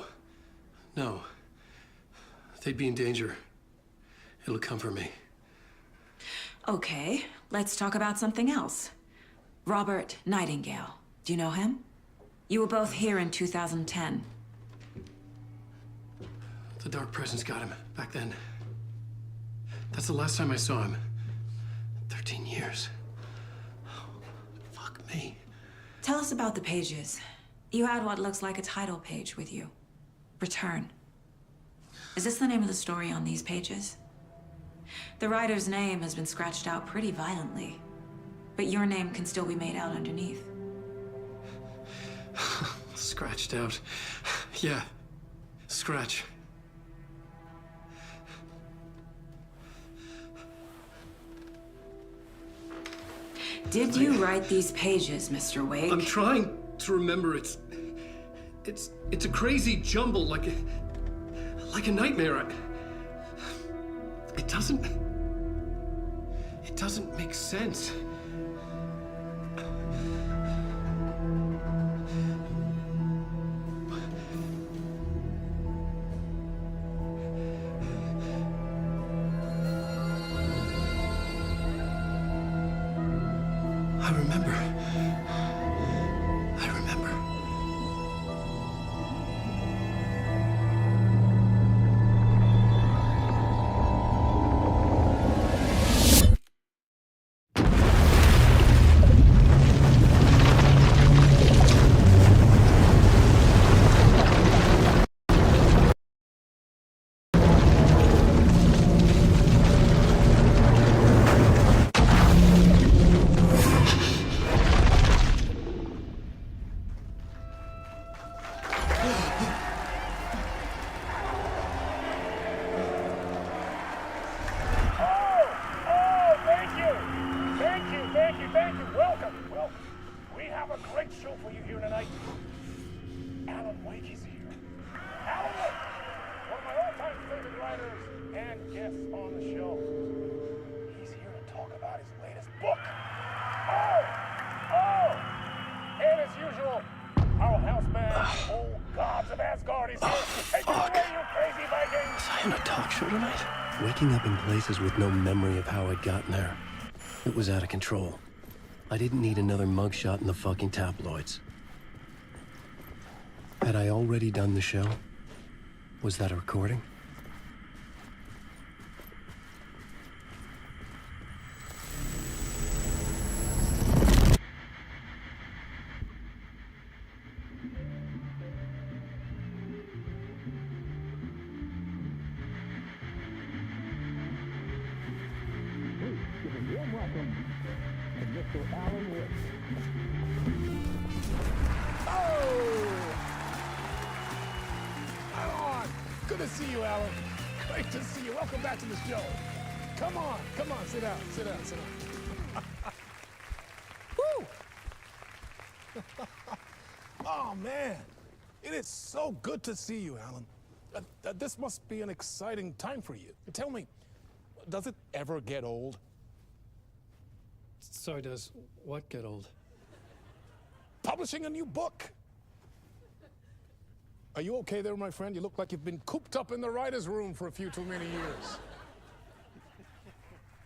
They'd be in danger. It'll come for me. Okay, let's talk about something else. Robert Nightingale. Do you know him? You were both here in 2010. The Dark Presence got him back then. That's the last time I saw him. 13 years. Fuck me. Tell us about the pages. You had what looks like a title page with you. Return. Is this the name of the story on these pages? The writer's name has been scratched out pretty violently, but your name can still be made out underneath. Scratched out. Yeah. Scratch. Did you write these pages, Mr. Wake? I'm trying to remember. It's a crazy jumble, like a nightmare. It doesn't make sense. I remember. Thank you. Welcome. We have a great show for you here tonight. Alan Wake is here. Alan Wake, one of my all-time favorite writers and guests on the show. He's here to talk about his latest book. And as usual, our houseman, old gods of Asgard, is here. Take it away, you crazy Vikings! Was I on a talk show tonight? Waking up in places with no memory of how I'd gotten there. It was out of control. I didn't need another mugshot in the fucking tabloids. Had I already done the show? Was that a recording? Good to see you, Alan. Great to see you. Welcome back to the show. Come on, sit down, sit down, sit down. Woo! Oh, man. It is so good to see you, Alan. This must be an exciting time for you. Tell me, does it ever get old? Sorry, does what get old? Publishing a new book. Are you okay there, my friend? You look like you've been cooped up in the writer's room for a few too many years.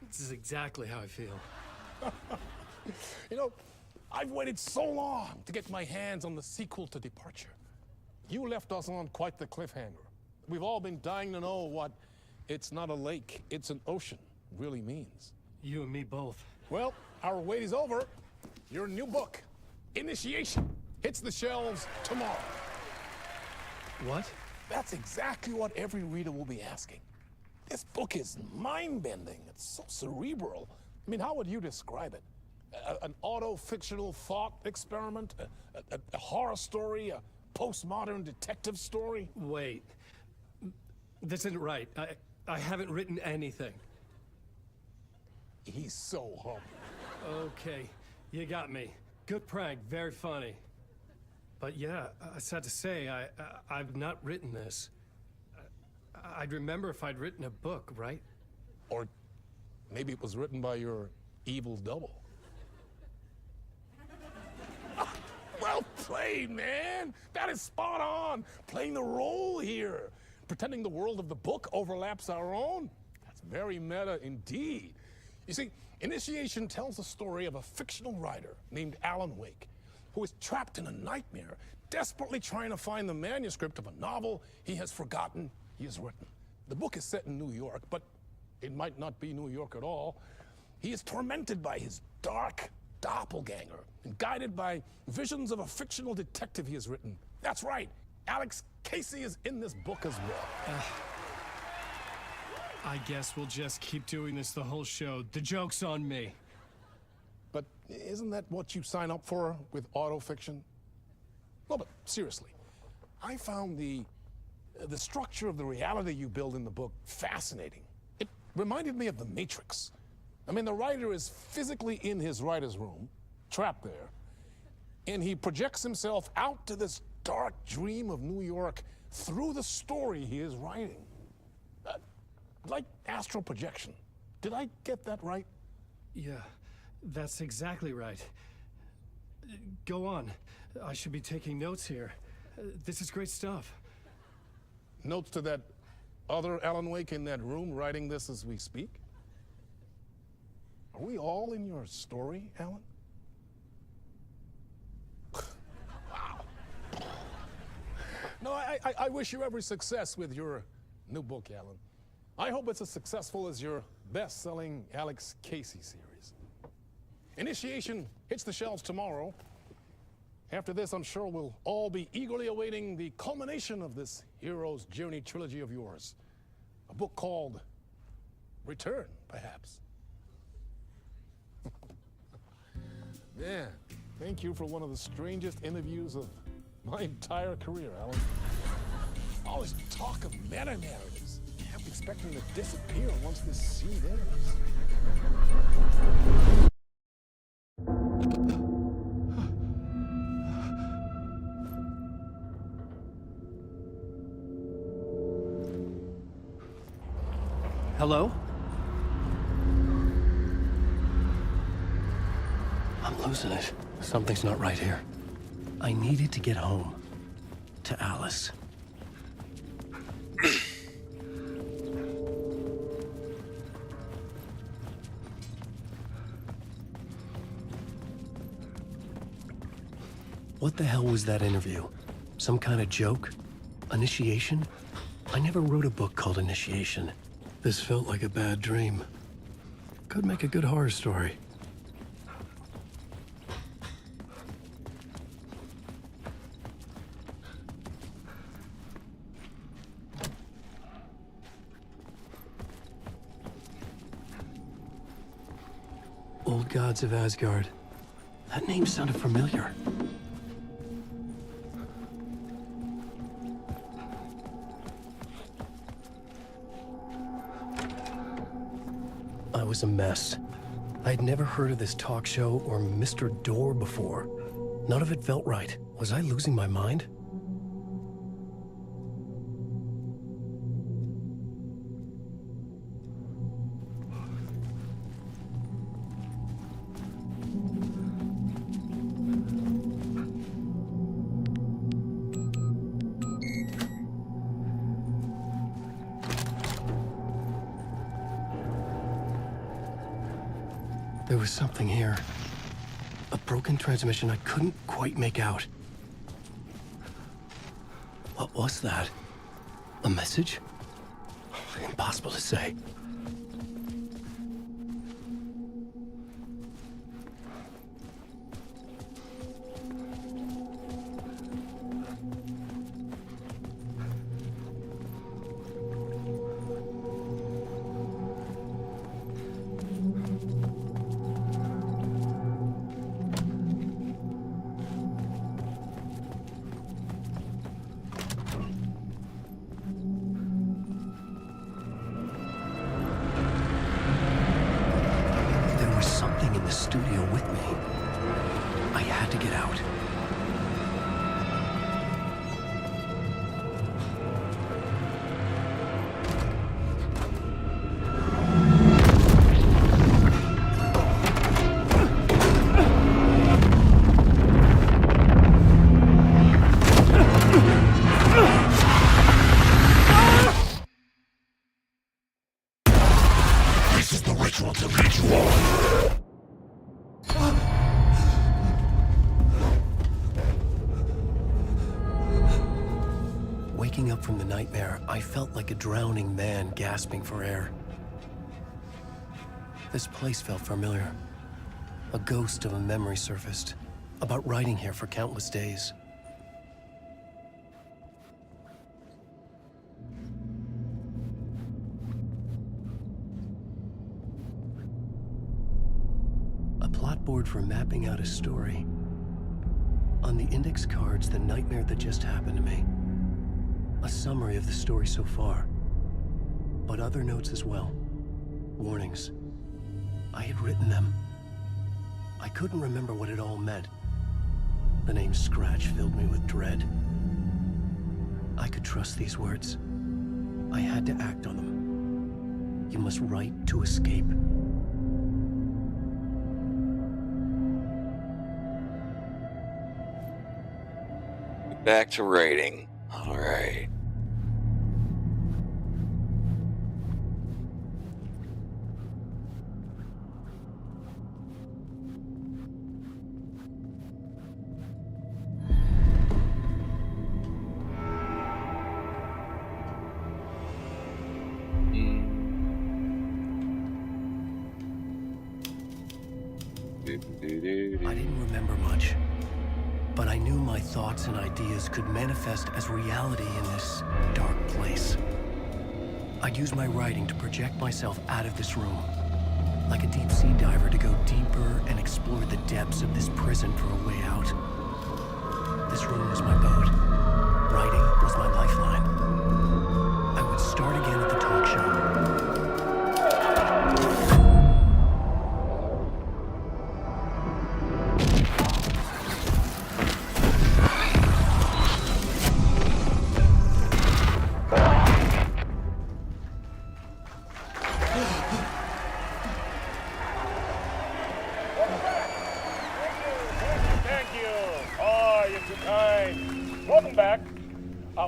This is exactly how I feel. You know, I've waited so long to get my hands on the sequel to Departure. You left us on quite the cliffhanger. We've all been dying to know what "it's not a lake, it's an ocean" really means. You and me both. Well, our wait is over. Your new book, Initiation, hits the shelves tomorrow. What? That's exactly what every reader will be asking. This book is mind-bending. It's so cerebral. I mean, how would you describe it? An auto-fictional thought experiment? A horror story? A postmodern detective story? Wait. This isn't right. I haven't written anything. He's so humble. Okay, you got me. Good prank, very funny. But yeah, sad to say, I've not written this. I'd remember if I'd written a book, right? Or maybe it was written by your evil double. Well played, man! That is spot on! Playing the role here. Pretending the world of the book overlaps our own. That's very meta indeed. You see, Initiation tells the story of a fictional writer named Alan Wake, who is trapped in a nightmare, desperately trying to find the manuscript of a novel he has forgotten he has written. The book is set in New York, but it might not be New York at all. He is tormented by his dark doppelganger and guided by visions of a fictional detective he has written. That's right, Alex Casey is in this book as well. I guess we'll just keep doing this the whole show. The joke's on me. But isn't that what you sign up for with autofiction? No, but seriously, I found the structure of the reality you build in the book fascinating. It reminded me of The Matrix. I mean, the writer is physically in his writer's room, trapped there, and he projects himself out to this dark dream of New York through the story he is writing. Like astral projection. Did I get that right? Yeah, that's exactly right. Go on. I should be taking notes here. This is great stuff. Notes to that other Alan Wake in that room writing this as we speak? Are we all in your story, Alan? Wow. No, I wish you every success with your new book, Alan. I hope it's as successful as your best-selling Alex Casey series. Initiation hits the shelves tomorrow. After this, I'm sure we'll all be eagerly awaiting the culmination of this hero's journey trilogy of yours. A book called Return, perhaps. Man, thank you for one of the strangest interviews of my entire career, Alan. All this talk of meta-narratives. I'm expecting to disappear once this seed ends. Hello? I'm losing it. Something's not right here. I needed to get home. To Alice. What the hell was that interview? Some kind of joke? Initiation? I never wrote a book called Initiation. This felt like a bad dream. Could make a good horror story. Old Gods of Asgard. That name sounded familiar. I was a mess. I'd never heard of this talk show or Mr. Door before. None of it felt right. Was I losing my mind? There was something here. A broken transmission I couldn't quite make out. What was that? A message? Impossible to say. Studio with me. I had to get out. This is the ritual to lead you on. Waking up from the nightmare, I felt like a drowning man gasping for air. This place felt familiar. A ghost of a memory surfaced, about riding here for countless days. A plot board for mapping out a story. On the index cards, the nightmare that just happened to me. A summary of the story so far, but other notes as well. Warnings. I had written them. I couldn't remember what it all meant. The name Scratch filled me with dread. I could trust these words. I had to act on them. You must write to escape. Back to writing. All right. I didn't remember much, but I knew my thoughts and ideas could manifest as reality in this dark place. I'd use my writing to project myself out of this room, like a deep sea diver to go deeper and explore the depths of this prison for a way out. This room was my boat. Writing was my lifeline. I would start again at the talk show.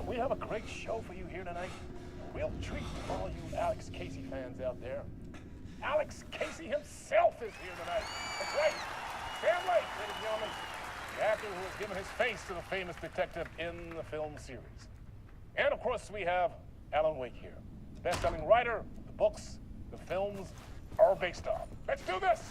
We have a great show for you here tonight. Real treat for all you Alex Casey fans out there. Alex Casey himself is here tonight. That's right. Sam Lake, ladies and gentlemen. the actor who has given his face to the famous detective in the film series. And of course, we have Alan Wake here, the best-selling writer the books the films are based on. Let's do this!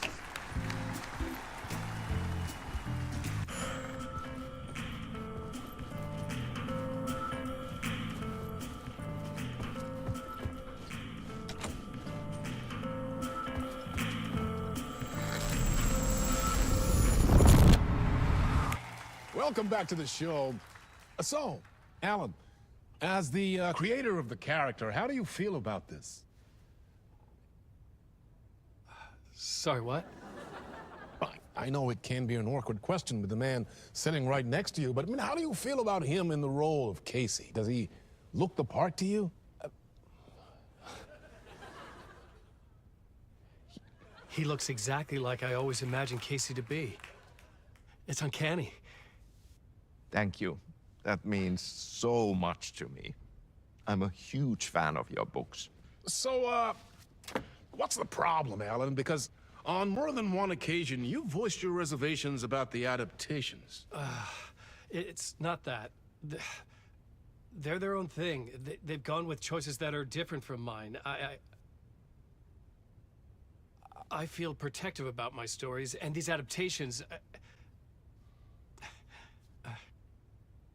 Welcome back to the show. So, Alan, as the creator of the character, how do you feel about this? Sorry, what? I know it can be an awkward question with the man sitting right next to you, but I mean, how do you feel about him in the role of Casey? Does he look the part to you? He looks exactly like I always imagined Casey to be. It's uncanny. Thank you. That means so much to me. I'm a huge fan of your books. So, what's the problem, Alan? Because on more than one occasion, you voiced your reservations about the adaptations. It's not that. They're their own thing. They've gone with choices that are different from mine. I feel protective about my stories, and these adaptations...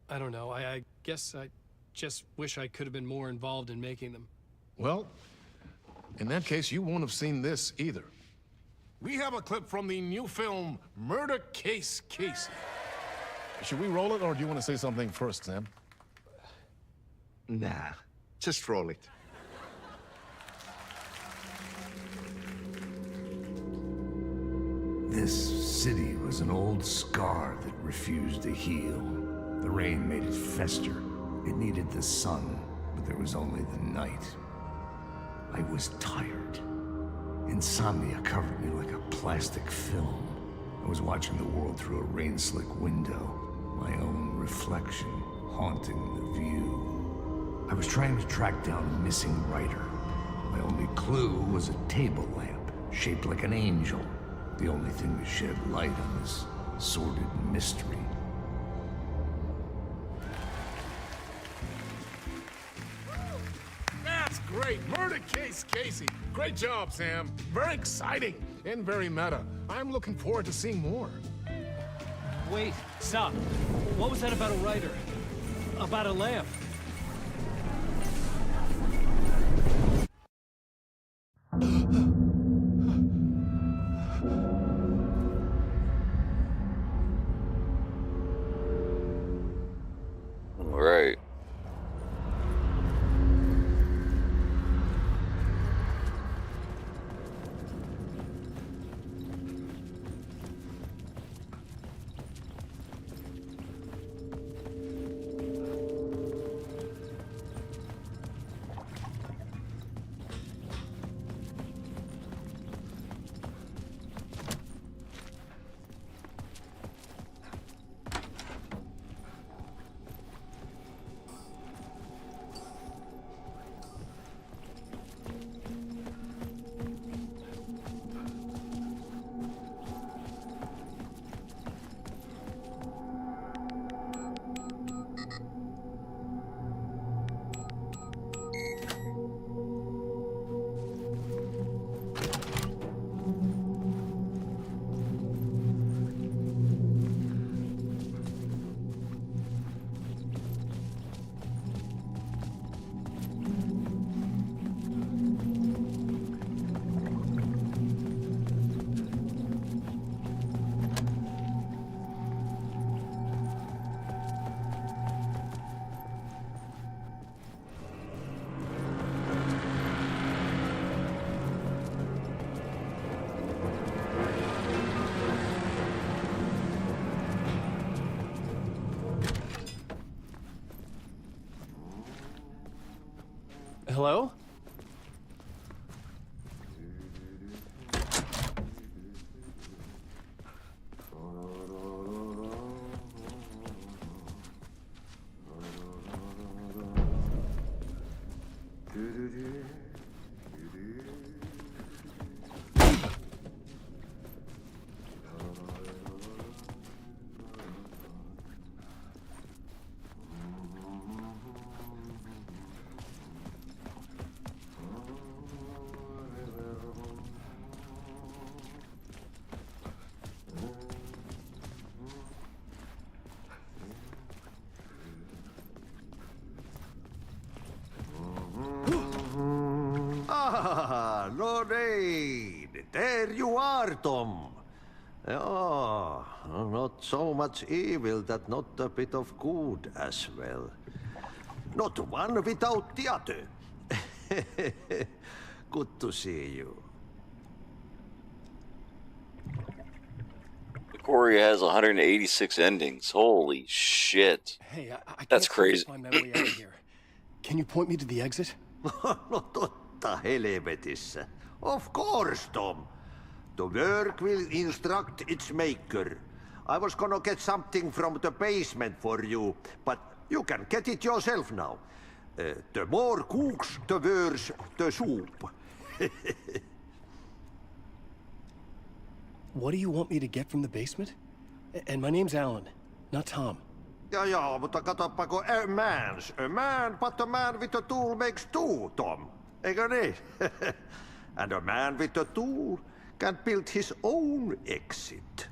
I don't know. I guess I just wish I could have been more involved in making them. Well, in that case, you won't have seen this either. We have a clip from the new film, Murder Case Casey. Should we roll it, or do you want to say something first, Sam? Nah, just roll it. This city was an old scar that refused to heal. The rain made it fester. It needed the sun, but there was only the night. I was tired. Insomnia covered me like a plastic film. I was watching the world through a rain-slick window, my own reflection haunting the view. I was trying to track down a missing writer. My only clue was a table lamp, shaped like an angel. The only thing to shed light on this sordid mystery. That's great! Murder Case Casey! Great job, Sam. Very exciting and very meta. I'm looking forward to seeing more. Wait, stop. What was that about a writer? About a lamp? All right. Hello? There you are, Tom. Oh, not so much evil that not a bit of good as well. Not one without the other. Good to see you. The Quarry has 186 endings. Holy shit. Hey, I That's can't seem to crazy. find my way out of here. Can you point me to the exit? No totta helvetissä. Of course, Tom. The work will instruct its maker. I was gonna get something from the basement for you, but you can get it yourself now. The more cooks, the worse the soup. What do you want me to get from the basement? And my name's Alan, not Tom. Ja, mutta katsoppa, a man, but a man with a tool makes two, Tom. Eikö niin? And a man with a tool can build his own exit.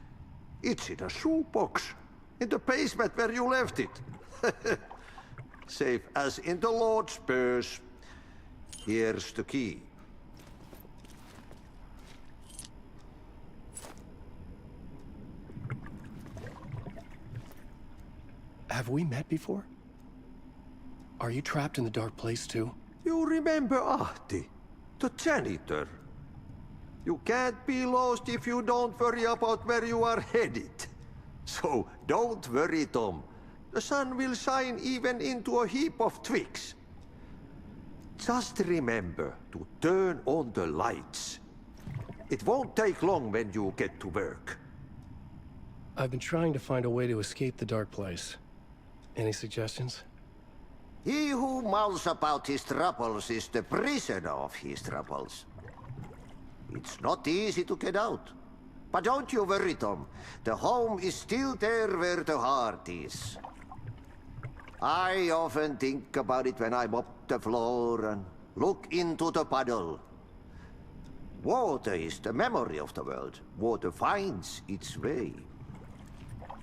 It's in a shoebox, in the basement where you left it. Safe as in the Lord's purse. Here's the key. Have we met before? Are you trapped in the dark place too? You remember Ahti, the janitor. You can't be lost if you don't worry about where you are headed. So don't worry, Tom. The sun will shine even into a heap of twigs. Just remember to turn on the lights. It won't take long when you get to work. I've been trying to find a way to escape the dark place. Any suggestions? He who mouths about his troubles is the prisoner of his troubles. It's not easy to get out. But don't you worry, Tom. The home is still there where the heart is. I often think about it when I mop the floor and look into the puddle. Water is the memory of the world. Water finds its way.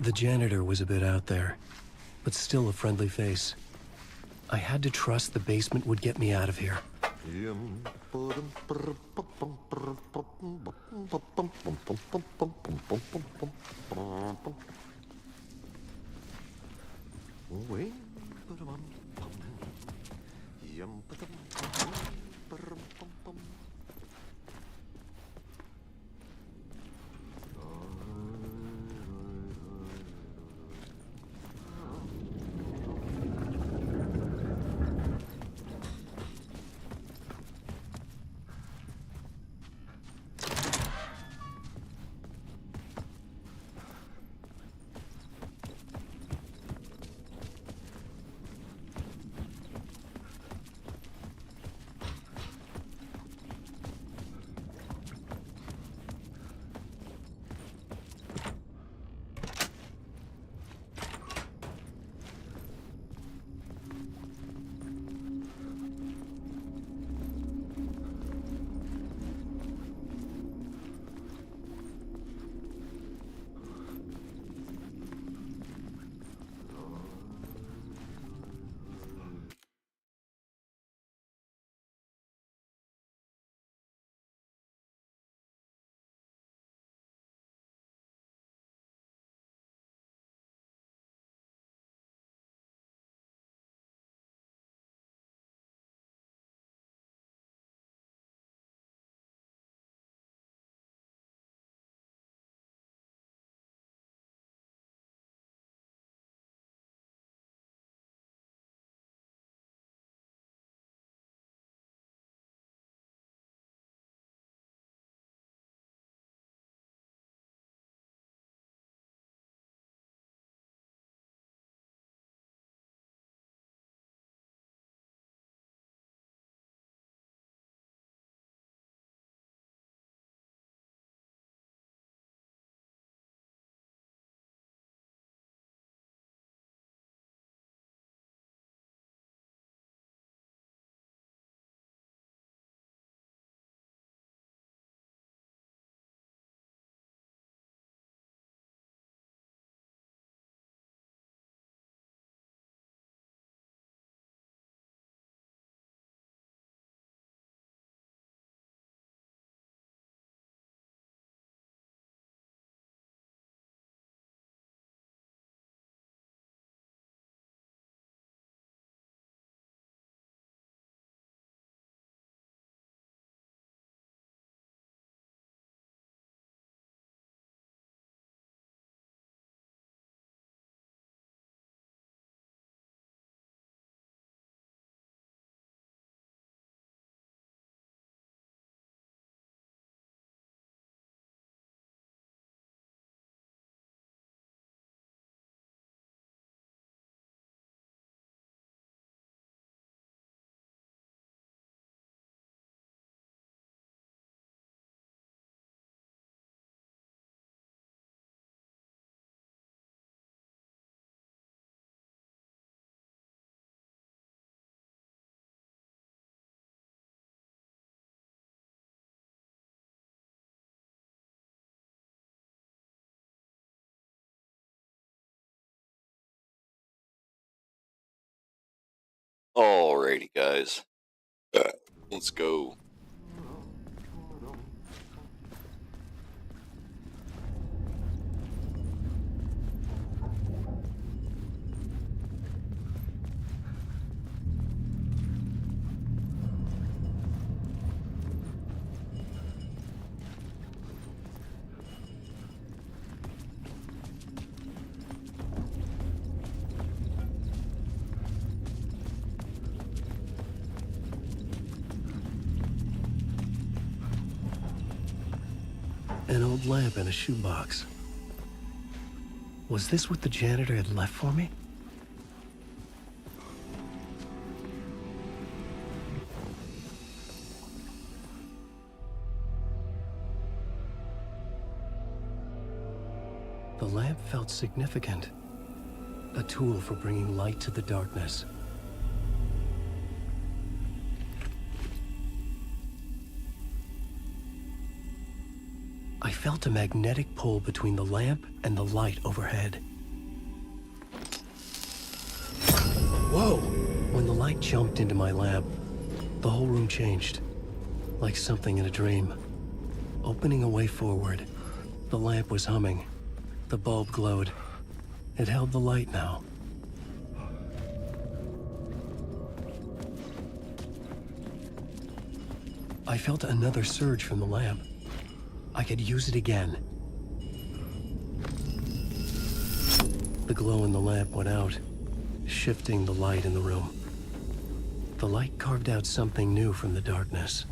The janitor was a bit out there, but still a friendly face. I had to trust the basement would get me out of here. Alrighty, guys. Let's go. An old lamp in a shoebox. Was this what the janitor had left for me? The lamp felt significant. A tool for bringing light to the darkness. I felt a magnetic pull between the lamp and the light overhead. Whoa! When the light jumped into my lamp, the whole room changed, like something in a dream. Opening a way forward, the lamp was humming. The bulb glowed. It held the light now. I felt another surge from the lamp. I could use it again. The glow in the lamp went out, shifting the light in the room. The light carved out something new from the darkness.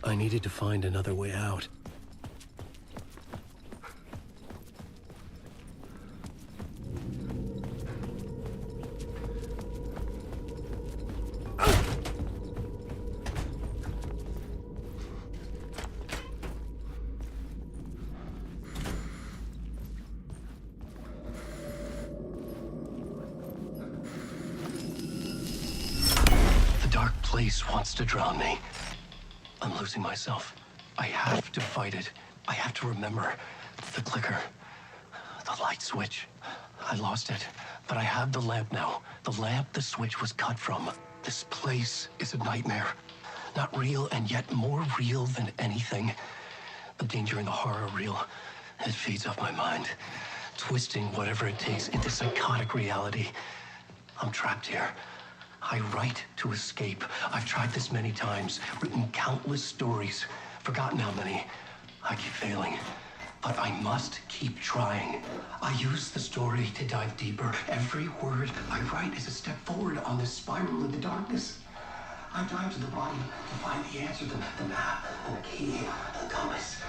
I needed to find another way out. The dark place wants to drown me. I'm losing myself. I have to fight it. I have to remember. The clicker. The light switch. I lost it, but I have the lamp now. The lamp the switch was cut from. This place is a nightmare. Not real, and yet more real than anything. The danger and the horror are real. It feeds off my mind, twisting whatever it takes into psychotic reality. I'm trapped here. I write to escape. I've tried this many times, written countless stories, forgotten how many. I keep failing, but I must keep trying. I use the story to dive deeper. Every word I write is a step forward on this spiral in the darkness. I dive to the bottom to find the answer, the map, and the key, and the compass.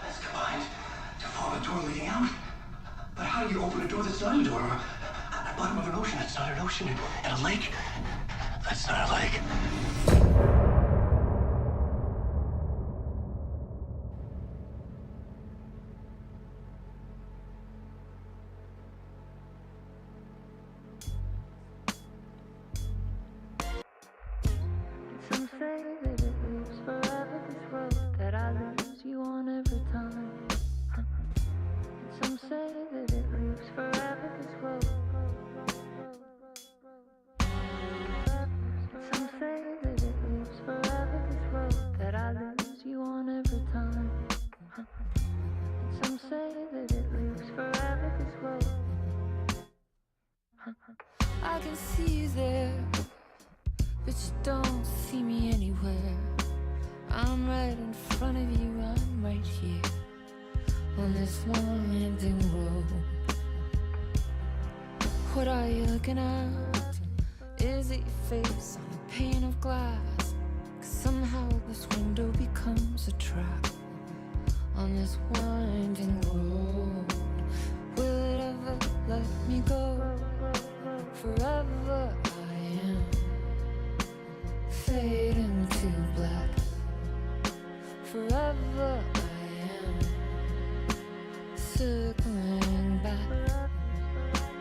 It's combined to form a door leading out. But how do you open a door that's not a door? At the bottom of an ocean that's not an ocean, and a lake that's not a lake. Some say that it lives forever, this road that I lose you on every time. And some say that it lives forever, this road I can see you there, but you don't see me anywhere. I'm right in front of you, I'm right here on this winding road. What are you looking at? Is it your face on a pane of glass? 'Cause somehow this window becomes a trap on this winding road. Will it ever let me go? Forever I am fading to black. Forever I am circling back,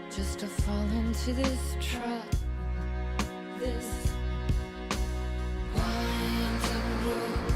just to fall into this trap. This winding road.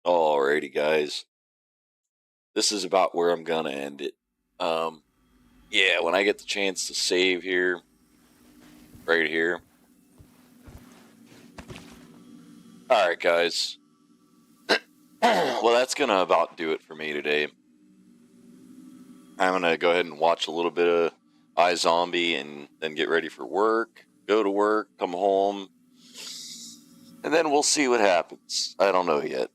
Alrighty, guys. This is about where I'm gonna end it. Yeah, when I get the chance to save here, right here. Alright, guys. Well, that's gonna about do it for me today. I'm gonna go ahead and watch a little bit of iZombie and then get ready for work, go to work, come home, and then we'll see what happens. I don't know yet.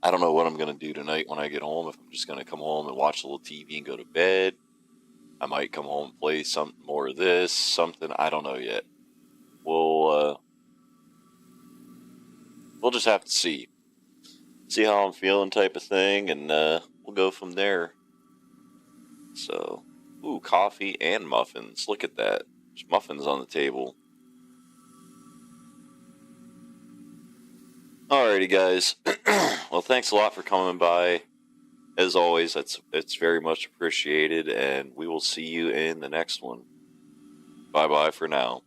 I don't know what I'm gonna do tonight when I get home. If I'm just gonna come home and watch a little TV and go to bed. I might come home and play something more of this, something, I don't know yet. We'll just have to see how I'm feeling type of thing, and we'll go from there. So, ooh, coffee and muffins. Look at that. There's muffins on the table. Alrighty, guys. Well, thanks a lot for coming by. As always, it's very much appreciated, and we will see you in the next one. Bye-bye for now.